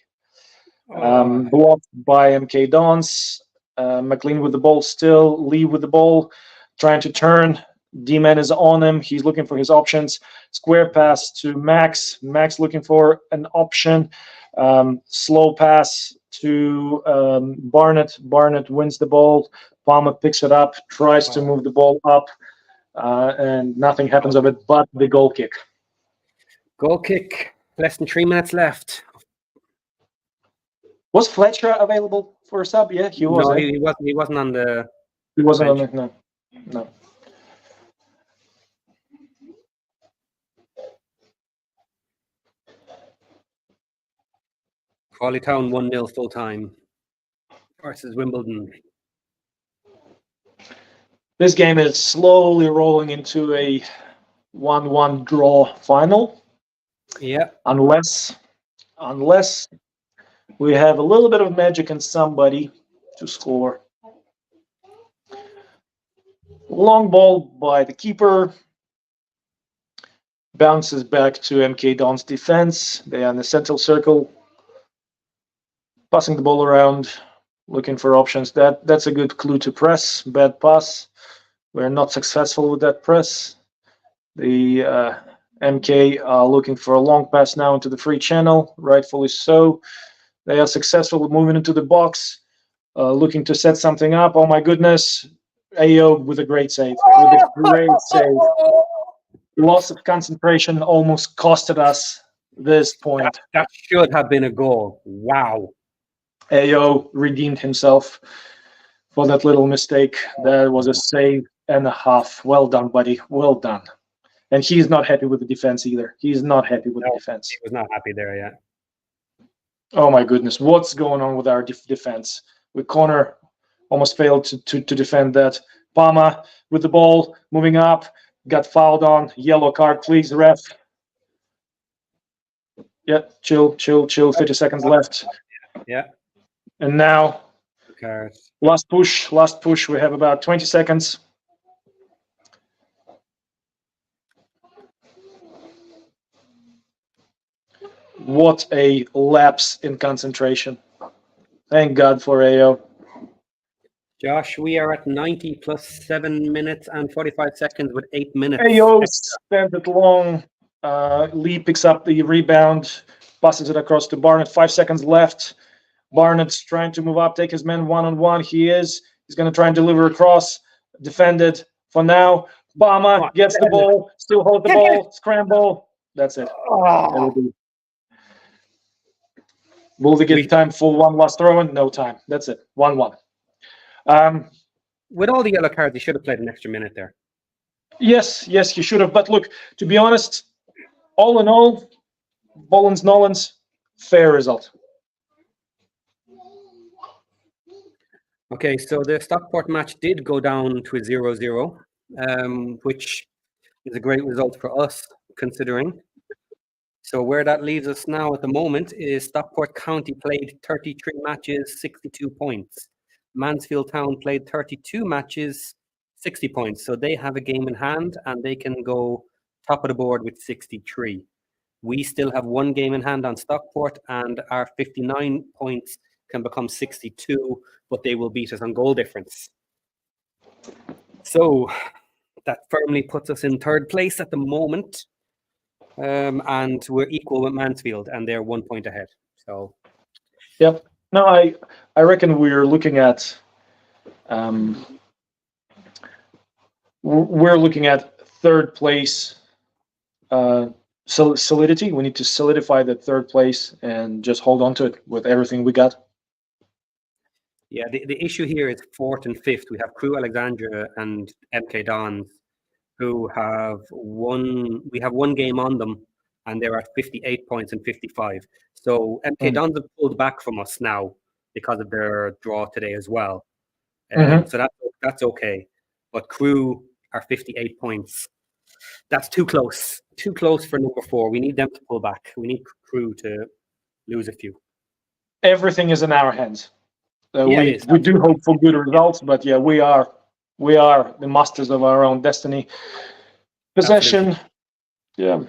Blocked by MK Dons. McLean with the ball still. Lee with the ball. Trying to turn. D-Man is on him. He's looking for his options. Square pass to Max. Max looking for an option. Slow pass to Barnett. Barnett wins the ball. Palmer picks it up, tries to move the ball up, and nothing happens of it but the goal kick. Goal kick. Less than 3 minutes left. Was Fletcher available for a sub? Yeah, he was. No, he wasn't on the. He wasn't bench. on it. No. Crawley Town 1-0 full time versus Wimbledon. This game is slowly rolling into a 1-1 draw final. Yeah. Unless we have a little bit of magic and somebody to score. Long ball by the keeper. Bounces back to MK Don's defense. They are in the central circle. Passing the ball around, looking for options. That's a good clue to press. Bad pass. We're not successful with that press. The MK are looking for a long pass now into the free channel, rightfully so. They are successful with moving into the box, looking to set something up. Oh my goodness. Ayo with a great save. Loss of concentration almost costed us this point. That should have been a goal. Wow. Ayo redeemed himself for that little mistake. That was a save and a half. Well done, buddy. Well done. And he's not happy with the defense either. He's not happy with the defense. He was not happy there yet. Oh my goodness. What's going on with our defense? With Connor almost failed to defend that. Palmer with the ball, moving up, got fouled on. Yellow card, please, ref. Yeah, chill. 30 seconds left. Yeah. And now, Card. last push. We have about 20 seconds. What a lapse in concentration. Thank God for AO. Josh, we are at 90 plus 7 minutes and 45 seconds with 8 minutes. AO sends it long. Lee picks up the rebound, passes it across to Barnett. 5 seconds left. Barnett's trying to move up, take his man one-on-one. He's going to try and deliver across. Defended for now. Bama gets the ball, still holds the ball, scramble. That's it. Will they get time for one last throw in? No time. That's it. 1-1. With all the yellow cards, he should have played an extra minute there. Yes, he should have. But look, to be honest, all in all, Bollins-Nolans, fair result. Okay, so the Stockport match did go down to a 0-0, which is a great result for us, considering. So where that leaves us now at the moment is Stockport County played 33 matches, 62 points. Mansfield Town played 32 matches, 60 points. So they have a game in hand and they can go top of the board with 63. We still have one game in hand on Stockport, and our 59 points can become 62, but they will beat us on goal difference. So that firmly puts us in third place at the moment. And we're equal with Mansfield, and they're 1 point ahead. So, yep. No, I reckon we're looking at third place solidity. We need to solidify that third place and just hold on to it with everything we got. Yeah, the issue here is fourth and fifth. We have Crewe Alexandria and MK Dons, who have we have one game on them, and they're at 58 points and 55. So MK Dons have pulled back from us now because of their draw today as well. So that's okay. But Crewe are 58 points. That's too close. Too close for number 4. We need them to pull back. We need Crewe to lose a few. Everything is in our hands. We absolutely. do hope for good results, but yeah, we are the masters of our own destiny. Possession, yeah.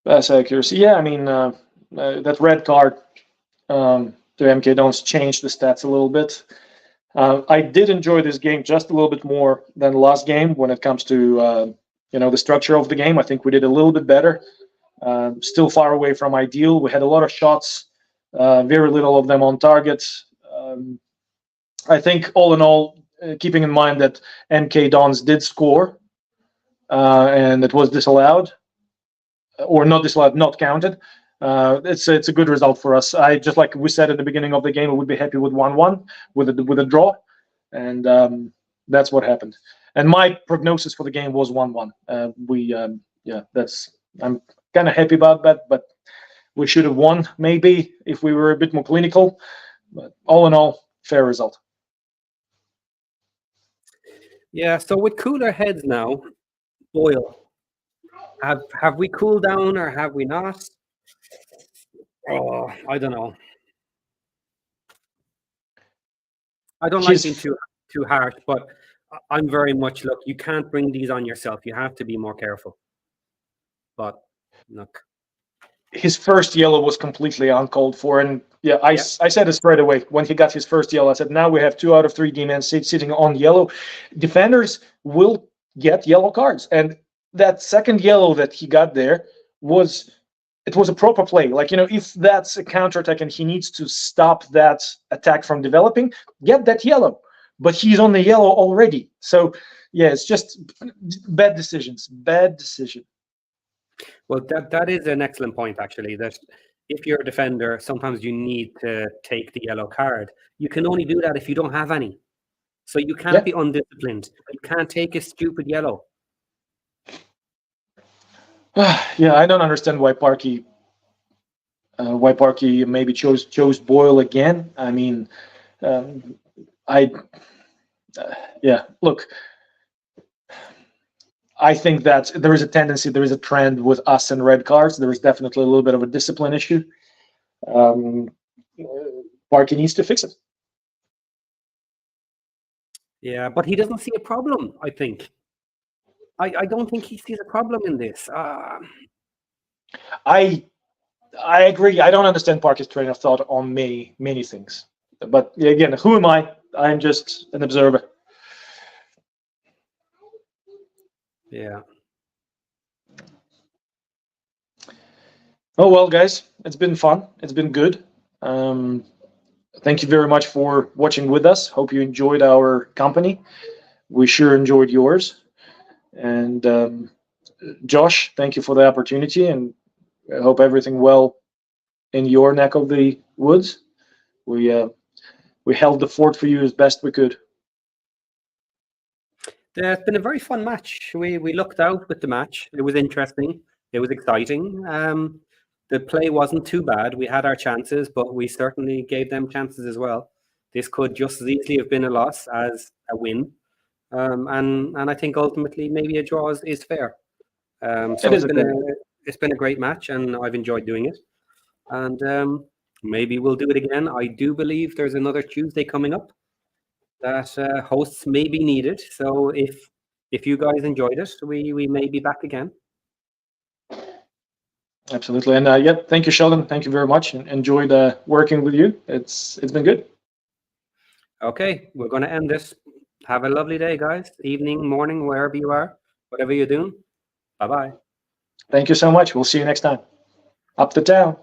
Pass accuracy, yeah. I mean, that red card to MK Dons changed the stats a little bit. I did enjoy this game just a little bit more than the last game when it comes to the structure of the game. I think we did a little bit better. Still far away from ideal. We had a lot of shots, very little of them on target. I think all in all, keeping in mind that MK Dons did score, and it was disallowed, or not disallowed, not counted. It's a good result for us. I just like we said at the beginning of the game, we would be happy with 1-1 with a draw, and that's what happened. And my prognosis for the game was 1-1. I'm kind of happy about that, but we should have won maybe if we were a bit more clinical. But all in all, fair result. Yeah. So with cooler heads now, Boyle, have we cooled down or have we not? Oh, I don't know. I don't like being too harsh, but I'm very much, look, you can't bring these on yourself. You have to be more careful. But look, his first yellow was completely uncalled for, and I said it straight away when he got his first yellow. I said, now we have 2 out of 3 D-men sitting on yellow. Defenders will get yellow cards, and that second yellow that he got there was a proper play. Like, if that's a counterattack and he needs to stop that attack from developing, get that yellow. But he's on the yellow already. So, yeah, it's just bad decisions. Bad decision. Well, that is an excellent point, actually, that if you're a defender, sometimes you need to take the yellow card. You can only do that if you don't have any. So you can't be undisciplined. You can't take a stupid yellow. Yeah, I don't understand why Parky maybe chose Boyle again. I mean, yeah, look, I think that there is a tendency, there is a trend with us and red cards. There is definitely a little bit of a discipline issue. Parky needs to fix it. Yeah, but he doesn't see a problem, I think. I don't think he sees a problem in this. I agree. I don't understand Parky's train of thought on many things. But again, who am I? I'm just an observer. Yeah. Oh well, guys, it's been fun. It's been good. Thank you very much for watching with us. Hope you enjoyed our company. We sure enjoyed yours. And Josh, thank you for the opportunity, and I hope everything well in your neck of the woods. We held the fort for you as best we could. It's been a very fun match. We lucked out with the match. It was interesting. It was exciting. The play wasn't too bad. We had our chances, but we certainly gave them chances as well. This could just as easily have been a loss as a win. And I think ultimately maybe a draw is fair. So it's been a great match, and I've enjoyed doing it. And maybe we'll do it again. I do believe there's another Tuesday coming up that hosts may be needed. So if you guys enjoyed it, we may be back again. Absolutely. And yeah, thank you, Sheldon. Thank you very much. Enjoyed working with you. It's been good. Okay, we're going to end this. Have a lovely day, guys. Evening, morning, wherever you are, whatever you're doing. Bye-bye. Thank you so much. We'll see you next time. Up to town.